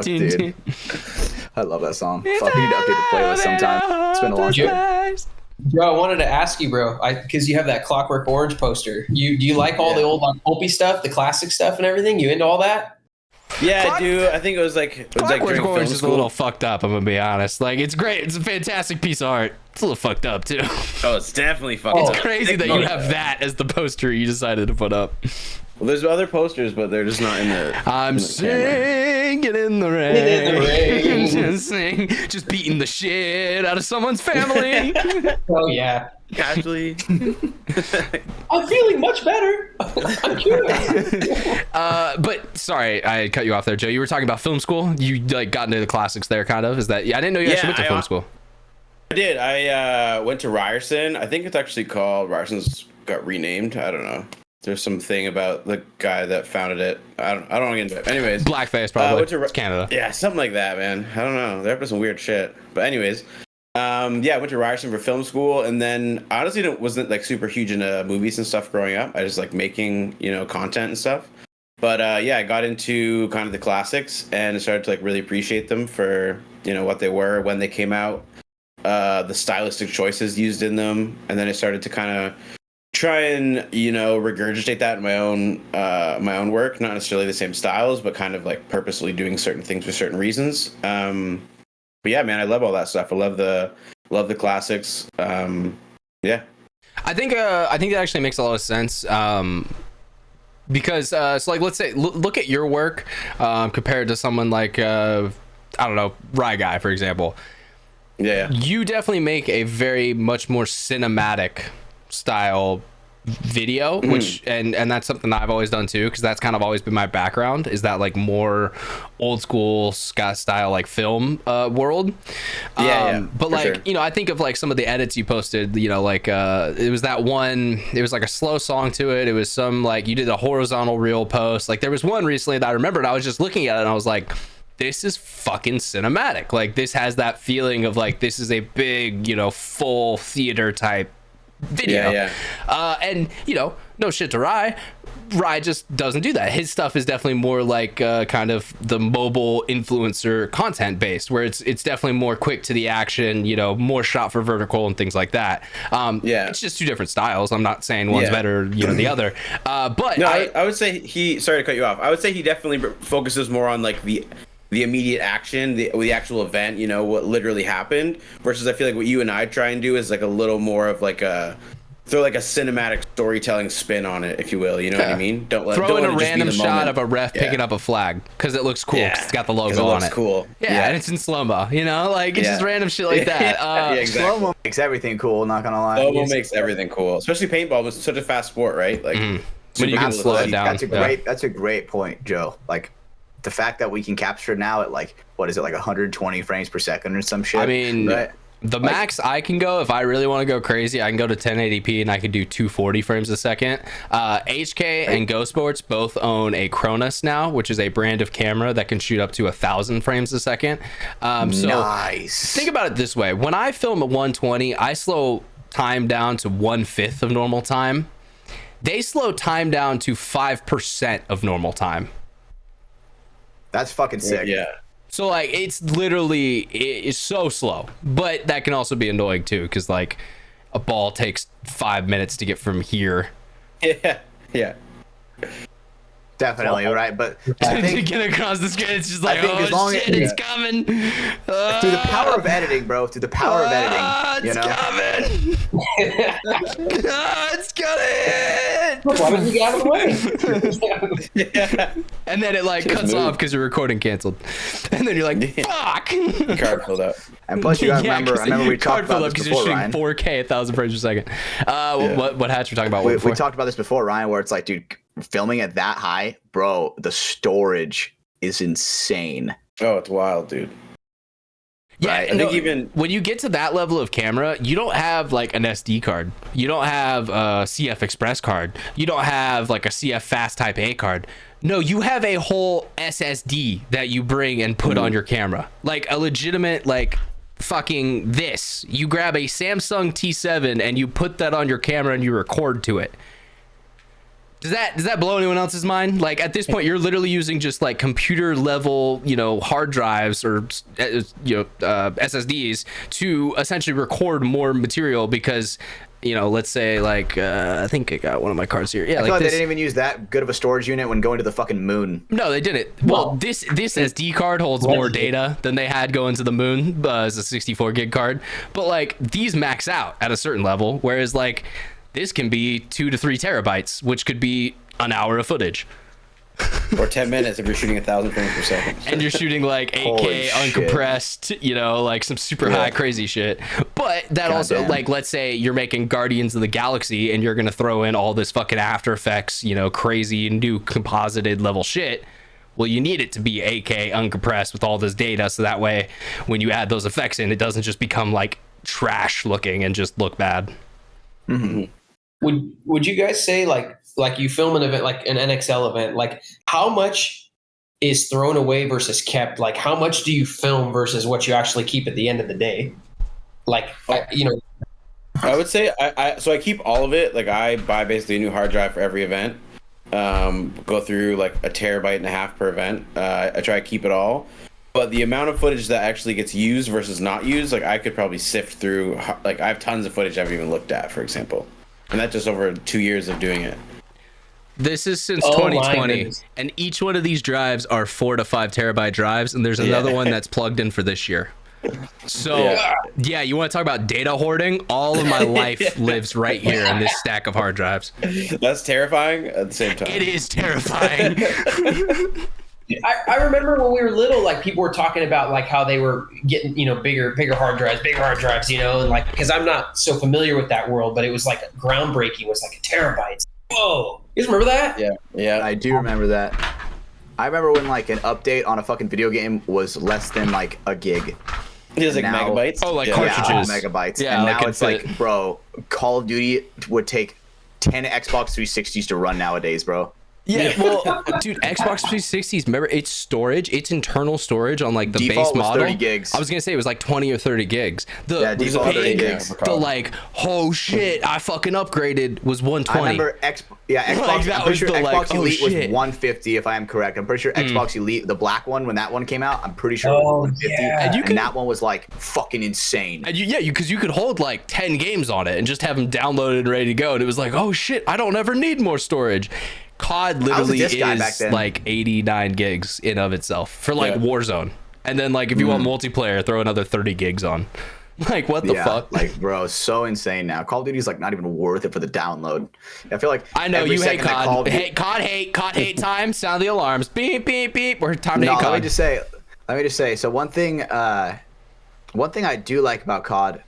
dude. I love that song. Fuck, we need to update the playlist sometime. It's been a long time. Bro, I wanted to ask you, bro, because you have that Clockwork Orange poster. Do you like all the old like pulpy stuff, the classic stuff, and everything? You into all that? Yeah, I do. I think it was like Clockwork Orange is a little fucked up. I'm gonna be honest. Like, it's great. It's a fantastic piece of art. It's a little fucked up too. Oh, it's definitely fucked up. It's crazy that you have that as the poster you decided to put up. Well, there's other posters, but they're just not in the. I'm singing in the rain. Just sing, just beating the shit out of someone's family. Oh yeah. Casually. I'm feeling much better. I'm cured. But sorry, I cut you off there, Joe. You were talking about film school. You like got into the classics there, kind of. Is that? Yeah, I didn't know you actually went to film school. I did. I went to Ryerson. I think it's actually called Ryerson's got renamed. I don't know. There's something about the guy that founded it. I don't want to get into it. Anyways, blackface probably. It's Canada. Yeah, something like that, man. I don't know. They're up to some weird shit. But anyways, yeah, I went to Ryerson for film school, and then honestly, wasn't like super huge into movies and stuff growing up. I just like making content and stuff. But yeah, I got into kind of the classics and started to like really appreciate them for what they were when they came out, the stylistic choices used in them, and then I started to kind of try and regurgitate that in my own work, not necessarily the same styles, but kind of like purposely doing certain things for certain reasons. But yeah, man, I love all that stuff. I love the classics. Yeah, I think that actually makes a lot of sense. Because so like, let's say look at your work compared to someone like I don't know, Rye Guy, for example. Yeah, you definitely make a very much more cinematic style video, which and that's something that I've always done too, because that's kind of always been my background, is that like more old school Scott style like film world. But like sure. you know, I think of like some of the edits you posted, you know, like it was that one, it was like a slow song to it, it was some like you did a horizontal reel post, like there was one recently that I remembered, I was just looking at it and I was like, this is fucking cinematic. Like this has that feeling of like this is a big, you know, full theater type video. And you know, no shit to Rye just doesn't do that. His stuff is definitely more like kind of the mobile influencer content based, where it's definitely more quick to the action, you know, more shot for vertical and things like that. It's just two different styles. I'm not saying one's better, you know, the other. But no, I would say sorry to cut you off. I would say he definitely focuses more on like the immediate action, the actual event, you know, what literally happened, versus I feel like what you and I try and do is like a little more of like throw like a cinematic storytelling spin on it, if you will, you know what I mean? Don't throw in a let it just be random the shot moment. of a ref picking up a flag because it looks cool, because it's got the logo it on looks it. Cool. And it's in slow-mo, you know, like it's just random shit like that. Exactly. Slow-mo makes everything cool, not gonna lie. Slow-mo makes everything cool, especially paintball was such a fast sport, right? Like when you can slow it down. That's a great point, Joe. Like the fact that we can capture now at like, what is it, like 120 frames per second or some shit? I mean, right? the max I can go, if I really want to go crazy, I can go to 1080p and I can do 240 frames a second. HK and Go Sports both own a Cronus now, which is a brand of camera that can shoot up to 1,000 frames a second. So nice. Think about it this way. When I film at 120, I slow time down to 1/5 of normal time. They slow time down to 5% of normal time. That's fucking sick. Yeah. So like it's so slow, but that can also be annoying too, because like a ball takes 5 minutes to get from here Yeah. Definitely, right? But I to think get across the screen. It's just like, think as long shit, as- it's coming. through the power of editing, bro. Through the power of editing, It's you know. coming. It's coming. Why did you get out of the way? And then it like cuts off because your recording canceled, and then you're like, fuck. Card filled up. And plus, you gotta remember. I remember we talked about this because before, you're Ryan. shooting 4K 1,000 frames per second. What hatch we're talking about? We talked about this before, Ryan, where it's like, dude, filming at that high, bro, the storage is insane. Oh, it's wild, dude. Yeah, Right. I think even when you get to that level of camera, you don't have like an SD card. You don't have a CF Express card. You don't have like a CF Fast Type A card. No, you have a whole SSD that you bring and put on your camera. Like a legitimate, like fucking this. You grab a Samsung T7 and you put that on your camera and you record to it. Does that blow anyone else's mind? Like at this point, you're literally using just like computer level, you know, hard drives or SSDs to essentially record more material because, you know, let's say like I think I got one of my cards here. Yeah, I feel like this. they didn't even use that good of a storage unit when going to the fucking moon. No, they didn't. Well, this SD card holds more data than they had going to the moon as a 64 gig card. But like these max out at a certain level, whereas like this can be 2 to 3 terabytes, which could be an hour of footage. or 10 minutes if you're shooting 1,000 frames per second. And you're shooting like 8K Holy shit. uncompressed, you know, like some super high crazy shit. But that also, Goddamn. like, let's say you're making Guardians of the Galaxy and you're going to throw in all this fucking After Effects, you know, crazy new composited level shit. Well, you need it to be 8K uncompressed with all this data. So that way, when you add those effects in, it doesn't just become like trash looking and just look bad. Mm-hmm. Would you guys say like you film an event like an NXL event, like how much is thrown away versus kept? Like how much do you film versus what you actually keep at the end of the day? Like you know, I would say I keep all of it. Like I buy basically a new hard drive for every event. Go through like 1.5 terabytes per event. I try to keep it all. But the amount of footage that actually gets used versus not used, like I could probably sift through. Like I have tons of footage I haven't even looked at, for example, and that's just over 2 years of doing it. This is since Oh, my 2020, goodness. and each one of these drives are 4 to 5 terabyte drives, and there's another one that's plugged in for this year. So yeah, you want to talk about data hoarding? All of my life lives right here in this stack of hard drives. That's terrifying at the same time. It is terrifying. I remember when we were little, like people were talking about like how they were getting, bigger hard drives, and like, because I'm not so familiar with that world, but it was like groundbreaking, was like a terabyte. Whoa. You guys remember that? Yeah. I do remember that. I remember when like an update on a fucking video game was less than like a gig. It was like Now- megabytes. Oh, like Yeah, cartridges. megabytes. Yeah, and like now it's Infinite. like, bro, Call of Duty would take 10 Xbox 360s to run nowadays, bro. Yeah, well, dude, Xbox 360s, remember, it's storage, it's internal storage on like the Default base was model. 30 gigs. I was gonna say it was like 20 or 30 gigs. The default big, 30 gigs. the like, oh shit, I fucking upgraded was 120. I remember Xbox. Like, that I'm pretty was sure the, Xbox like, oh, Elite was shit. 150, if I am correct. I'm pretty sure Xbox Elite, the black one, when that one came out, I'm pretty sure it Oh, was 150. yeah. And you And can- that one was like fucking insane. And because you could hold like 10 games on it and just have them downloaded and ready to go. And it was like, oh shit, I don't ever need more storage. COD literally disc guy back is then. like 89 gigs in of itself for like Yeah. Warzone. And then like if you want multiplayer, throw another 30 gigs on. Like what the Yeah, fuck? like bro, so insane now. Call of Duty's like not even worth it for the download. I feel like I know every you hate second that Call COD. of Duty- COD hate time. Sound the alarms. Beep beep beep. We're time to No, hate let me COD. just say. So one thing I do like about COD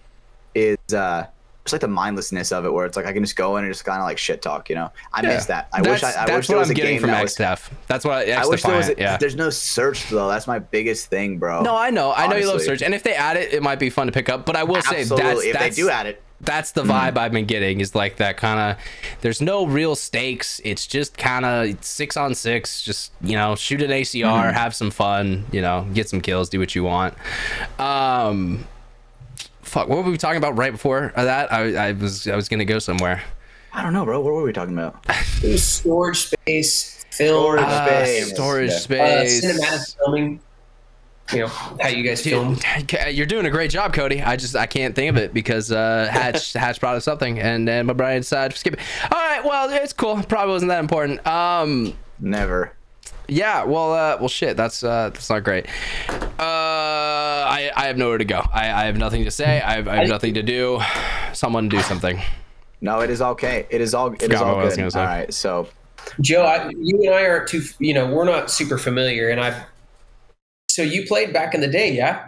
is just like the mindlessness of it, where it's like I can just go in and just kind of like shit talk. I miss that. I wish That's there what was I'm a getting game from that was. XDEF. That's what I wish there was. yeah. There's no search though. That's my biggest thing, bro. No, I know you love Honestly. search, and if they add it, it might be fun to pick up. But I will say Absolutely. that's If they do add it, that's the vibe I've been getting, is like that kind of, there's no real stakes. It's just kind of 6-on-6, just, shoot an ACR, have some fun, get some kills, do what you want. Fuck, what were we talking about right before that? I was going to go somewhere. I don't know, bro. What were we talking about? It was storage space, film, Storage Yeah. space. cinematic filming. How you guys film. You're doing a great job, Cody. I can't think of it because Hatch brought up something, and then my brain decided to skip it. All right, well, it's cool. Probably wasn't that important. Never. Yeah, well, shit. That's not great. I have nowhere to go. I have nothing to say. I have nothing to do. Someone do something. No, it is okay. It is all. It is Forgot all what I was good. gonna say. All right, so Joe, you and I aren't too, we're not super familiar, and so you played back in the day, yeah?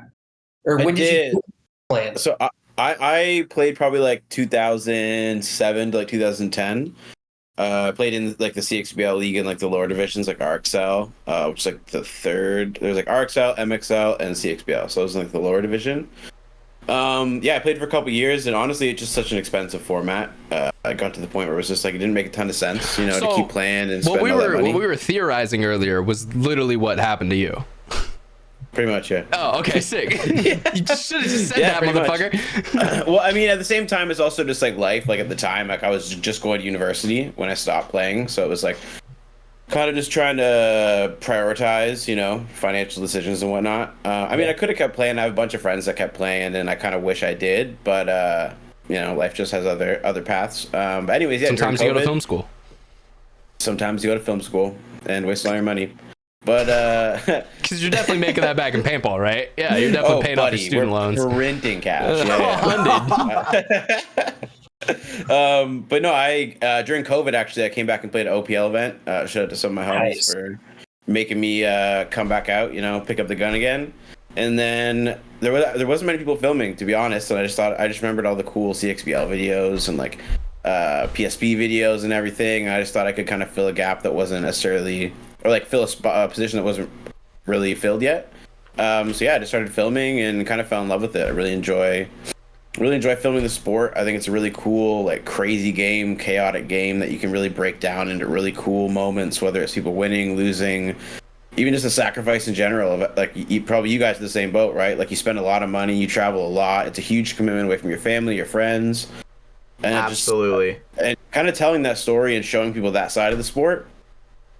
Or when did you play? So I played probably like 2007 to like 2010. I played in like the CXBL league in like the lower divisions, like RXL, which is like the third. There's like RXL, MXL, and CXBL. So it was like the lower division. I played for a couple years, and honestly, it's just such an expensive format. I got to the point where it was just like it didn't make a ton of sense, to keep playing and spend all that money. What we were theorizing earlier was literally what happened to you. Pretty much, yeah. Oh, okay, sick. You just should have just said that, pretty much. motherfucker. Well, I mean, at the same time, it's also just like life. Like at the time, like I was just going to university when I stopped playing, so it was like kind of just trying to prioritize, financial decisions and whatnot. I mean, I could have kept playing. I have a bunch of friends that kept playing, and I kind of wish I did, but life just has other paths. But anyways, yeah. Sometimes you go to film school. Sometimes you go to film school and waste all your money. But Because you're definitely making that back in paintball, right? Yeah, you're definitely paying off your student loans. Printing cash. But no, I during COVID actually I came back and played an OPL event. Shout out to some of my homies for making me come back out, pick up the gun again. And then there wasn't many people filming, to be honest. And I just remembered all the cool CXBL videos and like PSP videos and everything. I just thought I could kind of fill a gap that wasn't necessarily, or like fill a position that wasn't really filled yet. I just started filming and kind of fell in love with it. I really enjoy filming the sport. I think it's a really cool, like crazy game, chaotic game that you can really break down into really cool moments, whether it's people winning, losing, even just a sacrifice in general. Like you guys are the same boat, right? Like you spend a lot of money, you travel a lot. It's a huge commitment away from your family, your friends. And absolutely. And kind of telling that story and showing people that side of the sport.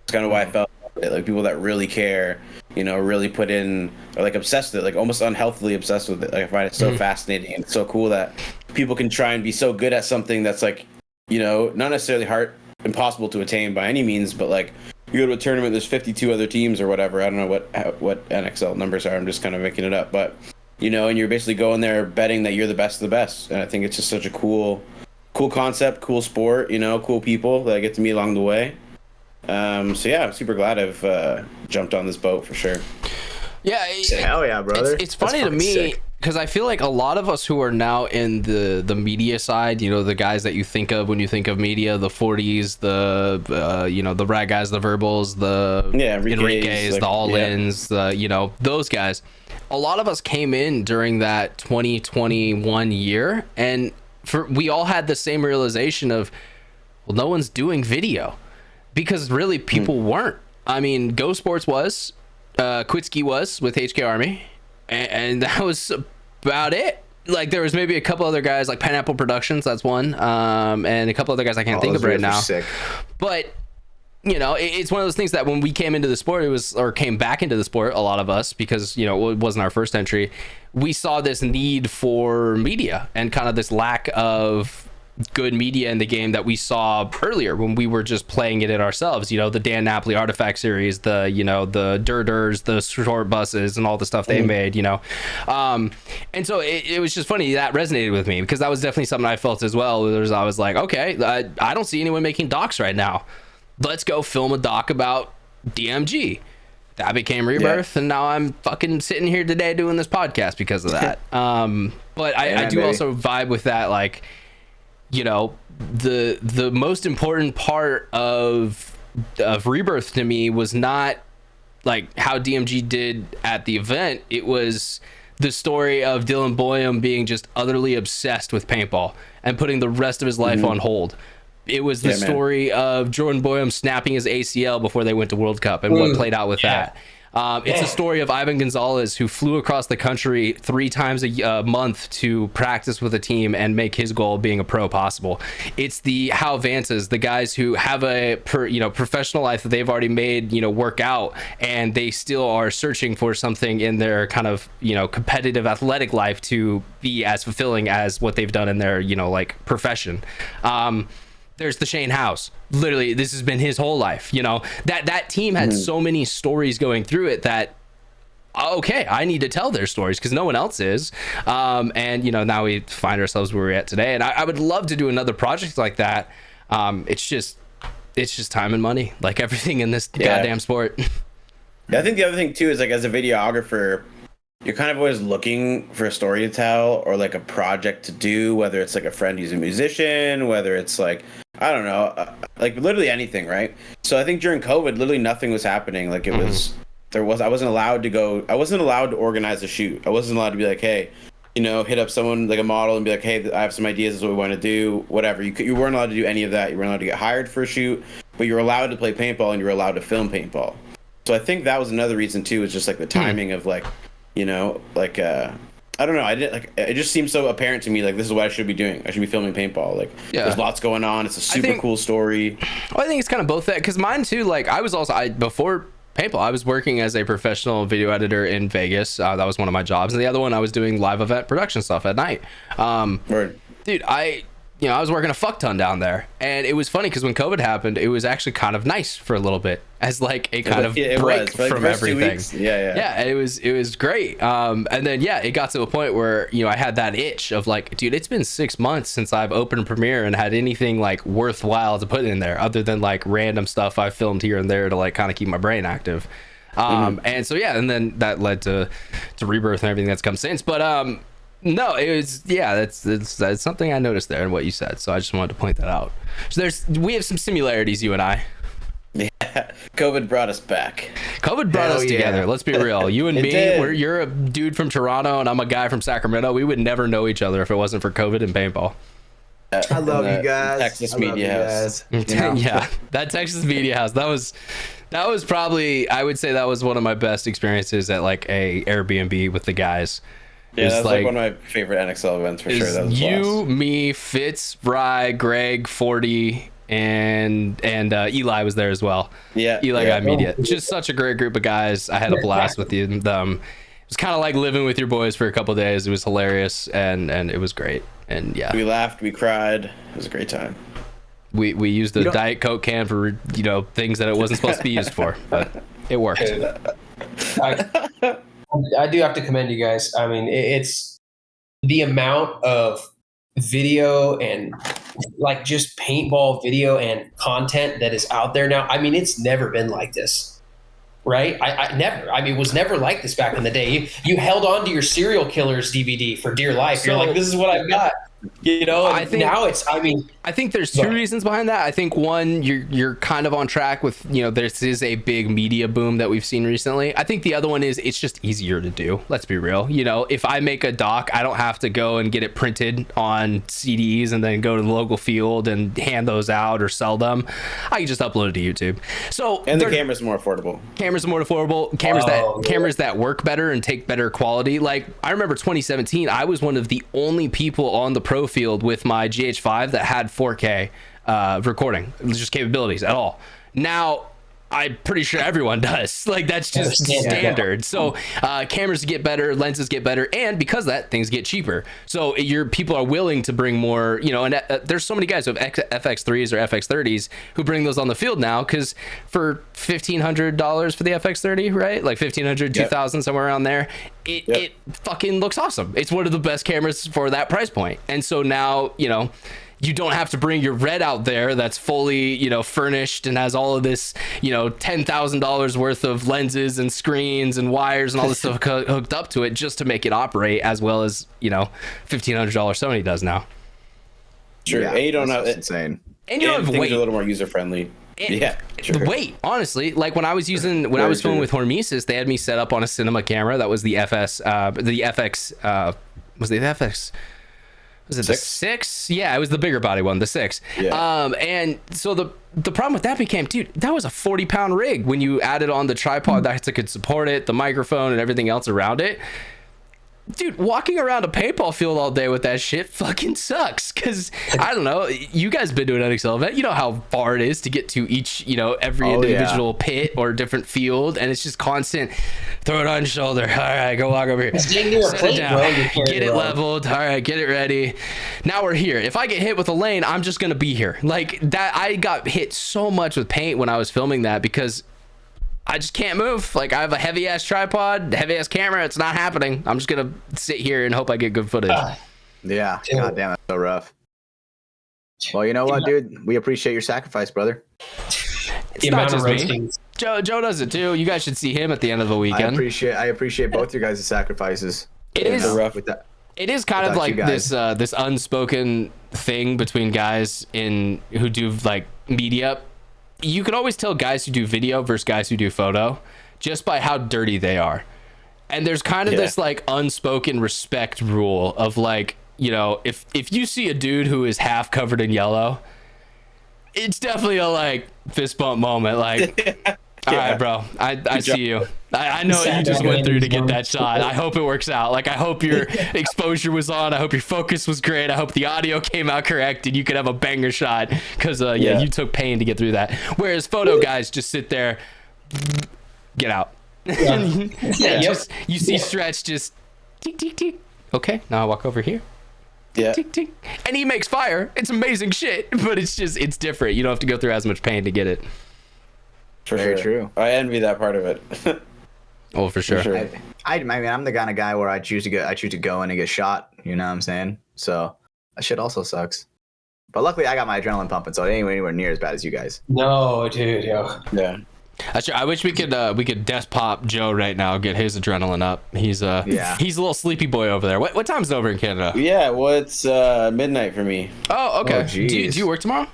It's kind of why I felt like people that really care, really put in, or like obsessed with it, like almost unhealthily obsessed with it. Like I find it so fascinating and so cool that people can try and be so good at something that's like, not necessarily impossible to attain by any means, but like you go to a tournament, there's 52 other teams or whatever. I don't know what NXL numbers are. I'm just kind of making it up, but and you're basically going there betting that you're the best of the best. And I think it's just such a cool concept, cool sport, cool people that I get to meet along the way. I'm super glad I've jumped on this boat for sure. Yeah, Hell yeah, brother. It's funny to me because I feel like a lot of us who are now in the media side, you know, the guys that you think of when you think of media, the 40s, the you know, the rad guys, the verbals, the Enrique's, like, the all-ins, the, you know, those guys. A lot of us came in during that 2021 year, and we all had the same realization of, well, no one's doing video, because really people weren't. I mean, Go Sports was, Quitsky was with HK Army, and that was about it. Like, there was maybe a couple other guys, like Pineapple Productions, that's one, and a couple other guys I can't think of right now. Sick. But you know, it's one of those things that when we came into the sport, came back into the sport, a lot of us, because, you know, it wasn't our first entry, we saw this need for media and kind of this lack of good media in the game that we saw earlier when we were just playing it in ourselves. You know, the Dan Napoli Artifact series, the, you know, the Durders, the short buses, and all the stuff they made, you know. And so it was just funny, that resonated with me, because that was definitely something I felt as well. I was like, okay, I don't see anyone making docs right now. Let's go film a doc about DMG. That became Rebirth, and now I'm fucking sitting here today doing this podcast because of that. But I do also vibe with that, like, you know, the most important part of Rebirth to me was not like how DMG did at the event. It was the story of Dylan Boyum being just utterly obsessed with paintball and putting the rest of his life on hold. It was the story of Jordan Boyum snapping his ACL before they went to World Cup and what played out with that. It's a story of Ivan Gonzalez, who flew across the country 3 times a month to practice with a team and make his goal being a pro possible. It's the Hal Vances, the guys who have a professional life that they've already made, you know, work out, and they still are searching for something in their kind of, you know, competitive athletic life to be as fulfilling as what they've done in their, you know, like, profession. There's the Shane House. Literally, this has been his whole life. You know, that team had so many stories going through it that, okay, I need to tell their stories because no one else is. And, you know, now we find ourselves where we're at today. And I would love to do another project like that. It's just time and money, like everything in this goddamn sport. Yeah, I think the other thing too is, like, as a videographer, you're kind of always looking for a story to tell or like a project to do, whether it's like a friend who's a musician, whether it's like, I don't know, like literally anything, right? So I think during COVID, literally nothing was happening. Like I wasn't allowed to organize a shoot. I wasn't allowed to be like, hey, you know, hit up someone like a model and be like, hey, I have some ideas, this is what we want to do, whatever. You weren't allowed to do any of that. You weren't allowed to get hired for a shoot, but you're allowed to play paintball and you're allowed to film paintball. So I think that was another reason too, is just like the timing of like, you know, like, I don't know. It just seems so apparent to me, like, this is what I should be doing. I should be filming paintball. Like, there's lots going on. It's a super cool story. Well, I think it's kind of both that, because mine too, like, before paintball, I was working as a professional video editor in Vegas. That was one of my jobs. And the other one, I was doing live event production stuff at night. Dude, I was working a fuck ton down there, and it was funny because when COVID happened, it was actually kind of nice for a little bit as like a kind of break from everything. Yeah, it was great. And then it got to a point where, you know, I had that itch of like, dude, it's been 6 months since I've opened Premiere and had anything like worthwhile to put in there other than like random stuff I filmed here and there to like kind of keep my brain active. And so and then that led to Rebirth and everything that's come since. But no, it was that's something I noticed there in what you said, so I just wanted to point that out. So we have some similarities, you and I. Yeah, COVID brought us back. COVID brought us together. Let's be real. You and me, you're a dude from Toronto and I'm a guy from Sacramento. We would never know each other if it wasn't for COVID and paintball. I love you guys. Texas Media House. Yeah, that Texas Media House. That was probably, I would say that was one of my best experiences at like a Airbnb with the guys. Yeah, that's like one of my favorite NXL events for sure. That was you, me, Fitz, Rye, Greg, 40, and Eli was there as well. Yeah, Eli Guy Media. Just such a great group of guys. I had a blast with them. It was kind of like living with your boys for a couple of days. It was hilarious and it was great. And we laughed, we cried. It was a great time. We used the Diet Coke can for, you know, things that it wasn't supposed to be used for, but it worked. I do have to commend you guys. I mean, it's the amount of video and like just paintball video and content that is out there now. I mean, it's never been like this. right? I never. I mean, it was never like this back in the day. You held on to your serial killers DVD for dear life. You're like, this is what I've got. You know, and now it's, I mean, I think there's two reasons behind that. I think one, you're kind of on track with, you know, this is a big media boom that we've seen recently. I think the other one is it's just easier to do. Let's be real. You know, if I make a doc, I don't have to go and get it printed on CDs and then go to the local field and hand those out or sell them. I can just upload it to YouTube. So and the camera's more affordable. Cameras that work better and take better quality. Like I remember 2017, I was one of the only people on the pro field with my GH5 that had 4K recording, just capabilities at all. Now I'm pretty sure everyone does. Like that's just standard. So cameras get better, lenses get better, and because of that, things get cheaper. So people are willing to bring more, you know, and there's so many guys who have FX3s or FX30s who bring those on the field now, because for $1,500 for the FX30, right? Like 1,500, 2,000, somewhere around there. It fucking looks awesome. It's one of the best cameras for that price point. And so now, you know, you don't have to bring your Red out there that's fully, you know, furnished and has all of this, you know, $10,000 worth of lenses and screens and wires and all this stuff hooked up to it just to make it operate as well as, you know, $1,500 Sony does now. Sure. Yeah, and you don't know, it's insane. And you don't have things weight. are a little more user friendly. Yeah, sure. The weight, honestly, like when I was filming with Hormesis, they had me set up on a cinema camera that was the FX. Was it the FX? Was it the 6? Yeah, it was the bigger body one, the 6. Yeah. And so the problem with that became, dude, that was a 40-pound rig when you added on the tripod that could support it, the microphone and everything else around it. Dude, walking around a paintball field all day with that shit fucking sucks. Because, I don't know, you guys been to an NXL event. You know how far it is to get to each, you know, every individual pit or different field. And it's just constant, throw it on your shoulder. All right, go walk over here. Set it down. Get it leveled. All right, get it ready. Now we're here. If I get hit with a lane, I'm just going to be here. Like, that, I got hit so much with paint when I was filming that because I just can't move. Like I have a heavy ass tripod, heavy ass camera. It's not happening. I'm just gonna sit here and hope I get good footage. Yeah. God damn, that's so rough. Well, you know what, dude? We appreciate your sacrifice, brother. It's not just me. Joe does it too. You guys should see him at the end of the weekend. I appreciate both your guys' sacrifices. It is rough with that. It is kind of like this unspoken thing between guys who do like media. You can always tell guys who do video versus guys who do photo just by how dirty they are. And there's kind of this like unspoken respect rule of like, you know, if you see a dude who is half covered in yellow, it's definitely a like fist bump moment. Like, all right, bro, I see you. I know what you just went through to get that shot. I hope it works out. Like, I hope your exposure was on. I hope your focus was great. I hope the audio came out correct and you could have a banger shot because, you took pain to get through that. Whereas photo guys just sit there, get out. You see Stretch just tick, tick, tick. Okay, now I walk over here. Yeah. Tick, tick. And he makes fire. It's amazing shit, but it's different. You don't have to go through as much pain to get it. Very true. I envy that part of it. Oh, for sure. I mean, I'm the kind of guy where I choose to go in and get shot. You know what I'm saying? So that shit also sucks. But luckily, I got my adrenaline pumping, so it ain't anywhere near as bad as you guys. No, dude, yo. Yeah. I wish we could desk pop Joe right now, get his adrenaline up. He's a little sleepy boy over there. What time's it over in Canada? Yeah, well, it's midnight for me. Oh, okay. Oh, do you work tomorrow?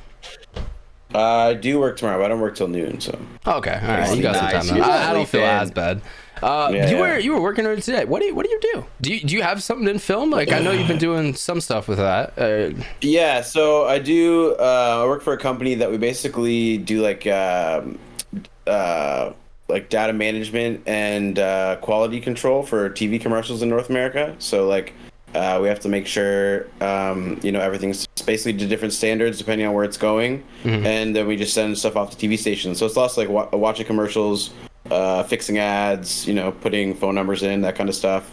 I do work tomorrow, but I don't work till noon. So. Okay, all right. You got some time. I don't feel as bad. You were working early today. What do you do? Do you have something in film? Like I know you've been doing some stuff with that. Yeah, so I do. I work for a company that we basically do like data management and quality control for TV commercials in North America. So like we have to make sure everything's basically to different standards depending on where it's going, and then we just send stuff off to TV stations. So it's lots like watching commercials, fixing ads, putting phone numbers in, that kind of stuff.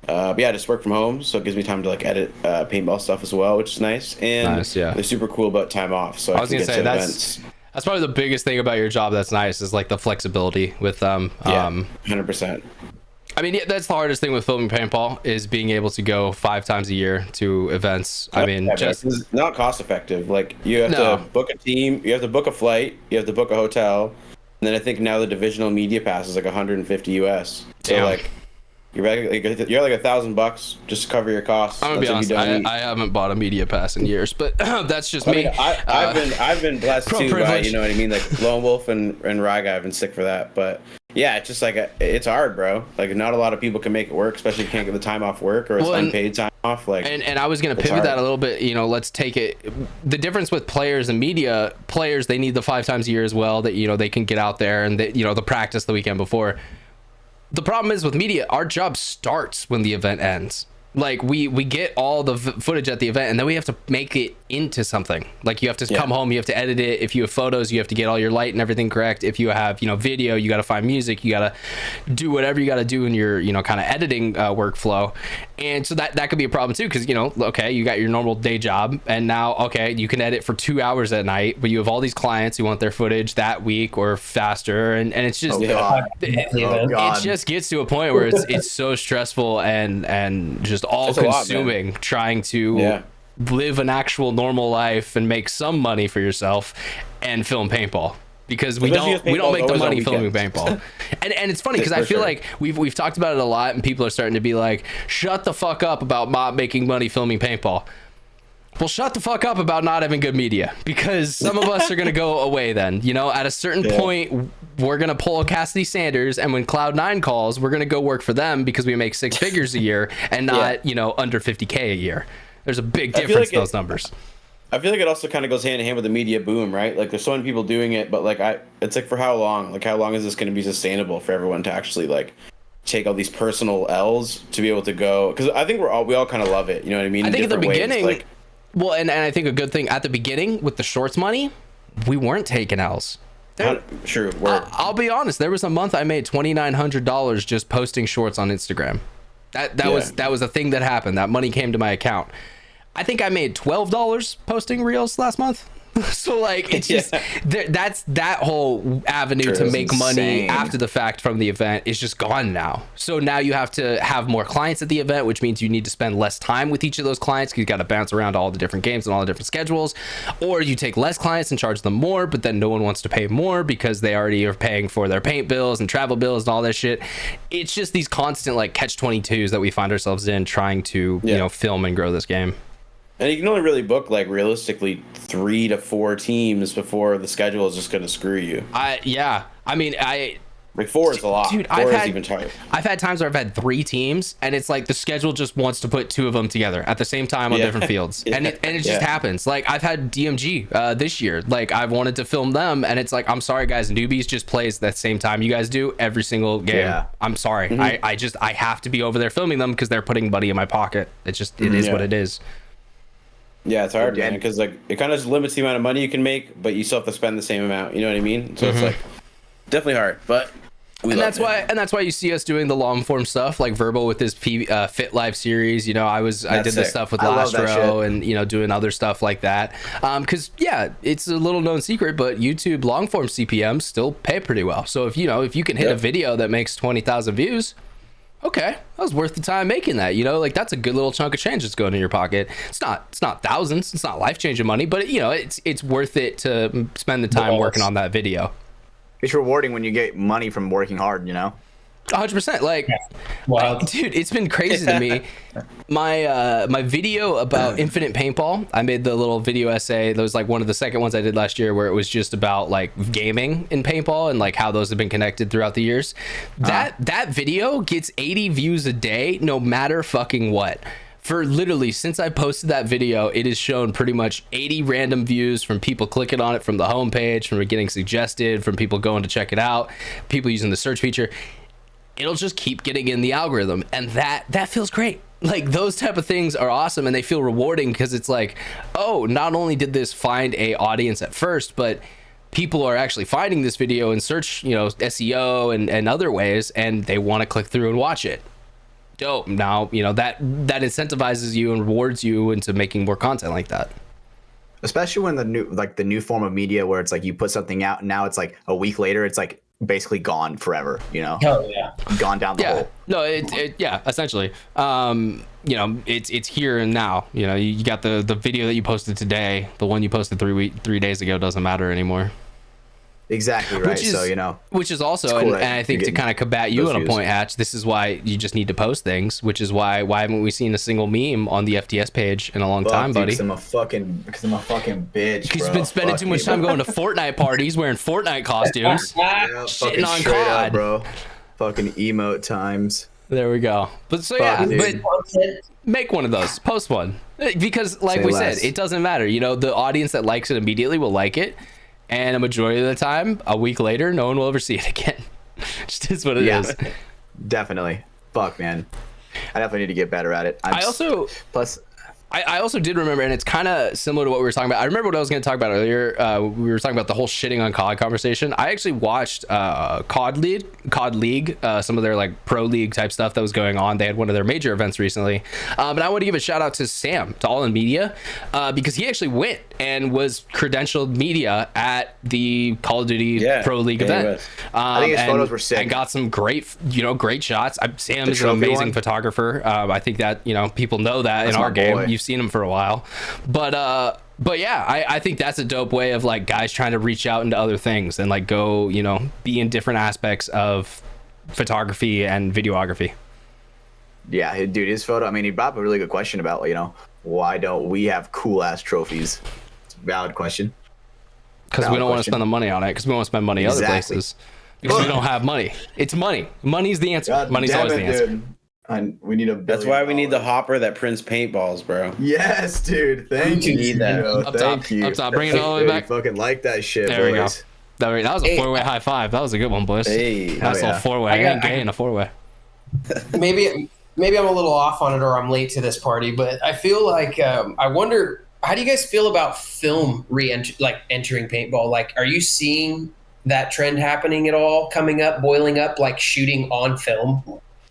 But yeah, I just work from home, so it gives me time to like edit paintball stuff as well, which is nice. And they're super cool about time off. So I was gonna say that's probably the biggest thing about your job that's nice is like the flexibility with 100%. I mean, that's the hardest thing with filming paintball is being able to go 5 times a year to events. I mean, just it's not cost effective. Like you have to book a team, you have to book a flight, you have to book a hotel, And then I think now the divisional media pass is like 150 US. So Damn. like you're like $1,000 just to cover your costs. I'm gonna be honest. I haven't bought a media pass in years, but that's just me. I've been blessed too by, privilege. you know what I mean, like Lone Wolf and Ryga have been sick for that. But yeah, it's just like it's hard, bro. Like not a lot of people can make it work, especially if you can't get the time off work or it's unpaid time off. Like and I was gonna pivot that a little bit. You know, let's take it. The difference with players and media, players they need the 5 times a year as well. That they can get out there and the practice the weekend before. The problem is with media, our job starts when the event ends. Like we get all the footage at the event and then we have to make it into something. Like you have to come home, you have to edit it. If you have photos, you have to get all your light and everything correct. If you have video, you got to find music, you got to do whatever you got to do in your kind of editing workflow. And so that could be a problem too, because okay, you got your normal day job and now okay, you can edit for 2 hours at night, but you have all these clients who want their footage that week or faster, and it's just it just gets to a point where it's so stressful and just all consuming trying to live an actual normal life and make some money for yourself and film paintball, because we don't make the money filming paintball. and it's funny because I feel like we've talked about it a lot and people are starting to be like, shut the fuck up about not making money filming paintball. Well, shut the fuck up about not having good media, because some of us are going to go away then. At a certain point, we're going to pull a Cassidy Sanders, and when Cloud9 calls, we're going to go work for them because we make 6 figures a year and not, under 50K a year. There's a big difference in those numbers. I feel like it also kind of goes hand in hand with the media boom, right? Like there's so many people doing it, but it's like for how long? Like how long is this going to be sustainable for everyone to actually like take all these personal L's to be able to go? Because I think we all kind of love it. You know what I mean? I think at the beginning, ways, well, and I think a good thing at the beginning with the shorts money, we weren't taking L's. True. I'll be honest. There was a month I made $2,900 just posting shorts on Instagram. That was a thing that happened. That money came to my account. I think I made $12 posting reels last month. So like it's just that's that whole avenue to make money after the fact from the event is just gone now. So now you have to have more clients at the event, which means you need to spend less time with each of those clients because you got to bounce around all the different games and all the different schedules, or you take less clients and charge them more, but then no one wants to pay more because they already are paying for their paint bills and travel bills and all that shit. It's just these constant like catch-22s that we find ourselves in trying to film and grow this game. And you can only really book like realistically 3 to 4 teams before the schedule is just going to screw you. I mean, like 4 is a lot. Dude, I've had times where I've had 3 teams and it's like the schedule just wants to put 2 of them together at the same time on different fields. And it just happens. Like I've had DMG this year. Like I've wanted to film them and it's like, I'm sorry guys, Newbies just plays that same time you guys do every single game. Yeah. I'm sorry. Mm-hmm. I have to be over there filming them because they're putting money in my pocket. It is what it is. Yeah, it's hard, man, because like it kind of just limits the amount of money you can make, but you still have to spend the same amount. You know what I mean? So it's like definitely hard, but that's why you see us doing the long form stuff like Verbal with his Fit Live series. I did this stuff with Last Row and doing other stuff like that. Because it's a little known secret, but YouTube long form CPMs still pay pretty well. So if you can hit a video that makes 20,000 views. Okay, that was worth the time making that. Like that's a good little chunk of change that's going in your pocket. It's not thousands. It's not life-changing money, but it's worth it to spend the time working on that video. It's rewarding when you get money from working hard. 100%. Like, dude, it's been crazy to me. My video about Infinite Paintball, I made the little video essay. That was like one of the second ones I did last year, where it was just about like gaming in paintball and like how those have been connected throughout the years. That video gets 80 views a day, no matter fucking what. For literally, since I posted that video, it has shown pretty much 80 random views from people clicking on it from the homepage, from it getting suggested, from people going to check it out, people using the search feature. It'll just keep getting in the algorithm, and that feels great. Like those type of things are awesome, and they feel rewarding because it's like, oh, not only did this find a audience at first, but people are actually finding this video in search, SEO and other ways, and they want to click through and watch it. Dope. Now that incentivizes you and rewards you into making more content like that. Especially when the new form of media where it's like you put something out and now it's like a week later it's like basically gone forever, Hell yeah. Gone down the hole. No, essentially. It's here and now. You got the video that you posted today, the one you posted 3 days ago doesn't matter anymore. Exactly right. So which is also, cool and I think to kind of combat you those on a views. point, Hatch, this is why you just need to post things. Which is why haven't we seen a single meme on the FTS page in a long time, buddy? Because I'm a fucking bitch. Because you've been spending too much time going to Fortnite parties wearing Fortnite costumes, shitting on straight COD, up, bro. Fucking emote times. There we go. But so yeah, dude. but make one of those, post one, because like we said, it doesn't matter. The audience that likes it immediately will like it, and a majority of the time, a week later, no one will ever see it again. Just is what it is. Definitely. Fuck, man. I definitely need to get better at it. I also did remember, and it's kind of similar to what we were talking about. I remember what I was going to talk about earlier. We were talking about the whole shitting on COD conversation. I actually watched COD League, some of their like pro league type stuff that was going on. They had one of their major events recently. And I want to give a shout out to Sam, to All in Media, because he actually went and was credentialed media at the Call of Duty Pro League event. I think his photos were sick. And got some great shots. Sam is an amazing photographer. I think that, people know that in our game. You've seen him for a while, but yeah, I think that's a dope way of like guys trying to reach out into other things and like go, be in different aspects of photography and videography. Yeah, dude, his photo. I mean, he brought up a really good question about, why don't we have cool ass trophies? It's a valid question. Because we don't want to spend the money on it. Because we want to spend money other places. Because we don't have money. It's money. Money's the answer. God Money's always the answer. Dude. And we need That's why we need the hopper that prints paintballs, bro. Yes, dude. Thank you. Need that. Thank you. Up top. Bring it all the way back. Fucking like that shit, there we go. boys. That was a four-way high five. That was a good one, boys. Hey. That's a four-way. I ain't gay in a four-way. Maybe I'm a little off on it, or I'm late to this party, but I feel like I wonder, how do you guys feel about film entering paintball? Like, are you seeing that trend happening at all, coming up, boiling up, like shooting on film,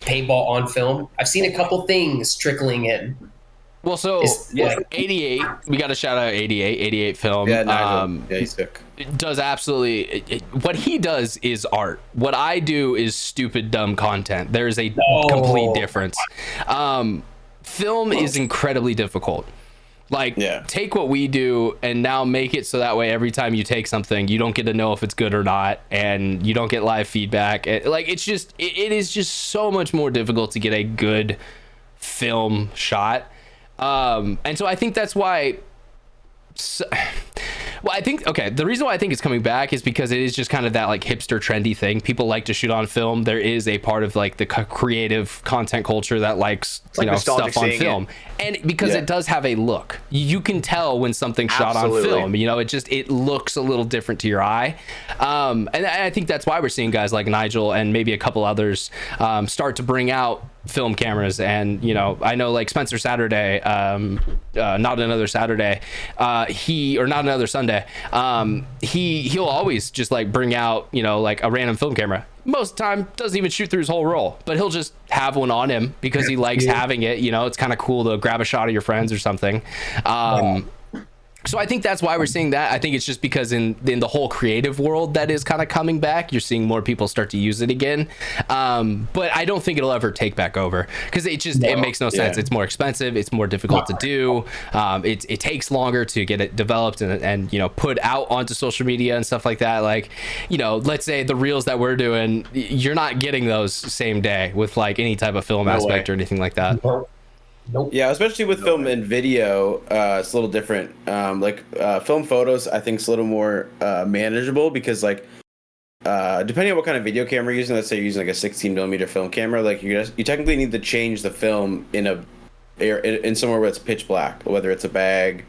paintball on film? I've seen a couple things trickling in. Well, so 88, we got to shout out 88 film. Yeah, Nigel. He's sick. Does absolutely what he does is art. What I do is stupid dumb content. There's a complete difference. Film is incredibly difficult. Like, take what we do and now make it so that way every time you take something, you don't get to know if it's good or not, and you don't get live feedback. Like, it's just, it is just so much more difficult to get a good film shot. And so I think that's why. Well, I think, the reason why I think it's coming back is because it is just kind of that like hipster trendy thing. People like to shoot on film. There is a part of like the creative content culture that likes, stuff on film. And because it does have a look, you can tell when something's shot on film, it looks a little different to your eye. And I think that's why we're seeing guys like Nigel and maybe a couple others start to bring out film cameras. And I know like Spencer Saturday, not another Saturday, not another Sunday, he'll always just like bring out like a random film camera. Most of the time doesn't even shoot through his whole roll, but he'll just have one on him because he likes having it. It's kind of cool to grab a shot of your friends or something. So I think that's why we're seeing that. I think it's just because in the whole creative world that is kind of coming back, you're seeing more people start to use it again. But I don't think it'll ever take back over because it makes no sense. It's more expensive. It's more difficult to do. It takes longer to get it developed and put out onto social media and stuff like that. Like, let's say the reels that we're doing, you're not getting those same day with like any type of film aspect or anything like that. Nope. Yeah, especially with film and video, it's a little different. Film photos, I think, is a little more manageable because, depending on what kind of video camera you're using, let's say you're using like a 16 millimeter film camera, like you technically need to change the film in somewhere where it's pitch black, whether it's a bag,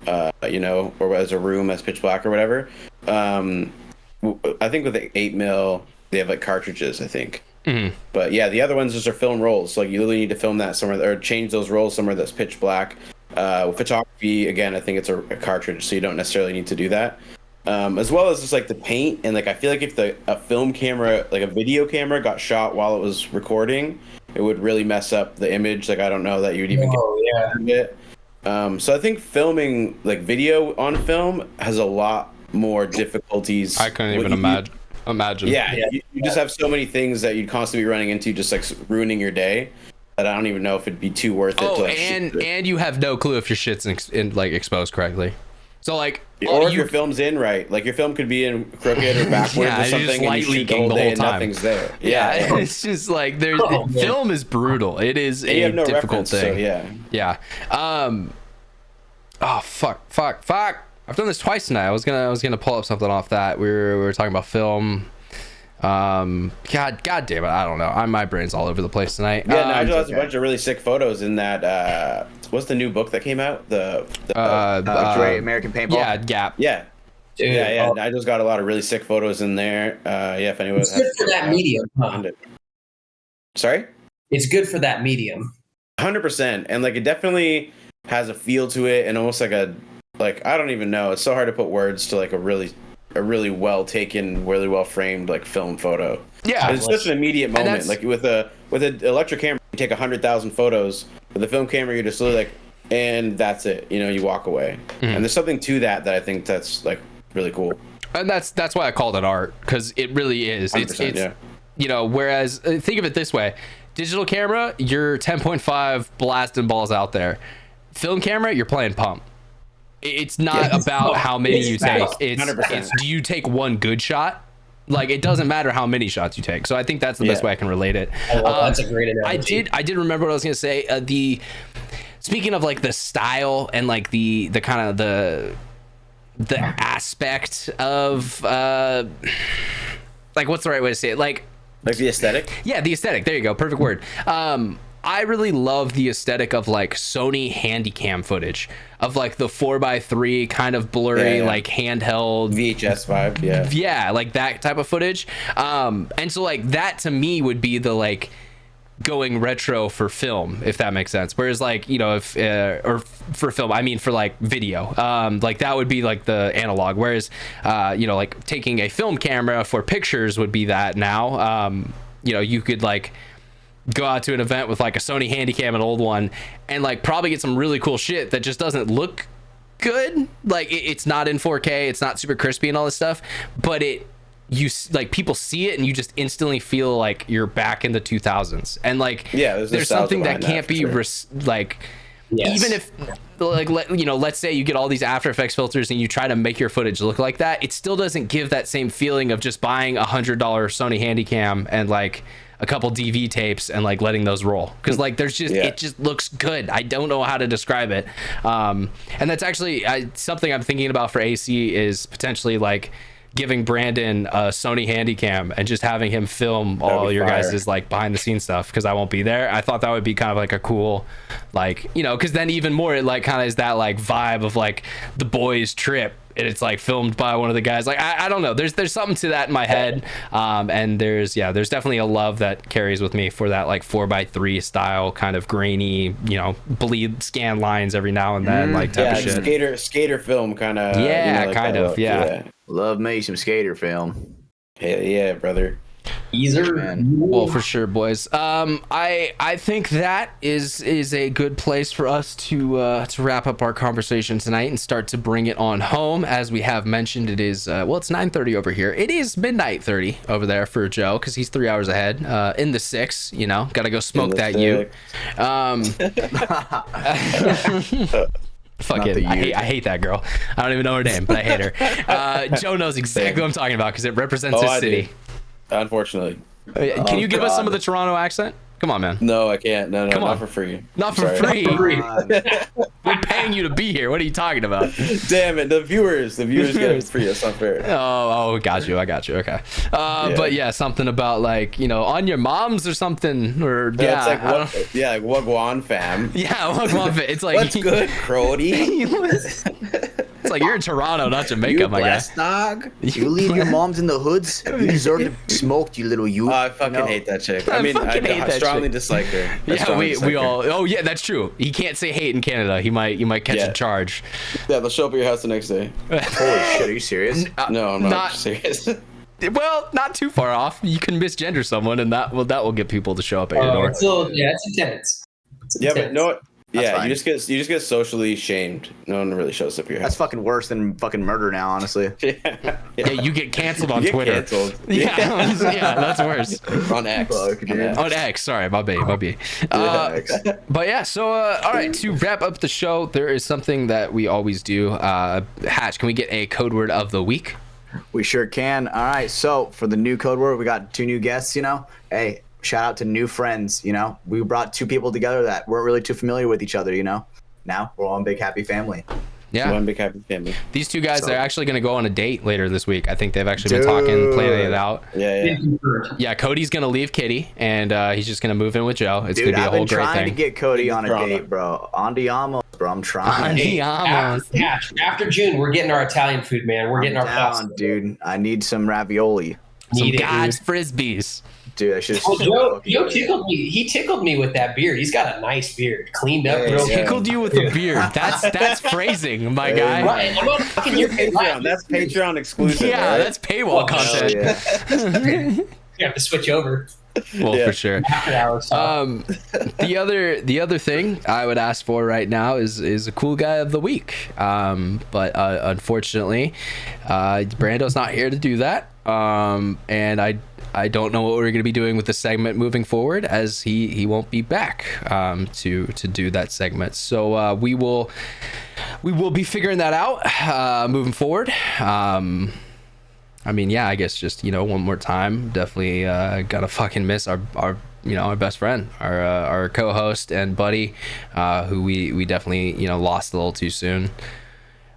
or as a room that's pitch black or whatever. I think with the 8mm, they have like cartridges, I think. Mm-hmm. But yeah, the other ones just are film rolls. So like you literally need to film that somewhere or change those rolls somewhere that's pitch black. Photography, again, I think it's a cartridge, so you don't necessarily need to do that. As well as just like the paint, and like I feel like if a film camera, like a video camera, got shot while it was recording, it would really mess up the image. Like I don't know that you'd even get it. So I think filming like video on film has a lot more difficulties. I couldn't even imagine. Yeah, you just have so many things that you'd constantly be running into, just like ruining your day. That I don't even know if it'd be too worth it. And you have no clue if your shit's like exposed correctly. So like Or if your film's in right, like your film could be in crooked or backwards Yeah, or it's something, just and you light shoot the leaking whole the day whole and time. nothing's there. Yeah, it's just like there's film is brutal. It is And you a have no difficult reference, thing. so yeah. Oh fuck. I've done this twice tonight. I was gonna pull up something off that. We were talking about film. God damn it, I don't know. My brain's all over the place tonight. Yeah, Nigel has a bunch of really sick photos in that. What's the new book that came out? Great American Paintball. Yeah, Gap. Yeah. Dude, Yeah. Nigel's got a lot of really sick photos in there. Yeah, if anyone it's good for that medium. Huh? Sorry? It's good for that medium. 100%. And like it definitely has a feel to it, and almost like I don't even know. It's so hard to put words to like a really well taken, really well framed like film photo. Yeah, it's such an immediate moment. Like with an electric camera, you take 100,000 photos. With a film camera, you're just literally like, and that's it. You know, you walk away. And there's something to that I think that's like really cool. And that's why I called it art, because it really is. It's yeah. You know, whereas think of it this way: digital camera, you're 10.5 blasting balls out there. Film camera, you're playing pump. It's not about how many you take. It's do you take one good shot? Like, it doesn't matter how many shots you take. So I think that's the best way I can relate it. That's a great analogy. I did remember what I was gonna say. Speaking of like the style and like the kind of the aspect of like, what's the right way to say it? Like the aesthetic? Yeah, the aesthetic. There you go. Perfect word. I really love the aesthetic of like Sony Handycam footage of like the 4:3 kind of blurry, like handheld VHS vibe. Yeah, like that type of footage. And so like that to me would be the like going retro for film, if that makes sense. Whereas like, you know, if or for film, I mean for like video, like that would be like the analog. Whereas you know, like taking a film camera for pictures would be that now. You know, you could like go out to an event with like a Sony Handycam, an old one, and like probably get some really cool shit that just doesn't look good. Like it's not in 4K, it's not super crispy and all this stuff, but you like people see it and you just instantly feel like you're back in the 2000s. And like there's something that can't be like even if like you know, let's say you get all these After Effects filters and you try to make your footage look like that, it still doesn't give that same feeling of just buying $100 Sony Handycam and like a couple DV tapes and like letting those roll, because like there's just it just looks good. I don't know how to describe it. And that's actually something I'm thinking about for AC, is potentially like giving Brandon a Sony Handycam and just having him film all your guys' like behind the scenes stuff, because I won't be there. I thought that would be kind of like a cool, like, you know, because then even more it like kind of is that like vibe of like the boys trip, and it's like filmed by one of the guys. Like I don't know, there's something to that in my head. And there's definitely a love that carries with me for that like 4:3 style kind of grainy, you know, bleed scan lines every now and then, like type of shit. Skater film kind of. Yeah, you know, like kind of. Yeah. Love me some skater film. Hell yeah, brother. Well, for sure, boys. I think that is a good place for us to wrap up our conversation tonight and start to bring it on home. As we have mentioned, it is it's 9:30 over here. It is midnight 30 over there for Joe, because he's 3 hours ahead. In the 6, you know, gotta go smoke that U. Fuck it. I hate that girl. I don't even know her name, but I hate her. Joe knows exactly what I'm talking about because it represents his city. Unfortunately. Can you give us some of the Toronto accent? Come on, man. No, I can't. No, Come on. not for free. Not for free. We're paying you to be here. What are you talking about? Damn it, the viewers get it free. That's not fair. Oh, got you. I got you. Okay. But yeah, something about like, you know, on your moms or something, or it's like like Wagwan fam. Yeah, Wagwan fam. It's like, what's good, Crody? It's like, you're in Toronto, not Jamaica, my guy. Dog. You leave your moms in the hoods. You deserve to be smoked, you little you. I fucking hate that chick. I strongly dislike her. We all. Oh yeah, that's true. He can't say hate in Canada. You might catch a charge. Yeah, they'll show up at your house the next day. Holy shit, are you serious? No, I'm not serious. Well, not too far off. You can misgender someone, and that will get people to show up at your door. So yeah, it's intense. Yeah, but no. Yeah, fine. you just get socially shamed. No one really shows up your That's house. fucking worse than fucking murder now, honestly. Yeah, you get canceled on You get Twitter. canceled. Yeah, yeah, that's worse. On X. Fuck, dude. On X, sorry, my B. X. But yeah, so all right, to wrap up the show, there is something that we always do. Hatch, can we get a code word of the week? We sure can. All right, so for the new code word, we got 2 new guests. Hey, shout out to new friends. We brought 2 people together that weren't really too familiar with each other. Now we're all one big happy family. Yeah, One big happy family. these 2 guys So- are actually going to go on a date later this week. I think they've actually been talking, planning it out. Yeah. Yeah, Cody's going to leave Kitty, and he's just going to move in with Joe. It's Dude, going to be a I've whole been great trying to thing. get Cody on a Drama. date, bro. Andiamo, bro. I'm trying. After June, we're getting our Italian food, man. We're getting our pasta. down, dude. I need some ravioli. Some Need it, God's dude. frisbees. Dude, I should. Well, Joe tickled me. He tickled me with that beard. He's got a nice beard, cleaned up, Yeah, real yeah. Tickled you with a beard. That's phrasing, my guy. Right, I'm not fucking your Patreon. That's Patreon exclusive. Yeah, right? that's paywall Hell content. yeah. You have to switch over Well, Yeah. for sure. after hours. The other thing I would ask for right now is a cool guy of the week. But unfortunately, Brando's not here to do that. And I don't know what we're going to be doing with the segment moving forward, as he won't be back to do that segment. So we will be figuring that out moving forward. I mean, yeah, I guess just, one more time, definitely gotta fucking miss our best friend, our co-host and buddy, who we definitely, lost a little too soon.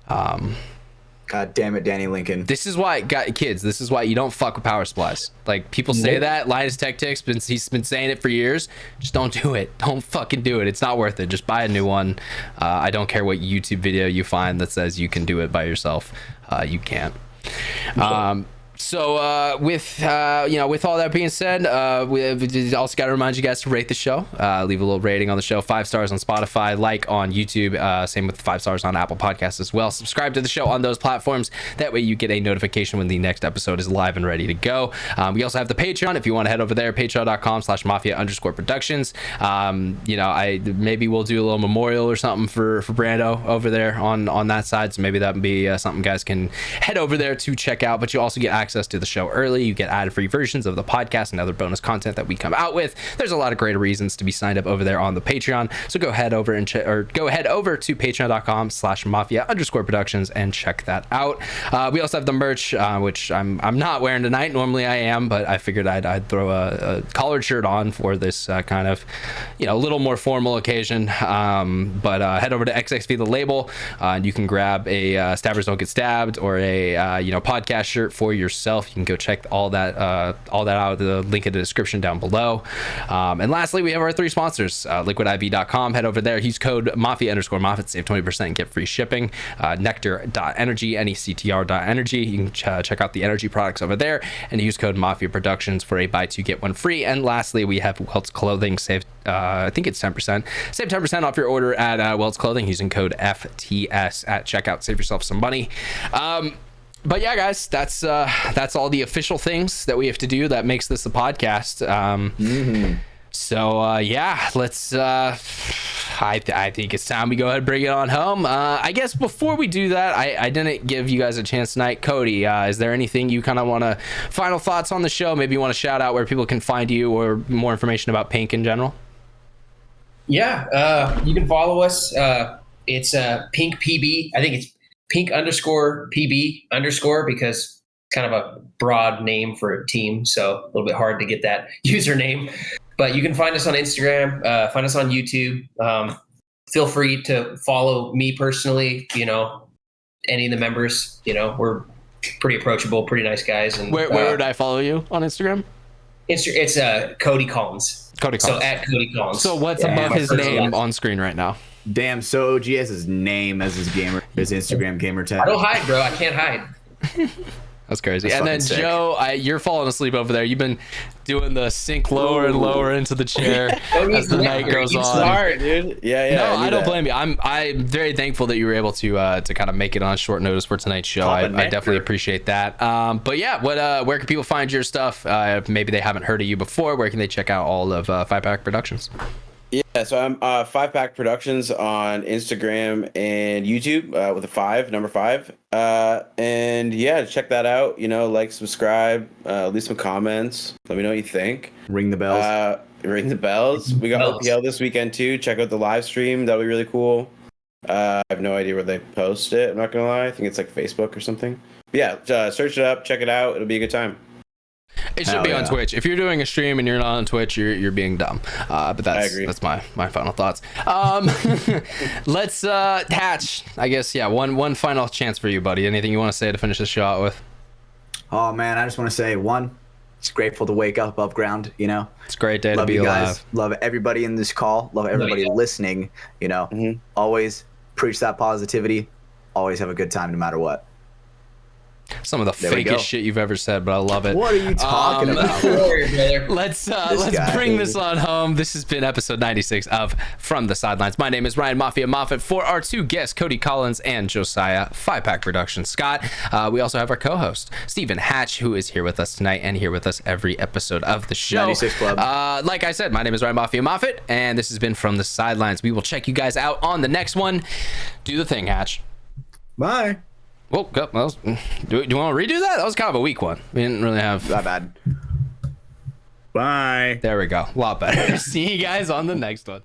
God damn it, Danny Lincoln. This is why, kids, this is why you don't fuck with power supplies. Like, people say that. Linus Tech Tick's he's been saying it for years. Just don't do it. Don't fucking do it. It's not worth it. Just buy a new one. I don't care what YouTube video you find that says you can do it by yourself. You can't. So with all that being said, we also got to remind you guys to rate the show, leave a little rating on the show, 5 stars on Spotify, like on YouTube, same with 5 stars on Apple Podcasts as well. Subscribe to the show on those platforms. That way you get a notification when the next episode is live and ready to go. We also have the Patreon. If you want to head over there, patreon.com/Mafia_Productions. Maybe we'll do a little memorial or something for Brando over there on that side. So maybe that would be something guys can head over there to check out. But you also get access to the show early. You get ad-free versions of the podcast and other bonus content that we come out with. There's a lot of great reasons to be signed up over there on the Patreon. So go head over to patreon.com/Mafia_Productions and check that out. We also have the merch, which I'm not wearing tonight. Normally I am, but I figured I'd throw a collared shirt on for this kind of, a little more formal occasion. But head over to XXV the label, and you can grab a Stabbers Don't Get Stabbed or a podcast shirt for yourself. You can go check all that out. The link in the description down below. And lastly, we have our 3 sponsors. LiquidIV.com. Head over there. Use code Mafia_Mafia to save 20% and get free shipping. NECTR.energy, NECTR.energy. You can check out the energy products over there and use code MafiaProductions for a buy 2 get 1 free. And lastly, we have Welts Clothing. Save I think it's 10%. Save 10% off your order at Welts Clothing using code FTS at checkout. Save yourself some money. But yeah, guys, that's all the official things that we have to do that makes this a podcast. So yeah, let's. I think it's time we go ahead and bring it on home. I guess before we do that, I didn't give you guys a chance tonight. Cody, is there anything you kind of want to final thoughts on the show? Maybe you want to shout out where people can find you or more information about Pink in general. Yeah, you can follow us. It's Pink PB. I think it's Pink_PB_ because kind of a broad name for a team, so a little bit hard to get that username. But you can find us on Instagram, find us on YouTube. Feel free to follow me personally. Any of the members. We're pretty approachable, pretty nice guys. And Where would I follow you on Instagram? It's Cody Collins. Cody Collins. So at Cody Collins. So what's above my his first name one. on screen right now? Damn, so OG has his name as his Instagram gamer tag. I don't hide, bro. I can't hide. That's crazy. That's And then fucking sick. Joe, you're falling asleep over there. You've been doing the sink lower and lower into the chair as the night goes It's on. Hard, dude. Yeah. No, I don't that. blame you. I'm very thankful that you were able to kind of make it on short notice for tonight's show. Pop I a nectar. definitely appreciate that. But yeah, where can people find your stuff? If maybe they haven't heard of you before, where can they check out all of Five Pack Productions? Yeah, Yeah, so I'm 5 Pack Productions on Instagram and YouTube with a 5, number 5. And yeah, check that out. You know, like, subscribe, leave some comments. Let me know what you think. Ring the bells. Ring the bells. We got OPL this weekend too. Check out the live stream. That'll be really cool. I have no idea where they post it. I'm not gonna lie. I think it's like Facebook or something. But yeah, search it up, check it out. It'll be a good time. It should be on Twitch. If you're doing a stream and you're not on Twitch, you're being dumb. But that's my final thoughts. Let's Hatch. I guess one final chance for you, buddy. Anything you want to say to finish this show out with? Oh man, I just want to say it's grateful to wake up above ground. You know, it's a great day love to be you guys. alive. Love everybody in this call. Love everybody listening. You know, always preach that positivity. Always have a good time no matter what. Some of the fakest shit you've ever said, but I love it. What are you talking about? Let's bring this on home. This has been episode 96 of From the Sidelines. My name is Ryan Mafia Moffat. For our two guests, Cody Collins and Josiah 5-Pack Productions Scott. We also have our co-host Stephen Hatch, who is here with us tonight and here with us every episode of the show. 96 Club. Like I said, my name is Ryan Mafia Moffat, and this has been From the Sidelines. We will check you guys out on the next one. Do the thing, Hatch. Bye. Well, do you want to redo that? That was kind of a weak one. We didn't really have... Not bad. Bye. There we go. A lot better. See you guys on the next one.